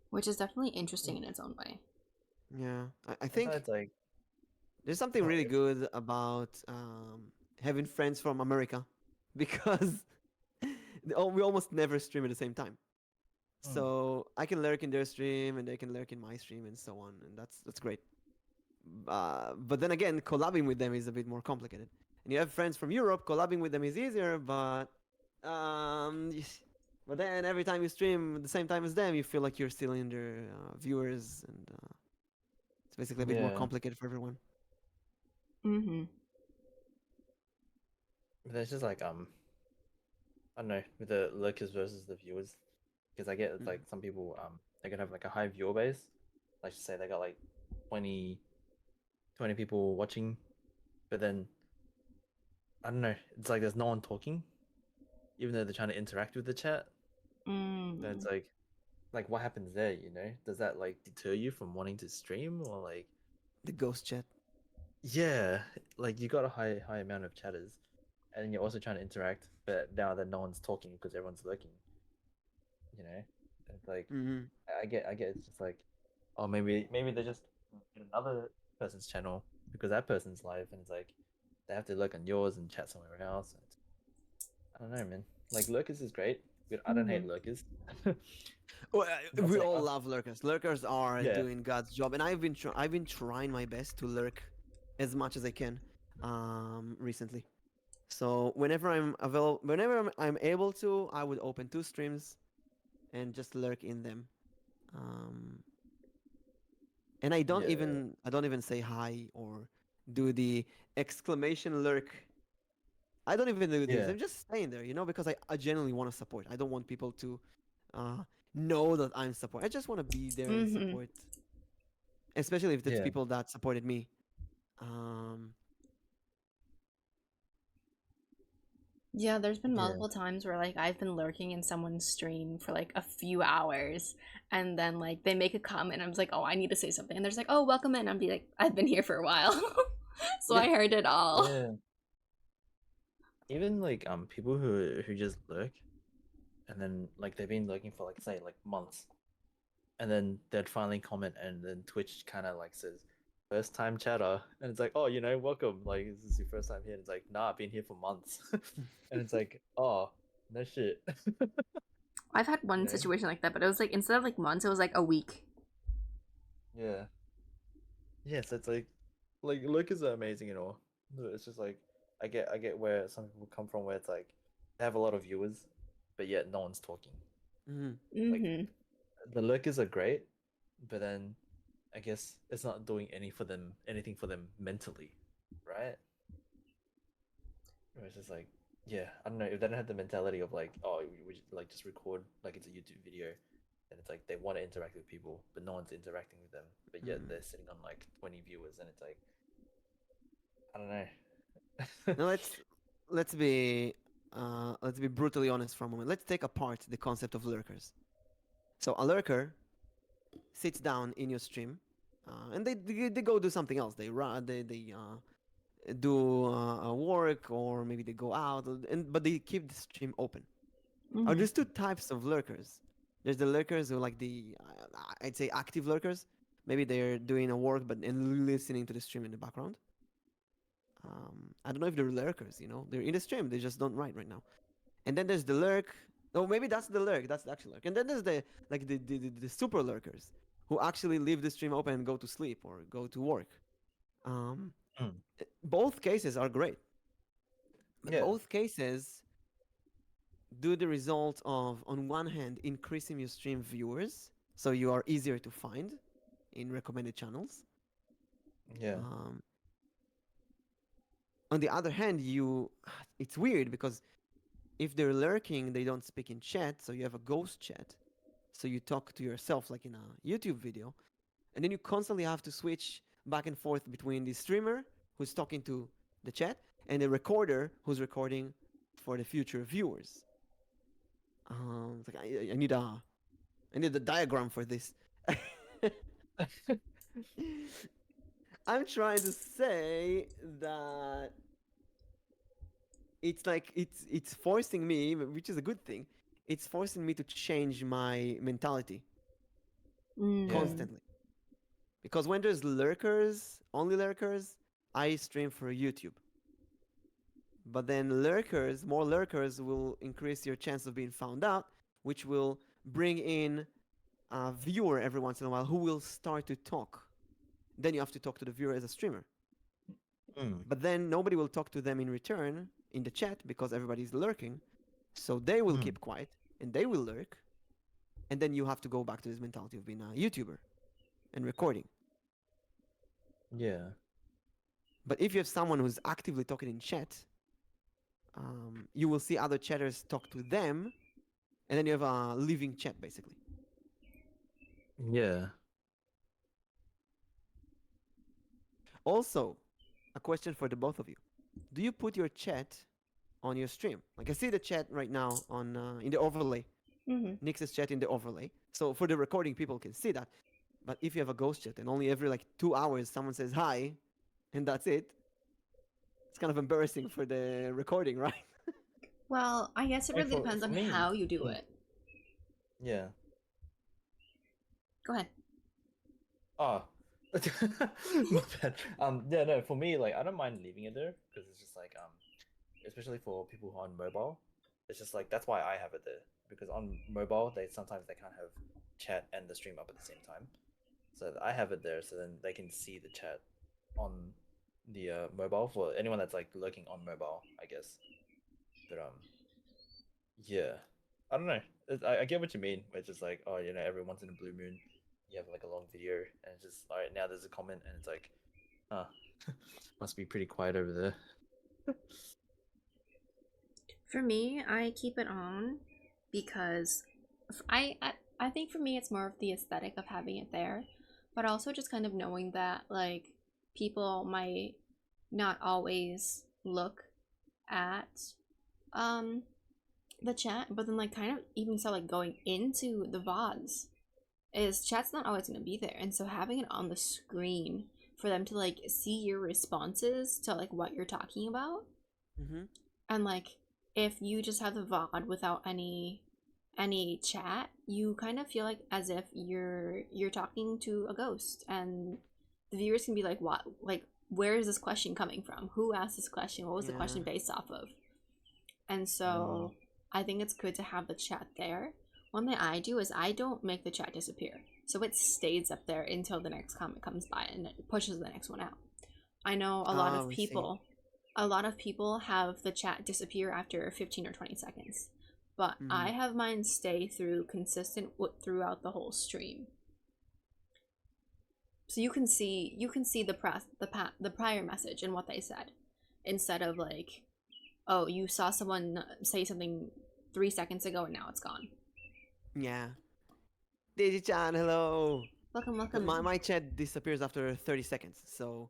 Which is definitely interesting in its own way. Yeah, I think it's like there's something really good about having friends from America, because we almost never stream at the same time. So I can lurk in their stream and they can lurk in my stream and so on, and that's great. But then again, collabing with them is a bit more complicated. And you have friends from Europe, collabing with them is easier, um, but then every time you stream at the same time as them, you feel like you're stealing their viewers, and it's basically a bit more Yeah. complicated for everyone. Mm-hmm. But it's just like I don't know, with the lurkers versus the viewers, because I get like some people they can have like a high viewer base, like say they got like 20, 20 people watching, but then I don't know, it's like there's no one talking, even though they're trying to interact with the chat. Then it's like what happens there? You know, does that like deter you from wanting to stream or like? The ghost chat. Yeah, like you got a high amount of chatters, and you're also trying to interact, but now that no one's talking because everyone's lurking. You know, it's like Mm-hmm. I get. It's just like, oh, maybe they're just in another person's channel because that person's live, and it's like they have to lurk on yours and chat somewhere else. I don't know, man. Like lurkers is great, but I don't hate lurkers. Well, Not we saying all us. love lurkers. Lurkers are Yeah, doing God's job, and I've been trying my best to lurk as much as I can recently. So whenever I'm available, whenever I'm able to, I would open two streams and just lurk in them. Um, and yeah, I don't even say hi or do the exclamation lurk. I don't even do this. yeah, I'm just staying there, because I genuinely want to support. I don't want people to uh, know that I'm support. I just want to be there and Mm-hmm. support, especially if it's yeah, people that supported me. Um, Yeah, there's been yeah, multiple times where like I've been lurking in someone's stream for like a few hours, and then like they make a comment, and I'm just like, oh, I need to say something, and they're just like, oh, welcome in. I'm be like, I've been here for a while, so yeah. I heard it all. yeah. Even like people who just lurk and then like they've been lurking for like say like months, and then they'd finally comment, and then Twitch kind of like says first time chatter, and it's like, oh, welcome, like this is your first time here, and it's like, nah, I've been here for months. And it's like, oh, no shit. I've had you one know situation like that, but it was like instead of like months, it was like a week. yeah, yes, it's like lurkers are amazing and all, but it's just like I get where some people come from, where it's like they have a lot of viewers but yet no one's talking. Mm-hmm. Like Mm-hmm. the lurkers are great, but then I guess it's not doing anything for them mentally, right? Or it's just like, yeah, I don't know, if they don't have the mentality of like, oh, we like just record like it's a YouTube video, and it's like they want to interact with people, but no one's interacting with them, but yet they're sitting on like 20 viewers, and it's like, I don't know. Now let's be brutally honest for a moment. Let's take apart the concept of lurkers. So a lurker sits down in your stream, and they go do something else. They run, they do work, or maybe they go out, but they keep the stream open. Mm-hmm. There's two types of lurkers. There's the lurkers who like I'd say active lurkers. Maybe they're doing a work but and listening to the stream in the background. I don't know if they're lurkers. They're in the stream. They just don't write right now. And then there's the lurk. Oh, maybe that's the lurk. That's the actual lurk. And then there's the super lurkers who actually leave the stream open and go to sleep or go to work. Um, Mm, both cases are great, but yeah, both cases do the result of, on one hand, increasing your stream viewers, so you are easier to find in recommended channels. yeah, Um, on the other hand, it's weird because if they're lurking, they don't speak in chat, so you have a ghost chat. So you talk to yourself like in a YouTube video, and then you constantly have to switch back and forth between the streamer who's talking to the chat and the recorder who's recording for the future viewers. It's like I need a diagram for this. I'm trying to say that it's like it's forcing me, which is a good thing. It's forcing me to change my mentality yeah, Mm-hmm. constantly. Because when there's lurkers, only lurkers, I stream for YouTube. But then more lurkers will increase your chance of being found out, which will bring in a viewer every once in a while who will start to talk. then you have to talk to the viewer as a streamer. Mm. But then nobody will talk to them in return in the chat because everybody's lurking. So they will keep quiet and they will lurk. And then you have to go back to this mentality of being a YouTuber and recording. Yeah. But if you have someone who's actively talking in chat, you will see other chatters talk to them, and then you have a living chat basically. Yeah. Also, a question for the both of you: do you put your chat on your stream? Like I see the chat right now on in the overlay. Nyx's chat in the overlay. So for the recording, people can see that. But if you have a ghost chat and only every like 2 hours someone says hi, and that's it, it's kind of embarrassing for the recording, right? Well, I guess it Hey, really for- depends for on me- how you do it. Yeah. Go ahead. Oh. My bad. Yeah, no, for me, like, I don't mind leaving it there because it's just like, especially for people who are on mobile, it's just like that's why I have it there because on mobile sometimes they can't have chat and the stream up at the same time, so I have it there so then they can see the chat on the mobile for anyone that's like lurking on mobile, I guess. But yeah, I don't know. I get what you mean. It's just like, oh, every once in a blue moon, you have like a long video, and it's just all right. Now there's a comment, and it's like, huh, must be pretty quiet over there. For me, I keep it on because I think for me it's more of the aesthetic of having it there, but also just kind of knowing that like people might not always look at the chat, but then like kind of even start like going into the VODs is chat's not always going to be there, and so having it on the screen for them to like see your responses to like what you're talking about, and like if you just have the VOD without any chat, you kind of feel like as if you're talking to a ghost, and the viewers can be like, what, like, where is this question coming from? Who asked this question? What was the question based off of? And so I think it's good to have the chat there. One thing I do is I don't make the chat disappear, so it stays up there until the next comment comes by and it pushes the next one out. I know a lot of people have the chat disappear after 15 or 20 seconds, but I have mine stay through consistent throughout the whole stream. So you can see the prior message and what they said, instead of like, oh, you saw someone say something 3 seconds ago and now it's gone. Yeah. Digi-chan, hello. Welcome. My chat disappears after 30 seconds, so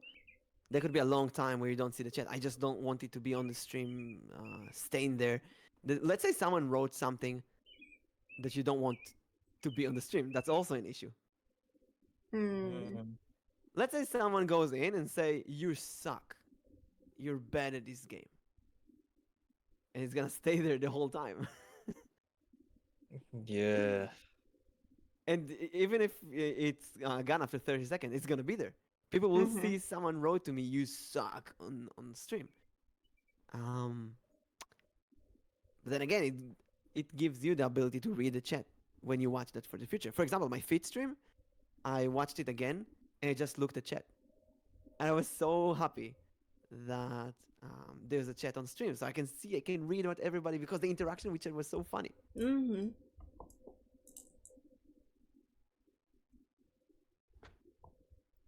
there could be a long time where you don't see the chat. I just don't want it to be on the stream, staying there. Let's say someone wrote something that you don't want to be on the stream. That's also an issue. Let's say someone goes in and say, you suck. You're bad at this game. And it's gonna stay there the whole time. Yeah. And even if it's gone after 30 seconds, it's gonna be there. People will see someone wrote to me, you suck, on stream. But then again, it gives you the ability to read the chat when you watch that for the future. For example, my feed stream, I watched it again and I just looked at chat. And I was so happy that there's a chat on stream, so I can read what everybody, because the interaction with chat was so funny.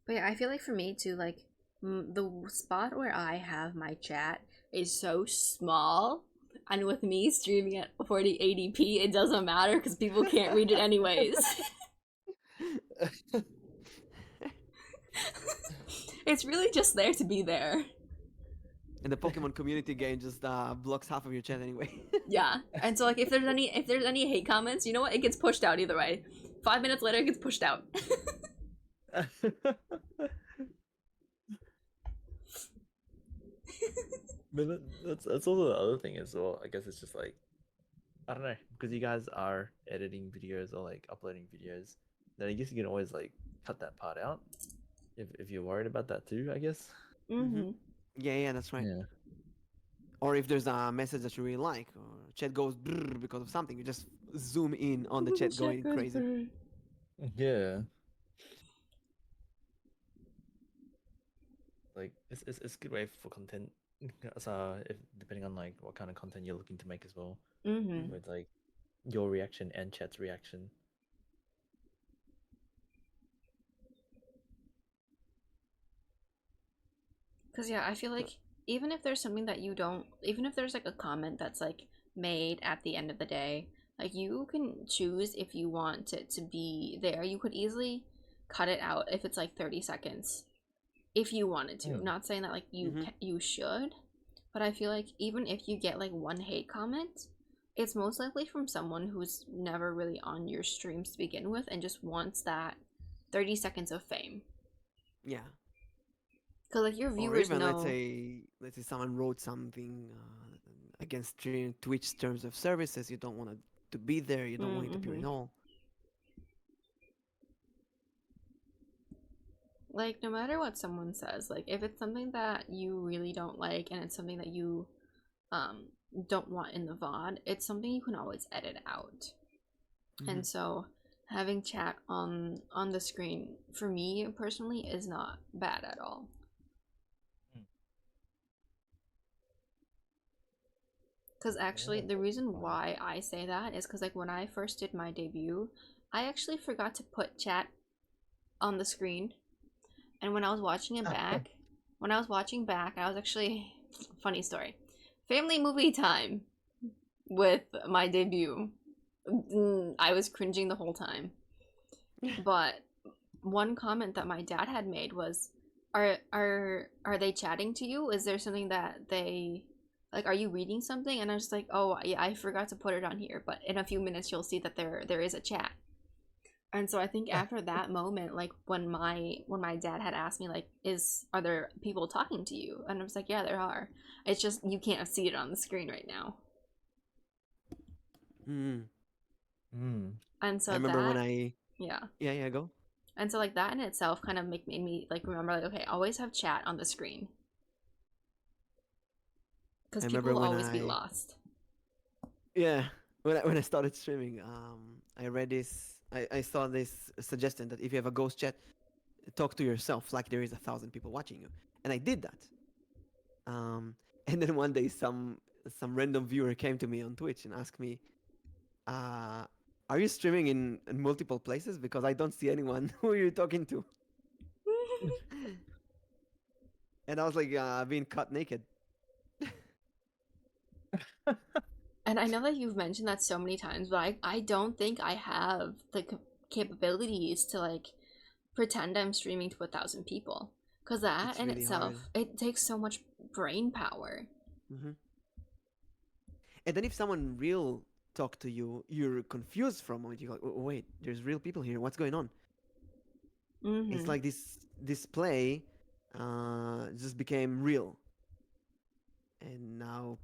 But yeah, I feel like for me too, like the spot where I have my chat is so small, and with me streaming at 4080p, it doesn't matter because people can't read it anyways. It's really just there to be there. And the Pokemon community game just blocks half of your chat anyway. Yeah, and so like if there's any hate comments, you know what? It gets pushed out either way. 5 minutes later, it gets pushed out. But that's also the other thing as well. I guess it's just like, I don't know, because you guys are editing videos or like uploading videos, then I guess you can always like cut that part out if you're worried about that too, I guess. Yeah, that's right. Yeah. Or if there's a message that you really like, or chat goes brrr because of something, you just zoom in on the chat going crazy. Yeah. like it's a good way for content. So if depending on like what kind of content you're looking to make as well, Mm-hmm. with like your reaction and chat's reaction. Because, yeah, I feel So, like even if there's something that you don't, even if there's like a comment that's like made at the end of the day, like you can choose if you want it to be there. You could easily cut it out if it's like 30 seconds if you wanted to. Mm. Not saying that like mm-hmm. you should, but I feel like even if you get like one hate comment, it's most likely from someone who's never really on your streams to begin with and just wants that 30 seconds of fame. Yeah. Because like your Or viewers even know. let's say someone wrote something against Twitch terms of services. You don't want it to be there. You don't want it to appear Mm-hmm. at all. Like no matter what someone says, like if it's something that you really don't like and it's something that you um don't want in the VOD, it's something you can always edit out. Mm-hmm. And so having chat on the screen for me personally is not bad at all. Because actually the reason why I say that is because like when I first did my debut, I actually forgot to put chat on the screen. And when I was watching it back, I was actually, funny story, family movie time with my debut. I was cringing the whole time. But one comment that my dad had made was, are they chatting to you? Is there something that they like? Are you reading something? And I was like, oh yeah, I forgot to put it on here. But in a few minutes, you'll see that there is a chat. And so I think after that moment, like when my dad had asked me like, are there people talking to you? And I was like, yeah, there are. It's just you can't see it on the screen right now. Mm. And so I remember that, when I yeah go. And so like that in itself kind of made me like remember like, okay, always have chat on the screen because I people remember will when always be lost. when I started streaming, I read this. I saw this suggestion that if you have a ghost chat, talk to yourself like there is 1,000 people watching you, and I did that. And then one day, some random viewer came to me on Twitch and asked me, "Are you streaming in multiple places? Because I don't see anyone. Who are you talking to?" And I was like, "Being cut naked." And I know that you've mentioned that so many times, but I don't think I have the capabilities to like pretend I'm streaming to 1,000 people because that It's in really itself hard. it takes so much brain power. Mm-hmm. And then if someone real talk to you, you're confused for a moment. You go, "Oh, wait, there's real people here. What's going on?" It's like this display just became real, and now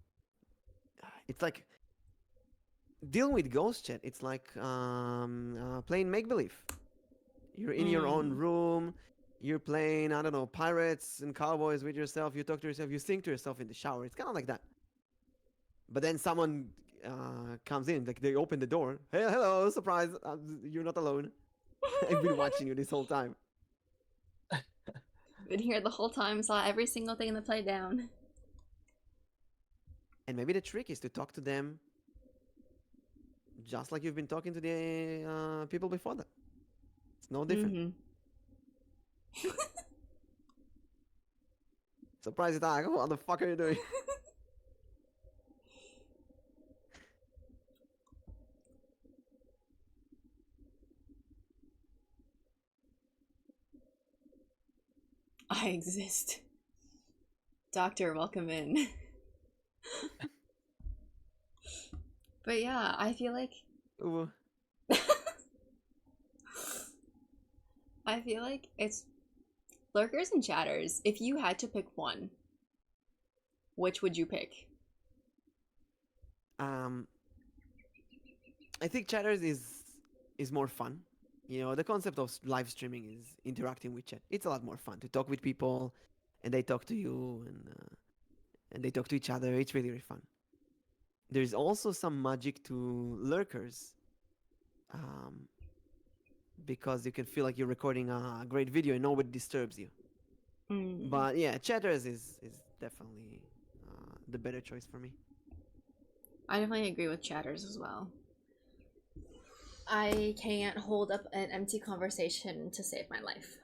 it's like dealing with ghost chat. It's like playing make believe. You're in your own room. You're playing, I don't know, pirates and cowboys with yourself. You talk to yourself. You sing to yourself in the shower. It's kind of like that. But then someone comes in, like they open the door. Hey, hello, surprise! You're not alone. I've been watching you this whole time. Been here the whole time, saw every single thing in the play down. And maybe the trick is to talk to them just like you've been talking to the people before that. It's no different. Surprise attack! What the fuck are you doing? I exist. Doctor, welcome in. But yeah, I feel like Ooh. I feel like it's lurkers and chatters. If you had to pick one, which would you pick? I think chatters is more fun. You know, the concept of live streaming is interacting with chat. It's a lot more fun to talk with people, and they talk to you, and they talk to each other. It's really, really fun. There's also some magic to lurkers, because you can feel like you're recording a great video and nobody disturbs you. Mm. But yeah, chatters is definitely the better choice for me. I definitely agree with chatters as well. I can't hold up an empty conversation to save my life.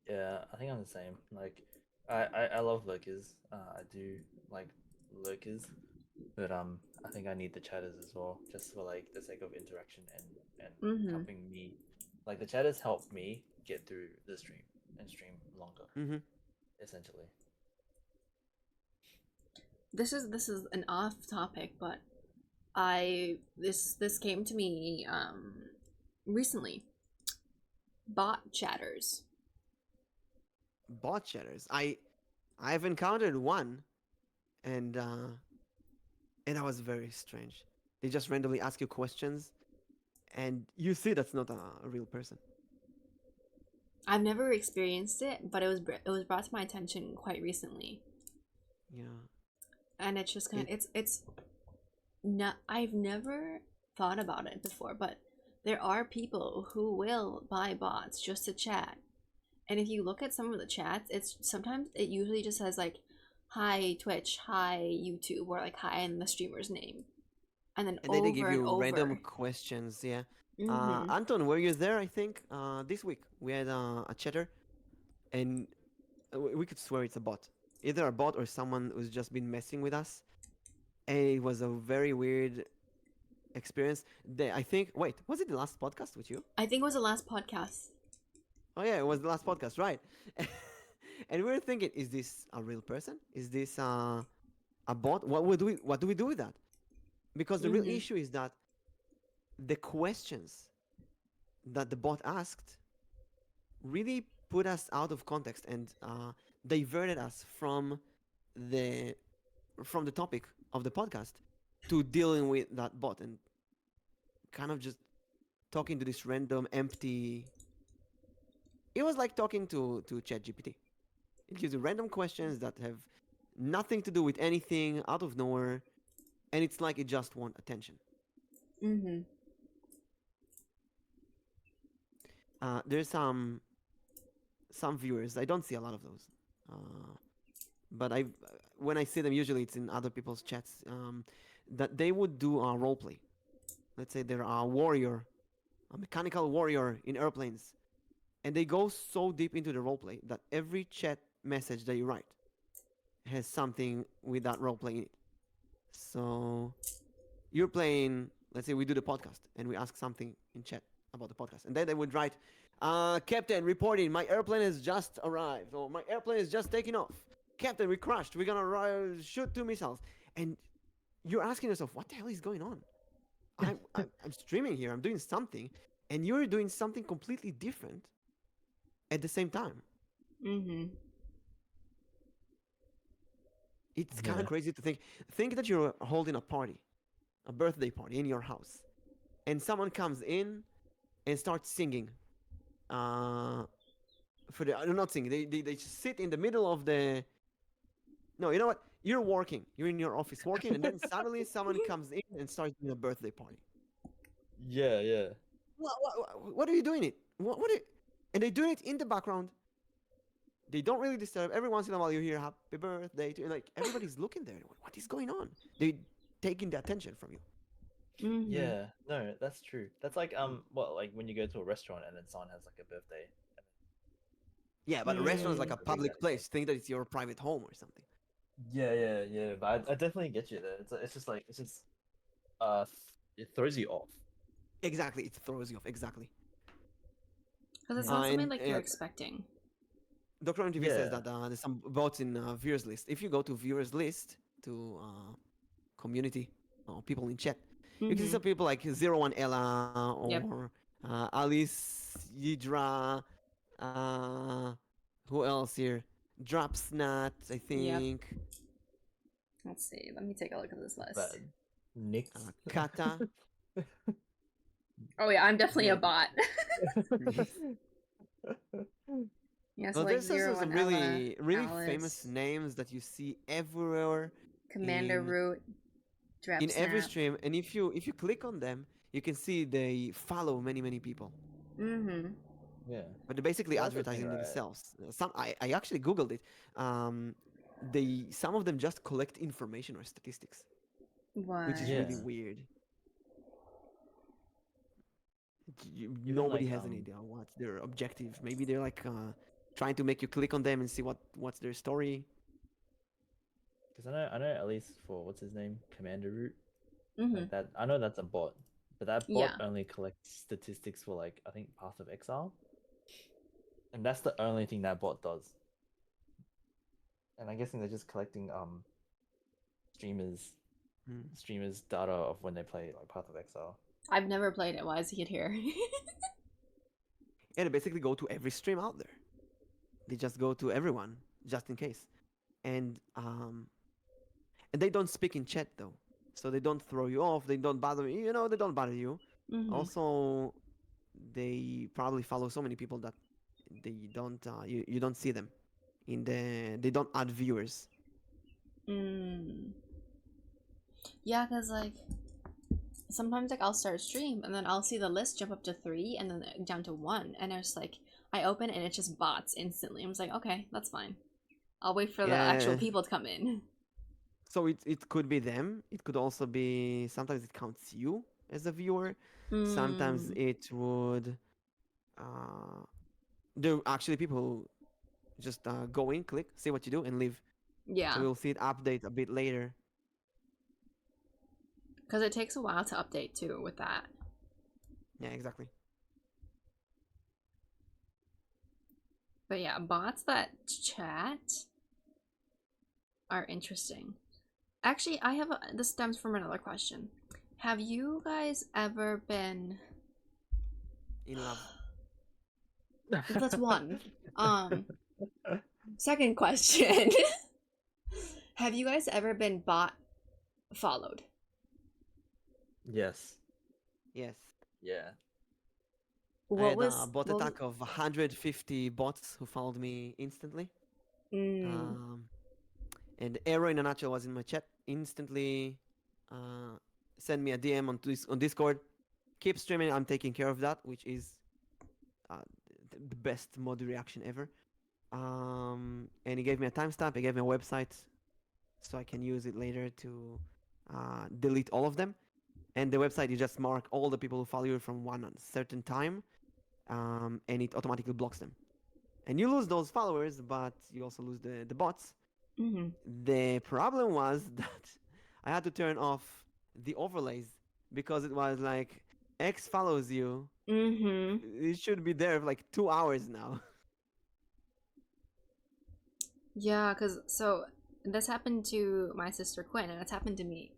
Yeah, I think I'm the same. Like, I love lurkers. I do like lurkers, but I think I need the chatters as well, just for like the sake of interaction and Mm-hmm. helping me. Like the chatters help me get through the stream and stream longer, Mm-hmm. essentially. This is an off topic, but this came to me recently. Bot chatters. Bot chatters. I've encountered one, and that was very strange. They just randomly ask you questions, and you see that's not a real person. I've never experienced it, but it was brought to my attention quite recently, Yeah. and it's just kind of It, it's not. I've never thought about it before, but there are people who will buy bots just to chat. And if you look at some of the chats, it's sometimes it usually just says like, "Hi Twitch," "Hi YouTube," or like "Hi" and the streamer's name, and then and then they give over and you random over. questions. Yeah. Mm-hmm. Anton, were you there? I think this week we had a chatter, and we could swear it's a bot. Either a bot or someone who's just been messing with us. And it was a very weird experience. I think. Wait, was it the last podcast with you? I think it was the last podcast. Oh yeah, it was the last podcast, right? And we were thinking, is this a real person? Is this a bot? What do we do with that? Because the real Mm-hmm. issue is that the questions that the bot asked really put us out of context and diverted us the from the topic of the podcast to dealing with that bot and kind of just talking to this random empty. It was like talking to ChatGPT. It gives you random questions that have nothing to do with anything out of nowhere, and it's like it just want attention. Mm-hmm. There's some viewers. I don't see a lot of those, but I when I see them, usually it's in other people's chats. That they would do a role play. Let's say they're a warrior, a mechanical warrior in airplanes, and they go so deep into the role play that every chat message that you write has something with that role play in it. So you're playing, let's say we do the podcast and we ask something in chat about the podcast, and then they would write, Captain reporting, my airplane has just arrived, or my airplane is just taking off. Captain, we crashed, we're gonna shoot 2 missiles. And you're asking yourself, what the hell is going on? I'm streaming here, I'm doing something, and you're doing something completely different at the same time. Mm-hmm. It's kind of Yeah. crazy to think that you're holding a party, a birthday party in your house, and someone comes in and starts singing. For the not singing, they just sit in the middle of the. No, you know what? You're working. You're in your office working, and then suddenly someone comes in and starts doing a birthday party. Yeah, yeah. What are you doing it? What are you, and they do it in the background. They don't really disturb. Every once in a while, you hear "Happy Birthday" to, like everybody's looking there. What is going on? They taking the attention from you. Mm-hmm. Yeah, no, that's true. That's like what like when you go to a restaurant and then someone has like a birthday. Yeah, but a restaurant is like a It's a big public place. Think that it's your private home or something. Yeah. But I definitely get you there. It's just like it's just uh it throws you off. Exactly, it throws you off. Exactly. Because it's Yeah. not something And like you're expecting. Dr. MTV says Yeah. that there's some bots in viewers list. If you go to viewers list to community or people in chat, you can see Mm-hmm. some people like 01 Ella Yep. or Alice Yidra. Uh, who else here? Dropsnat, I Yep. think. Let's see. Let me take a look at this list. But Nyx. Kata. Oh yeah, I'm definitely a Yeah. bot. Yeah, so Well, like there's also zero some one Ella, really famous Alice, names that you see everywhere Commander in Root, in every Snap. stream, and if you click on them, you can see they follow many people. Mm-hmm. Yeah. but they're basically So that's the thing, advertising right? themselves. I actually googled it. Um, some of them just collect information or statistics, which is What? really Yeah. weird. Even Nobody like has any idea what's their objective. Maybe they're like trying to make you click on them and see what's their story. because I know at least for what's his name, Commander Root, Mm-hmm. like that. I know that's a bot, but that bot Yeah. only collects statistics for like I think Path of Exile, and that's the only thing that bot does. And I'm guessing they're just collecting streamers Hmm. streamers data of when they play like Path of Exile. I've never played it. Why is he here? Yeah, they basically go to every stream out there. They just go to everyone just in case, and um, and they don't speak in chat though, so they don't throw you off. They don't bother you. You know, they don't bother you. Mm-hmm. Also, they probably follow so many people that you don't see them in they don't add viewers. Mm. Yeah, because like sometimes like I'll start a stream and then I'll see the list jump up to 3 and then down to 1, and it's like I open it and it's just bots instantly. I'm just like, okay, that's fine. I'll wait for the actual Yeah. people to come in. So it could be them. It could also be sometimes it counts you as a viewer. Sometimes Mm. it would. There are actually people who just go in, click, see what you do, and leave. Yeah, So we'll see it update a bit later. because it takes a while to update too with that. Yeah, exactly. But yeah, bots that chat are interesting. Actually, I have this stems from another question. Have you guys ever been? In love. That's one. Second question. Have you guys ever been bot followed? Yes. Yes. Yeah. I What had was a bot what was- attack of 150 bots who followed me instantly. Mm, And Arrow in a nutshell was in my chat. Instantly send me a DM on Discord. Keep streaming. I'm taking care of that, which is uh, the best mod reaction ever. And he gave me a timestamp. He gave me a website, so I can use it later to delete all of them. And the website, you just mark all the people who follow you from one certain time, and it automatically blocks them. And you lose those followers, but you also lose the bots. mm-hmm. The problem was that I had to turn off the overlays because it was like X follows you. Mm-hmm. It should be there for like 2 hours now. Yeah, because so this happened to my sister Quinn, and it's happened to me.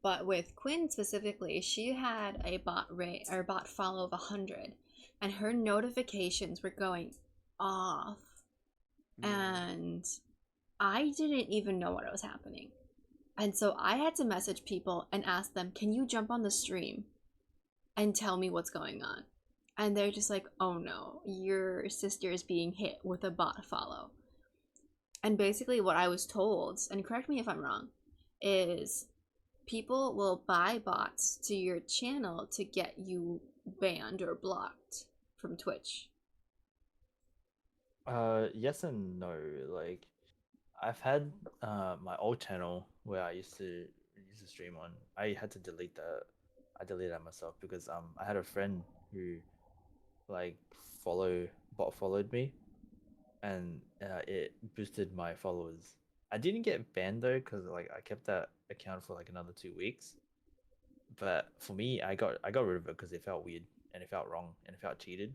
But with Quinn specifically, she had a bot rate or bot follow of 100, and her notifications were going off, and I didn't even know what was happening. And so I had to message people and ask them, "Can you jump on the stream and tell me what's going on?" And they're just like, "Oh no, your sister is being hit with a bot follow." And basically what I was told, and correct me if I'm wrong, is people will buy bots to your channel to get you banned or blocked from Twitch. Yes and no. Like, I've had my old channel where I used to stream on. I had to delete that. I deleted that myself because I had a friend who like bot followed me, and it boosted my followers. I didn't get banned though because like I kept that account for like another 2 weeks. But for me, I got rid of it because it felt weird and it felt wrong and it felt cheated.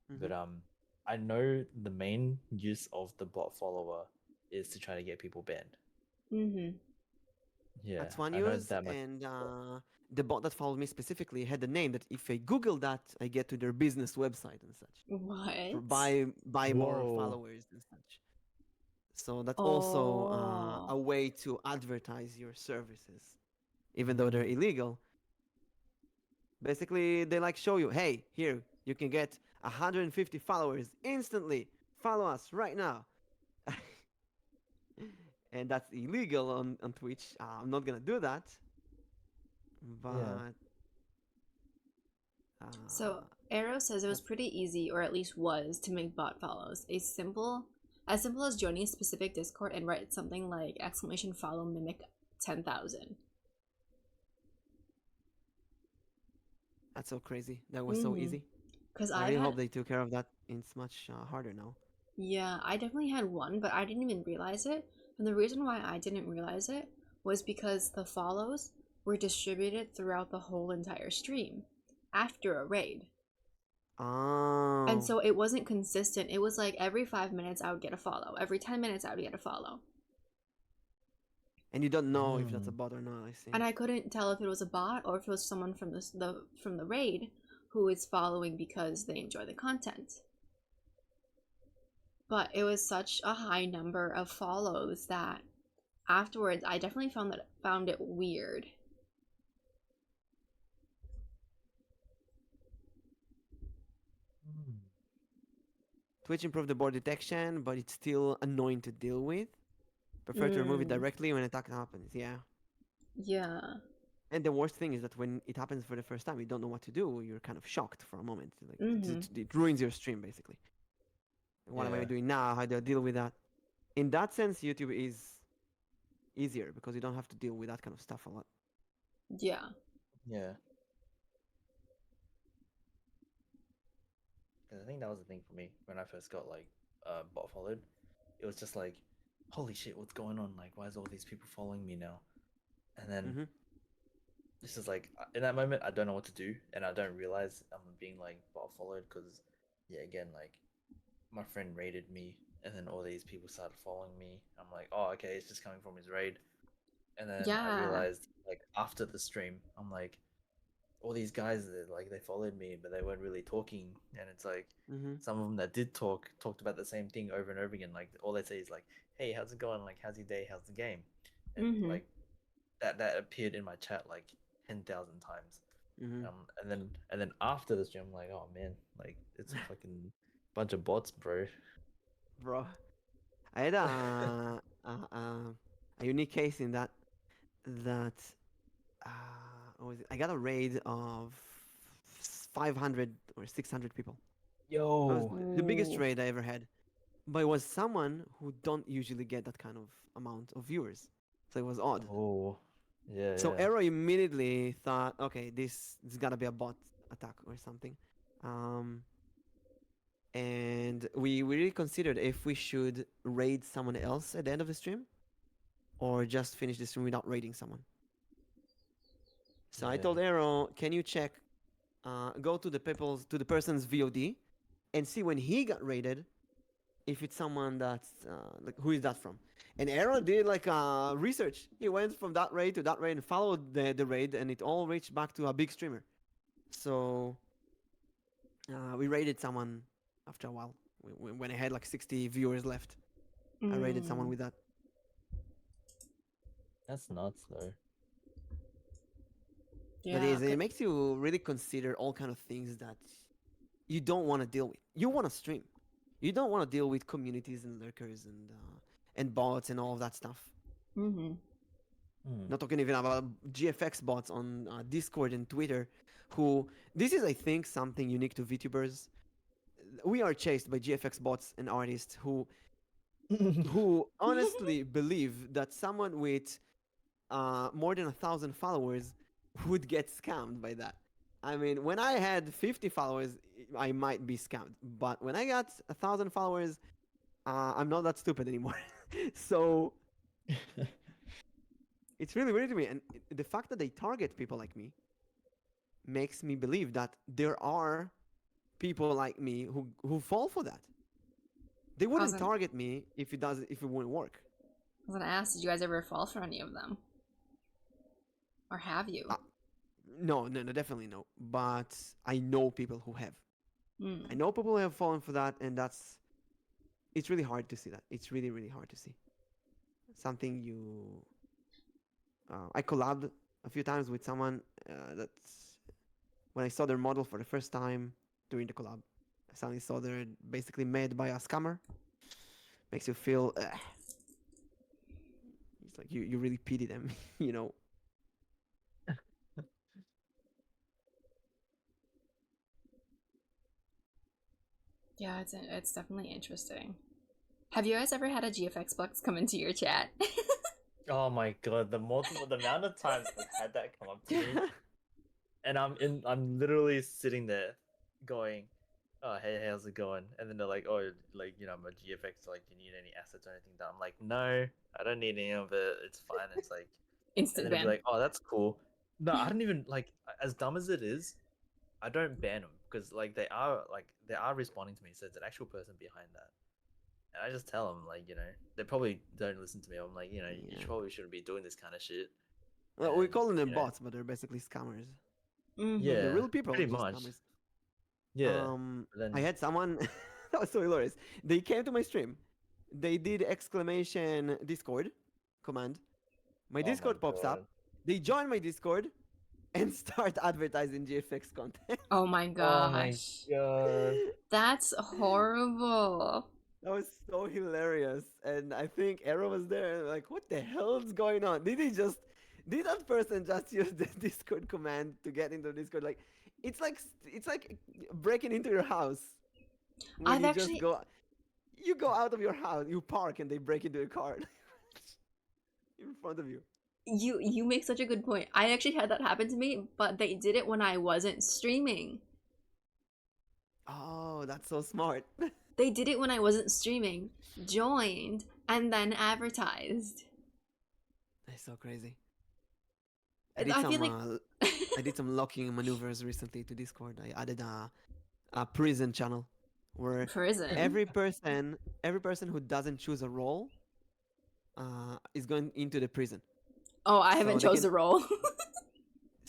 But I know the main use of the bot follower is to try to get people banned. Mm-hmm. Yeah, That's one I know use, that much. and the bot that followed me specifically had a name that if I Google that, I get to their business website and such. For What? buy more Whoa. followers and such. So that's also Oh. a way to advertise your services, even though they're illegal. Basically, they like show you, hey, here you can get 150 followers instantly. Follow us right now. And that's illegal on Twitch. I'm not gonna do that. But Yeah. So Uh, Arrow says it was yep. pretty easy, or at least was, to make bot follows. As simple as joining a specific Discord and write something like exclamation follow mimic 10,000. That's so crazy. That was so Mm-hmm. easy. Because I I've really had, hope they took care of that. It's much harder now. yeah, I definitely had one, but I didn't even realize it. And the reason why I didn't realize it was because the follows were distributed throughout the whole entire stream after a raid. And Oh. so it wasn't consistent. It was like every 5 minutes I would get a follow. Every 10 minutes I would get a follow. And you don't know if that's a Mm. bot or not, I see. And I couldn't tell if it was a bot or if it was someone from the raid who is following because they enjoy the content. But it was such a high number of follows that afterwards I definitely found it weird. Mm. Twitch improved the bot detection, but it's still annoying to deal with. Prefer to remove it directly when attack happens. Yeah. Yeah. And the worst thing is that when it happens for the first time, you don't know what to do. You're kind of shocked for a moment. Like it ruins your stream basically. What am I Yeah. doing now? How do I deal with that? In that sense, YouTube is easier because you don't have to deal with that kind of stuff a lot. Yeah. Yeah. Because I think that was the thing for me when I first got like bot followed. It was just like, holy shit, what's going on? Like, why is all these people following me now? And then Mm-hmm. this is like in that moment I don't know what to do, and I don't realize I'm being like bot followed because yeah, again, like my friend raided me, and then all these people started following me. I'm like, oh, okay, it's just coming from his raid. And then I Yeah. realized like after the stream, I'm like, all these guys that like they followed me, but they weren't really talking, and it's like Mm-hmm. some of them that did talked about the same thing over and over again. Like all they say is like, "Hey, how's it going? Like, how's your day? How's the game?" And Mm-hmm. like that appeared in my chat like 10,000 times. Mm-hmm. And then after the stream, I'm like, oh man, like it's a fucking bunch of bots, bro. Bro, I had a unique case in that what was it? I got a raid of 500 or 600 people. It was Yo. the biggest Ooh. raid I ever had. But it was someone who don't usually get that kind of amount of viewers. So it was odd. Oh. Yeah, So yeah. Arrow immediately thought, okay, this gotta be a bot attack or something. Um, and we really considered if we should raid someone else at the end of the stream or just finish the stream without raiding someone. So I Yeah. told Arrow, can you check, go to the person's VOD and see when he got raided, if it's someone that's like who is that from? And Arrow did like research. He went from that raid to that raid and followed the raid, and it all reached back to a big streamer. So we raided someone after a while. When I had like 60 viewers left, I raided someone with that. That's nuts though. But Yeah. it makes you really consider all kind of things that you don't want to deal with. You want to stream. You don't want to deal with communities and lurkers and bots and all of that stuff. Mm-hmm. Not talking even about GFX bots on Discord and Twitter, who this is, I think, something unique to VTubers. We are chased by GFX bots and artists who honestly believe that someone with more than 1,000 followers would get scammed by that. I mean, when I had 50 followers, I might be scammed, but when I got 1,000 followers, I'm not that stupid anymore. So it's really weird to me, and the fact that they target people like me makes me believe that there are people like me who fall for that. They wouldn't target me if it wouldn't work. I was gonna ask, did you guys ever fall for any of them? Or have you? No, definitely no. But I know people who have. I know people who have fallen for that, and it's really hard to see that. It's really, really hard to see. Something I collabed a few times with someone that's when I saw their model for the first time during the collab. I suddenly saw they're basically made by a scammer. Makes you feel it's like you really pity them, you know. Yeah, it's definitely interesting. Have you guys ever had a GFX box come into your chat? Oh my god, the amount of times I've had that come up to me, and I'm literally sitting there, going, "Oh hey, how's it going?" And then they're like, "Oh, like I'm a GFX. Like, do you need any assets or anything done?" I'm like, "No, I don't need any of it. It's fine." It's like, and Instant then it'd be ban. like, "Oh, that's cool." No, I don't even like. As dumb as it is, I don't ban them because like they are responding to me. So it's an actual person behind that. And I just tell them, like, they probably don't listen to me. I'm like, you Yeah. probably shouldn't be doing this kind of shit. Well, we And, call them bots, but they're basically scammers. Yeah, They're real people, pretty just much. scammers. Yeah. But then, I had someone that was so hilarious. They came to my stream. They did exclamation Discord command. My oh my Discord pops up. god. They join my Discord and start advertising GFX content. Oh my Oh my gosh. god. That's horrible. That was so hilarious. And I think Arrow was there, like, what the hell is going on? Did that person just use the Discord command to get into Discord? Like, it's like breaking into your house. When I've you actually you go out of your house, you park, and they break into your car in front of you. you make such a good point. I actually had that happen to me, but they did it when I wasn't streaming. Oh, that's so smart. They did it when I wasn't streaming, joined, and then advertised. That's so crazy. I feel like I did some locking maneuvers recently to Discord. I added a prison channel where prison. every person who doesn't choose a role is going into the prison. Oh, I haven't So they chose the role.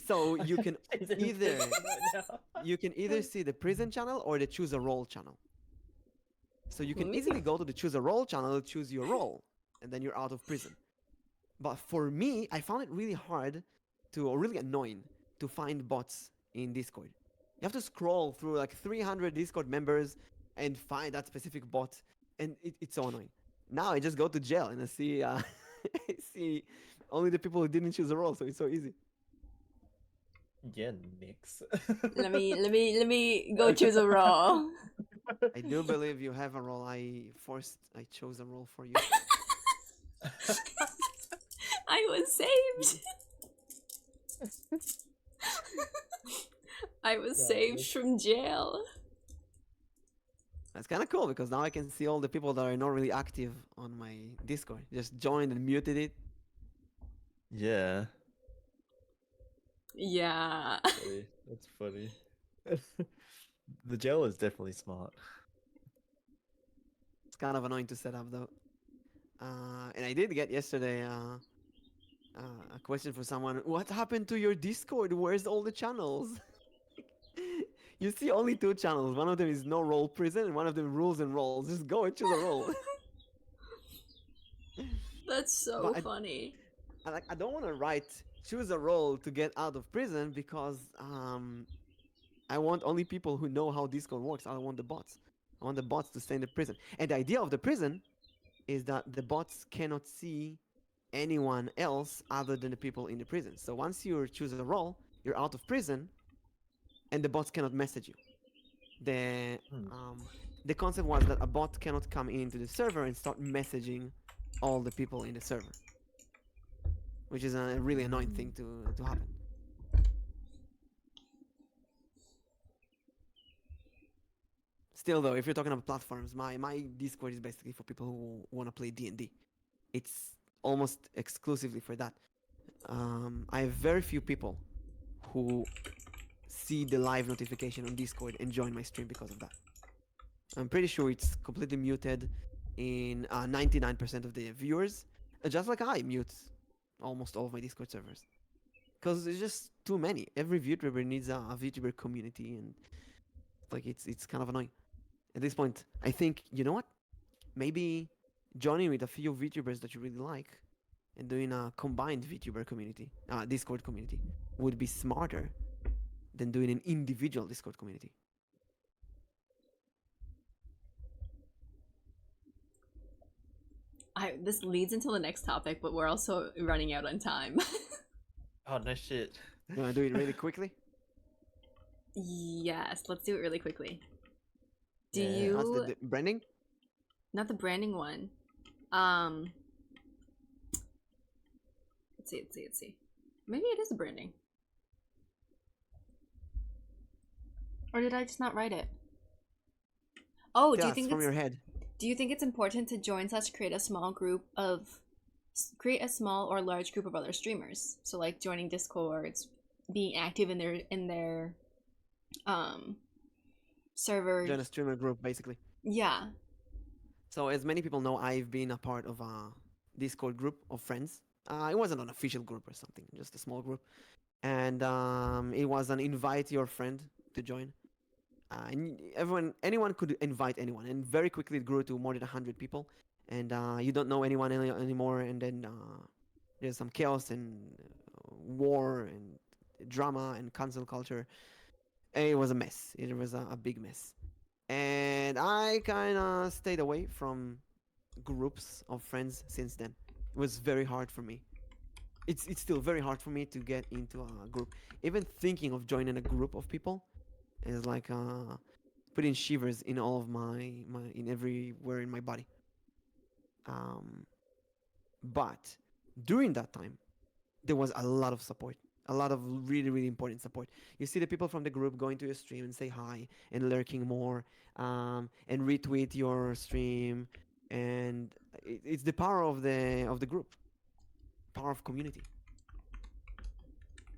So you can He's in either prison right now. you can either see the prison channel or the choose a role channel. So you can Let me easily see. go to the choose a role channel, choose your role, and then you're out of prison. But for me, I found it really hard or really annoying to find bots in Discord. You have to scroll through like 300 Discord members and find that specific bot, and it's so annoying. Now I just go to jail and I see I see only the people who didn't choose a role, so it's so easy. Yeah, Nyx. let me go choose a role. I do believe you have a role. I chose a role for you. I was saved. I was Yeah, saved that's- from jail. That's kind of cool because now I can see all the people that are not really active on my Discord. Just joined and muted it. Yeah. Yeah. Funny. That's funny. The jail is definitely smart. It's kind of annoying to set up though. And I did get yesterday a question for someone. What happened to your Discord? Where's all the channels? You see only 2 channels. One of them is no role prison, and one of them rules and roles. Just go and choose a role. That's so But funny. I don't want to write choose a role to get out of prison because I want only people who know how Discord works. I don't want the bots. I want the bots to stay in the prison. And the idea of the prison is that the bots cannot see anyone else other than the people in the prison. So once you choose a role, you're out of prison, and the bots cannot message you. The concept was that a bot cannot come into the server and start messaging all the people in the server, which is a really annoying thing to happen. Still, though, if you're talking about platforms, my Discord is basically for people who want to play D&D. It's almost exclusively for that. I have very few people who see the live notification on Discord and join my stream because of that. I'm pretty sure it's completely muted in 99% of the viewers, just like I mute almost all of my Discord servers. Because there's just too many. Every VTuber needs a VTuber community, and like it's kind of annoying. At this point, I think, you know what? Maybe joining with a few VTubers that you really like and doing a combined VTuber community, Discord community, would be smarter than doing an individual Discord community. This leads into the next topic, but we're also running out on time. Oh no shit. You want to do it really quickly? Yes, let's do it really quickly. Do Yeah. What's you the branding? not the branding one? Um, let's see. Maybe it is the branding. Or did I just not write it? Oh, Tell us from your head. do you think it's important to join such create a small group of create a small or large group of other streamers? So like joining Discords, being active in their server. Join a streamer group, basically. Yeah. So as many people know, I've been a part of a Discord group of friends. It wasn't an official group or something, just a small group. And it was an invite your friend to join. And anyone could invite anyone, and very quickly it grew to more than 100 people. And you don't know anyone anymore, and then there's some chaos and war and drama and cancel culture. It was a mess. It was a big mess. And I kind of stayed away from groups of friends since then. It was very hard for me. It's still very hard for me to get into a group. Even thinking of joining a group of people is like putting shivers in all of my in everywhere in my body. Um, but during that time, there was a lot of support, a lot of really really important support. You see the people from the group going to your stream and say hi and lurking more, and retweet your stream, and it's the power of the group, power of community.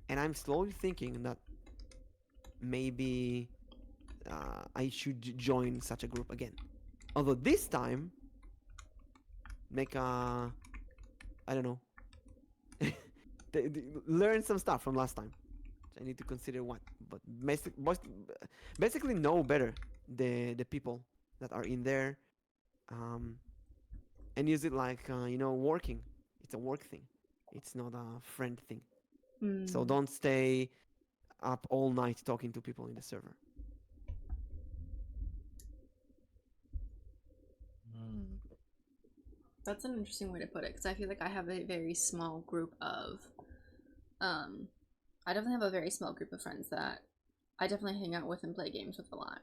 And I'm slowly thinking that maybe I should join such a group again. Although this time, make a I don't know, learn some stuff from last time. I need to consider what, but basically know better the people that are in there, um, and use it like working. It's a work thing. It's not a friend thing. So don't stay up all night talking to people in the server. That's an interesting way to put it, because I feel like I have a very small group of I definitely have a very small group of friends that I definitely hang out with and play games with a lot.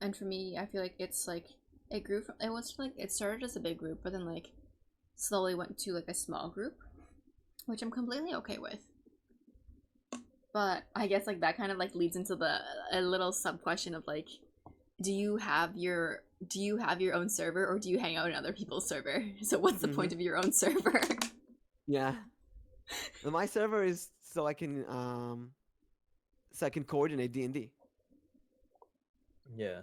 And for me, I feel like it's like it grew from, it was like it started as a big group, but then like slowly went to like a small group, which I'm completely okay with. But I guess like that kind of like leads into a little sub question of like, do you have your own server, or do you hang out in other people's server? So what's the point of your own server? Yeah. My server is so I can coordinate D&D. Yeah.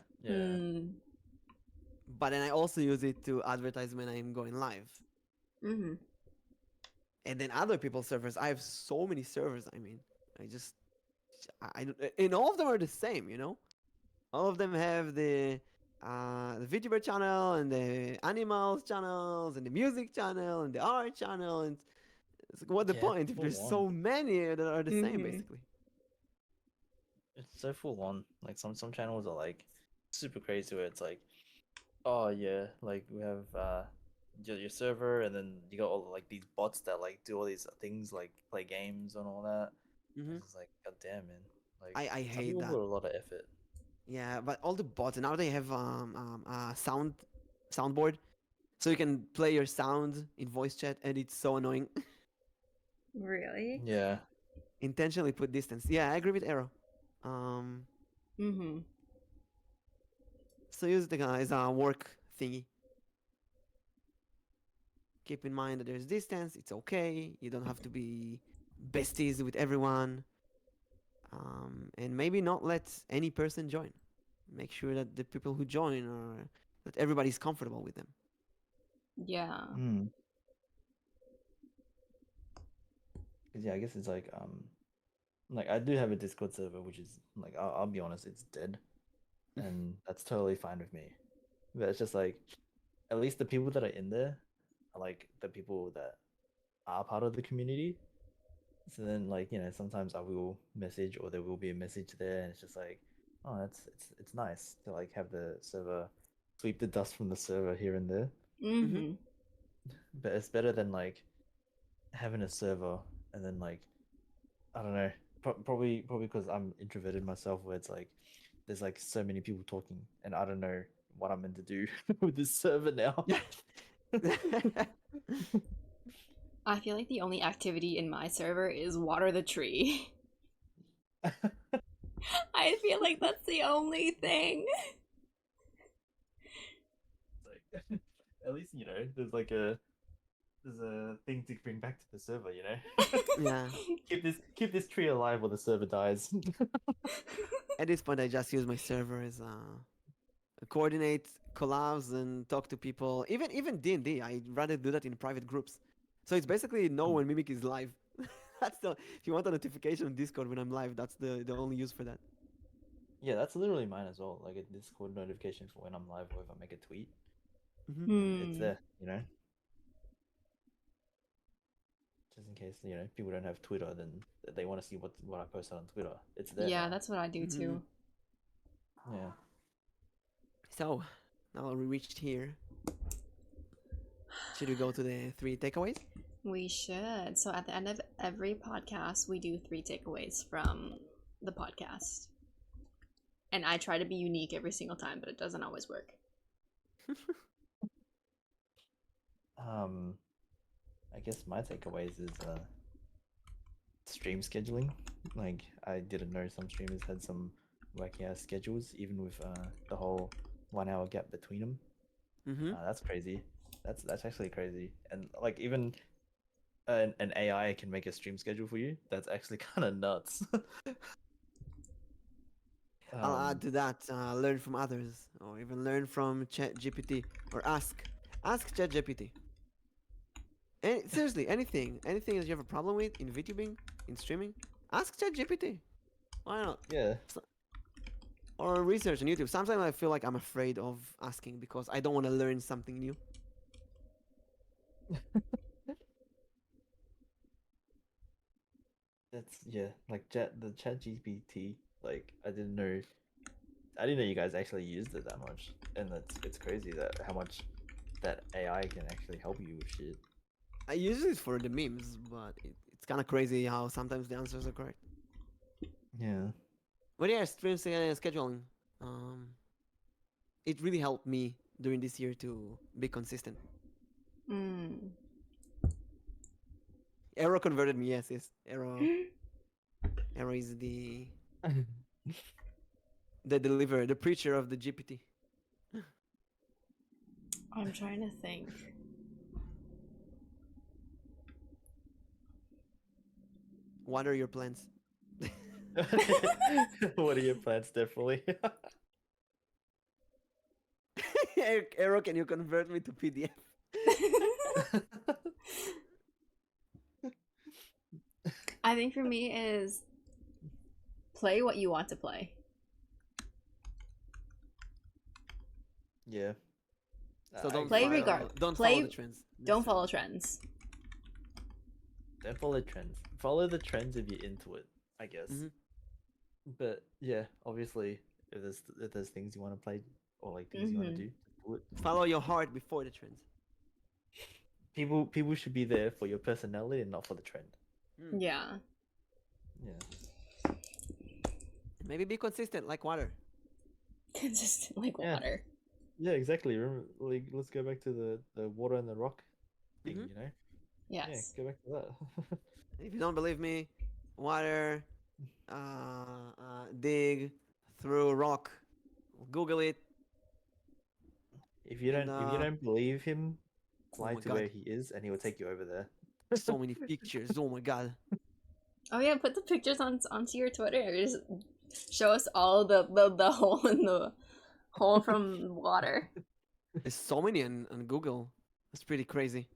But then I also use it to advertise when I'm going live. Mm-hmm. And then other people's servers, I have so many servers. I mean, and all of them are the same, you know. All of them have the VTuber channel and the animals channels and the music channel and the art channel, and it's like, what the point if there's so many that are the same basically? It's so full on. Like some channels are like super crazy where it's like, oh yeah, like we have your server, and then you got all like these bots that like do all these things like play games and all that. It's like, god damn, man. Like I some hate people that. put a lot of effort. Yeah, but all the bots now they have a soundboard, so you can play your sound in voice chat, and it's so annoying. Really? Yeah. Intentionally put distance. Yeah, I agree with Arrow. So use it as a work thingy. Keep in mind that there's distance. It's okay. You don't have to be besties with everyone. And maybe not let any person join. Make sure that the people who join are that everybody's comfortable with them. Yeah. Yeah, I guess it's like I do have a Discord server, which is like I'll be honest, it's dead, and that's totally fine with me. But it's just like, at least the people that are in there are like the people that are part of the community. So then, like, sometimes I will message, or there will be a message there, and it's just like, oh, it's nice to like have the server sweep the dust from the server here and there. But it's better than like having a server and then like, I don't know, probably because I'm introverted myself, where it's like there's like so many people talking, and I don't know what I'm meant to do with this server now. I feel like the only activity in my server is water the tree. I feel like that's the only thing. Like, at least there's a thing to bring back to the server. Yeah. keep this tree alive, or the server dies. At this point, I just use my server as coordinate collabs and talk to people. Even D&D, I rather do that in private groups. So it's basically know when Mimic is live. That's the if you want a notification on Discord when I'm live, that's the only use for that. Yeah, that's literally mine as well. Like a Discord notification for when I'm live, or if I make a tweet, it's there. Just in case people don't have Twitter, then they want to see what I posted on Twitter. It's there. Yeah, now. that's what I do too. Yeah. So now we reached here. Should we go to the 3 takeaways? We should. So at the end of every podcast, we do 3 takeaways from the podcast. And I try to be unique every single time, but it doesn't always work. I guess my takeaways is stream scheduling. Like, I didn't know some streamers had some wacky ass schedules, even with the whole 1 hour gap between them. That's crazy. That's actually crazy. And like, even an AI can make a stream schedule for you. That's actually kind of nuts. I'll add to that, learn from others, or even learn from ChatGPT, or ask ChatGPT. Seriously, anything that you have a problem with in VTubing, in streaming, ask ChatGPT. Why not? Yeah. Or research on YouTube. Sometimes I feel like I'm afraid of asking because I don't want to learn something new. Like the ChatGPT. Like, I didn't know you guys actually used it that much, and it's crazy that how much that AI can actually help you with shit. I use it for the memes, but it's kind of crazy how sometimes the answers are correct. Yeah. But yeah, stream scheduling. It really helped me during this year to be consistent. Arrow converted me. Yes. Arrow is the deliverer, the preacher of the GPT. I'm trying to think. What are your plans? What are your plans, definitely? Arrow, can you convert me to PDF? I think for me is play what you want to play. Yeah. So don't play follow, regard. Don't play, follow the trends. Don't follow trends. Don't follow trends. Follow the trends if you're into it, I guess. But yeah, obviously, if there's things you want to play, or like things you want to do it. Follow your heart before the trends. People should be there for your personality and not for the trend. Yeah. Yeah. Maybe be consistent like water. Consistent like water. Yeah, exactly. Remember, like, let's go back to the water and the rock thing. Yes. Yeah, go back to that. If you don't believe me, water, dig through rock, Google it. If you don't believe him, fly to God. where he is, and he will take you over there. So many pictures. Oh my god. Oh yeah, put the pictures onto your Twitter. Just show us all the hole in the hole from water. There's so many on Google. It's pretty crazy.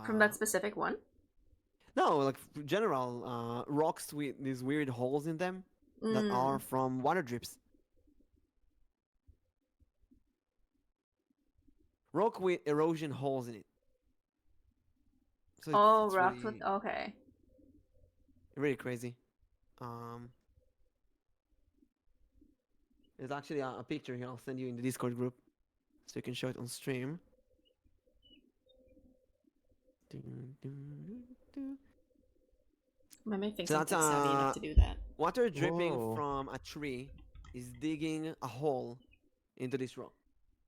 From that specific one? No, like general rocks with these weird holes in them that are from water drips. Rock with erosion holes in it. So it's rock really, with okay. really crazy. There's actually a picture here. I'll send you in the Discord group so you can show it on stream. My face So isn't that's savvy enough to do that. water dripping from a tree is digging a hole into this rock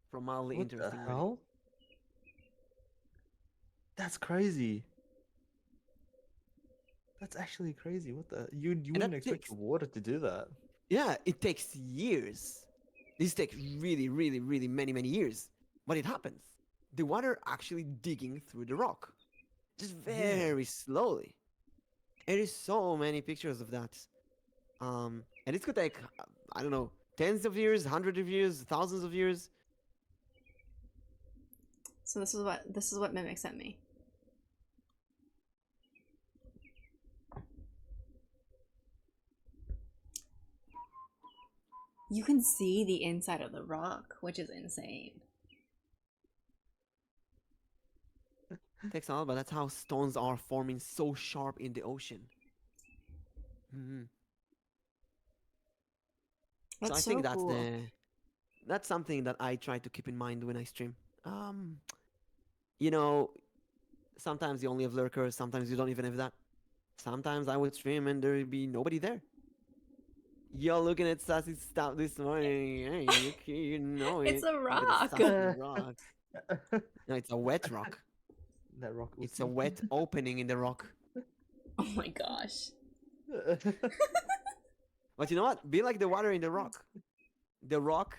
for mildly What the interesting reading. hell? That's crazy. That's actually crazy. What the? You And wouldn't that expect takes, the water to do that. yeah, it takes years. This takes really, really, really many, many years. But it happens. The water actually digging through the rock, just Yeah. very slowly. There is so many pictures of that. And it could take, I don't know, tens of years, hundreds of years, thousands of years. So this is what Mimic sent me. You can see the inside of the rock, which is insane. Takes a while, but that's how stones are forming so sharp in the ocean. Mhm. That's So I so think that's cool. that's something that I try to keep in mind when I stream. You know, sometimes you only have lurkers, sometimes you don't even have that. Sometimes I would stream and there would be nobody there. You're looking at Sassy stuff this morning. Hey, you know It's it. a Look at the rock. Sassy rock. No, it's a wet rock. That rock will It's a wet opening in the rock. Oh my gosh. But you know what? Be like the water in the rock. The rock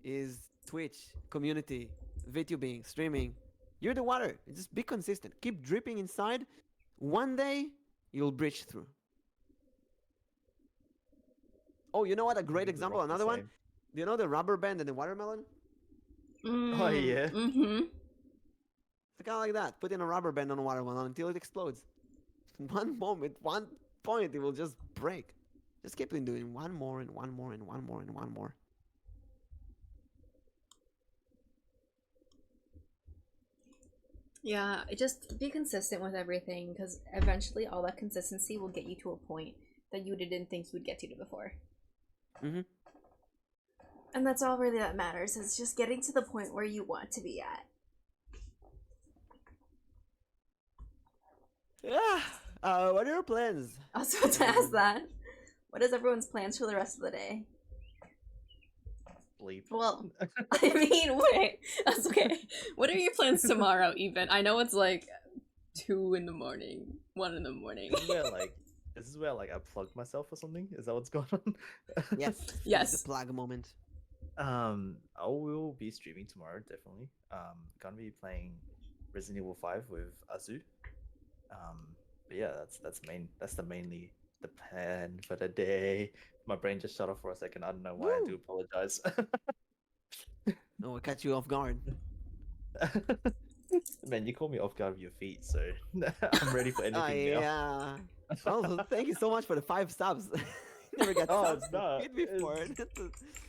is Twitch, community, VTubing, streaming. You're the water. Just be consistent. Keep dripping inside. One day, you'll breach through. Oh, you know what? A great Leave the example. rock the Another one. same. Do you know the rubber band and the watermelon? Oh, yeah. Mm-hmm. It's kind of like that. Put in a rubber band on a watermelon until it explodes. One moment, one point, it will just break. Just keep on doing one more and one more and one more and one more. Yeah, just be consistent with everything, because eventually all that consistency will get you to a point that you didn't think you would get to before. Mm-hmm. And that's all really that matters, is just getting to the point where you want to be at. Yeah. What are your plans? I was about to ask that. What is everyone's plans for the rest of the day? Sleep. Well, I mean, wait. That's okay. What are your plans tomorrow, even? I know it's like 2 in the morning, 1 in the morning. This is where I plug myself or something. Is that what's going on? Yes. Yes. The plug moment. I will be streaming tomorrow, definitely. Gonna be playing Resident Evil 5 with Azu. But yeah, that's mainly the plan for the day. My brain just shut off for a second. I don't know why. I do apologize. Oh, I catch you off guard. Man, you caught me off guard with your feet, so I'm ready for anything now. Yeah. Also, thank you so much for the 5 subs. Never got Oh, subs it's not. feet before.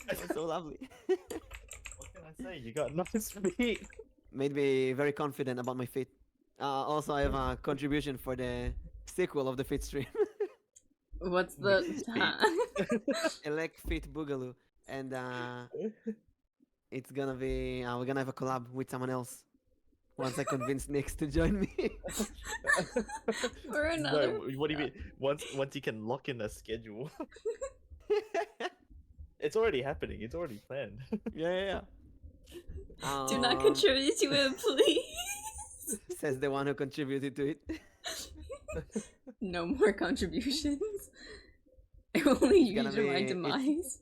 That's so lovely. What can I say? You got nice feet. Made me very confident about my feet. Also, I have a contribution for the sequel of the fit stream. What's the... Elect Fit Boogaloo. And it's gonna be... we're gonna have a collab with someone else. Once I convince Nyx to join me. Or another... Wait, what do you mean? Once you can lock in a schedule. It's already happening. It's already planned. Yeah. Do not contribute to it, please. Says the one who contributed to it. No more contributions. It will lead you gonna to my be- demise.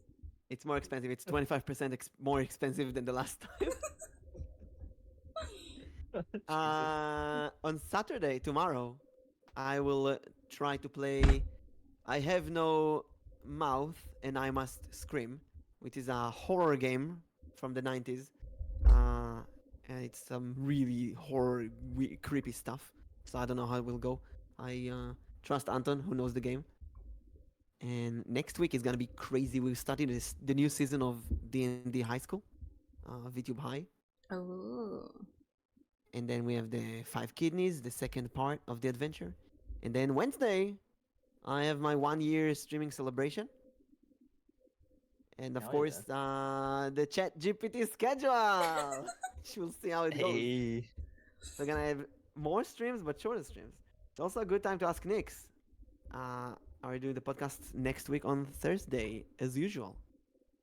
It's more expensive. It's 25% more expensive than the last time. On Saturday, tomorrow, I will try to play I Have No Mouth and I Must Scream, which is a horror game from the 90s. And it's some really horror, creepy stuff. So I don't know how it will go. I trust Anton, who knows the game. And next week is gonna be crazy. We've started the new season of D&D High School, VTube High. Oh. And then we have the 5 Kidneys, the second part of the adventure. And then Wednesday, I have my 1-year streaming celebration. And of Hell course, the Chat GPT schedule. We'll see how it goes. Hey. So we're gonna have more streams, but shorter streams. It's also a good time to ask Nyx. Are we doing the podcast next week on Thursday, as usual?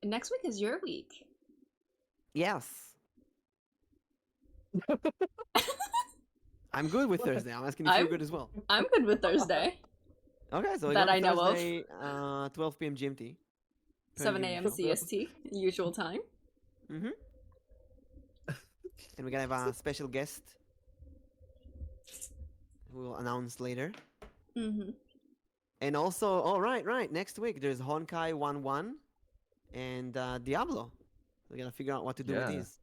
Next week is your week. Yes. I'm good with Thursday. I'm asking if you're I'm- good as well. I'm good with Thursday. Okay, so That I know of. Thursday, 12 p.m. GMT. 7 a.m. CST, usual time. Mm-hmm. And we're gonna have a special guest who we'll announce later. Mm-hmm. And also, oh right, next week there's Honkai 1-1 and Diablo. We're gonna figure out what to do with Yeah. these.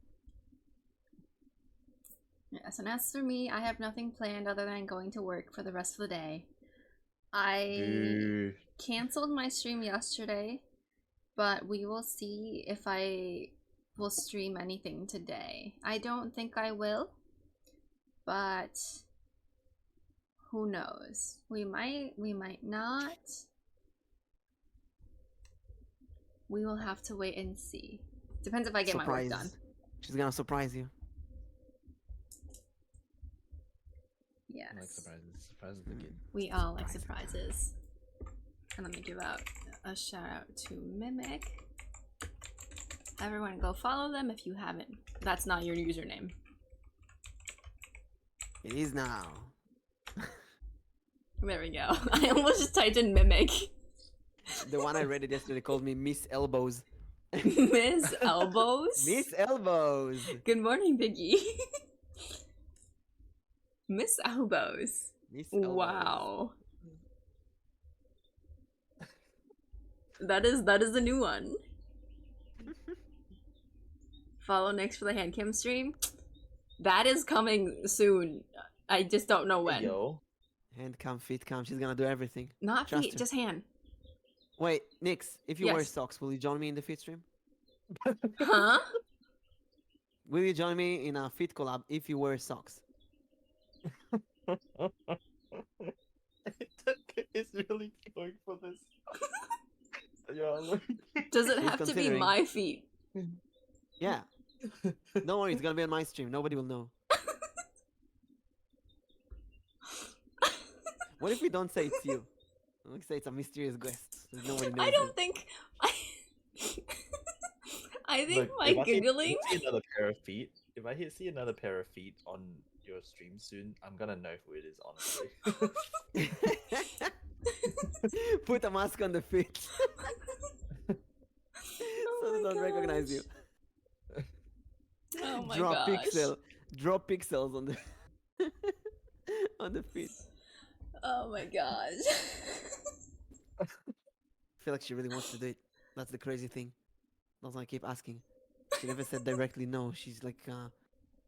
Yes, and as for me, I have nothing planned other than going to work for the rest of the day. I Boo. canceled my stream yesterday, but we will see if I will stream anything today. I don't think I will, but who knows? We might not. We will have to wait and see. Depends if I get my work done. She's gonna surprise you. Yes. I like surprises. Surprises are good. We all like surprises. And let me give out a shout out to Mimic. Everyone go follow them if you haven't. That's not your username. It is now. There we go. I almost just typed in Mimic. The one I read it yesterday called me Miss Elbows. Miss Elbows? Miss Elbows. Good morning, Biggie. Miss Elbows. Miss Elbows. Wow. That is the new one. Follow Nyx for the hand cam stream. That is coming soon. I just don't know when. Yo. Hand cam, feet cam. She's gonna do everything. Not Trust feet, her. just hand. Wait, Nyx, if you wear Yes. socks, will you join me in the feet stream? Huh? Will you join me in a feet collab if you wear socks? It's really going for this. Yo, Does it He's have to be considering. my feet? Yeah. Don't worry, it's gonna be on my stream. Nobody will know. What if we don't say it's you? We say it's a mysterious guest. So nobody knows. I don't think I think Look, my if I giggling see another pair of feet, if I see another pair of feet on your stream soon, I'm gonna know who it is. Honestly. Put a mask on the feet. So they don't recognize you. Oh my Draw gosh. Draw pixels on the on the feet. Oh my gosh. I feel like she really wants to do it. That's the crazy thing. That's why I keep asking. She never said directly no. She's like,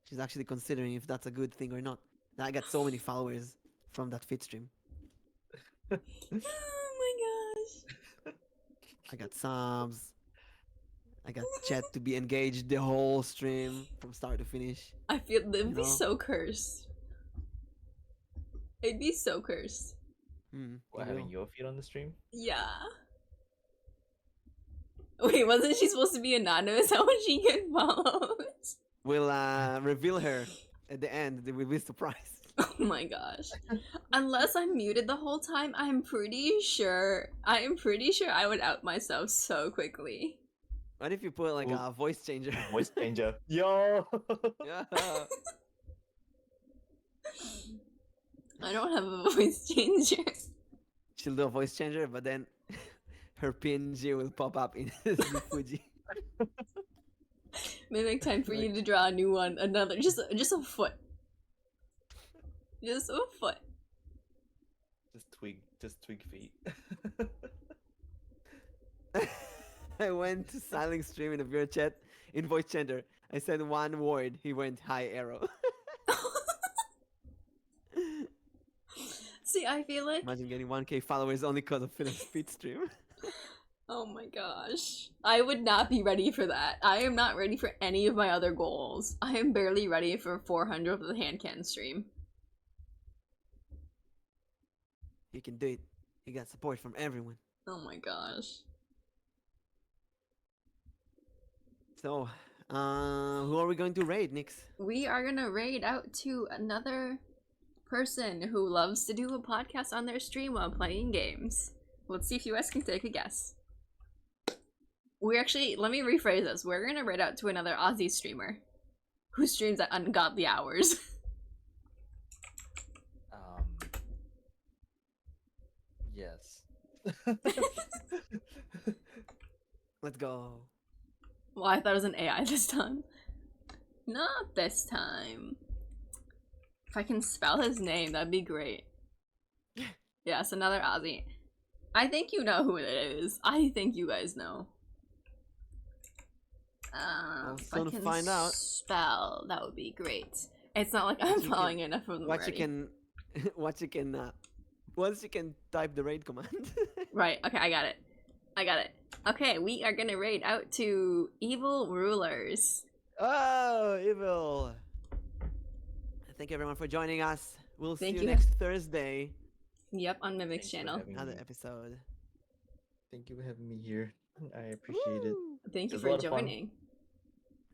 she's actually considering if that's a good thing or not. I got so many followers from that fit stream. Oh my gosh. I got subs. I got chat to be engaged the whole stream from start to finish. I feel it'd be know? so cursed. It'd be so cursed. What, it having will. your feet on the stream? Yeah. Wait, wasn't she supposed to be anonymous? How would she get followed? We'll reveal her at the end. They will be surprised. Oh my gosh. Unless I'm muted the whole time, I'm pretty sure I would out myself so quickly. What if you put like Well, a voice changer? Voice changer. Yo. Yeah. I don't have a voice changer. She'll do a voice changer, but then her PNG will pop up in the Fuji. Maybe time for you to draw a new one. Another, just a foot. Just a foot. Just twig feet. I went to silent stream in a viewer chat in voice changer. I said one word. He went high arrow. See, I feel like Imagine getting 1K followers only because of Philip's feed stream. oh my gosh. I would not be ready for that. I am not ready for any of my other goals. I am barely ready for 400 of the hand can stream. He can do it. He got support from everyone. Oh my gosh. So, who are we going to raid, Nyx? We are gonna raid out to another person who loves to do a podcast on their stream while playing games. Let's see if you guys can take a guess. we're actually, let me rephrase this. We're gonna raid out to another Aussie streamer who streams at ungodly hours. Yes. Let's go. Well, I thought it was an AI this time. Not this time. If I can spell his name, that'd be great. Yes, another Aussie. I think you know who it is. I think you guys know. I'll If I soon can find out. spell, that would be great. It's not like I'm you following enough of them What already. you can, what you can, once you can type the raid command. Right, okay, I got it. I got it. Okay, we are gonna raid out to Evil Rulers. Oh, evil! Thank you everyone for joining us. We'll see Thank you you. next Thursday. Yep, on Mimic's Thanks for channel. having Another me. episode. Thank you for having me here. I appreciate it. Woo! Thank you It was a for lot of fun. joining.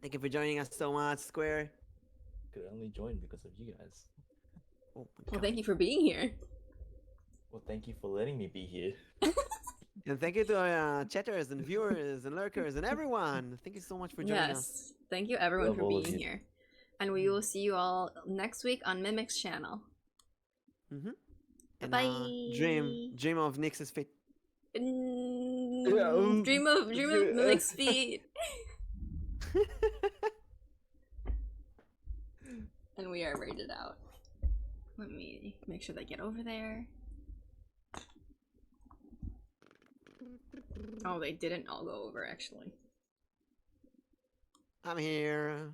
Thank you for joining us so much, Square. Could only join because of you guys. Oh my Well, God. thank you for being here. Well, thank you for letting me be here. And thank you to our chatters and viewers and lurkers and everyone. Thank you so much for joining us. Yes, thank you everyone Love for all of being you. here. And we will see you all next week on Mimic's channel. Mm-hmm. And, Bye. dream of Nyx's fate. Dream of Mimic's feet. And we are rated out. Let me make sure they get over there. Oh, they didn't all go over actually. I'm here.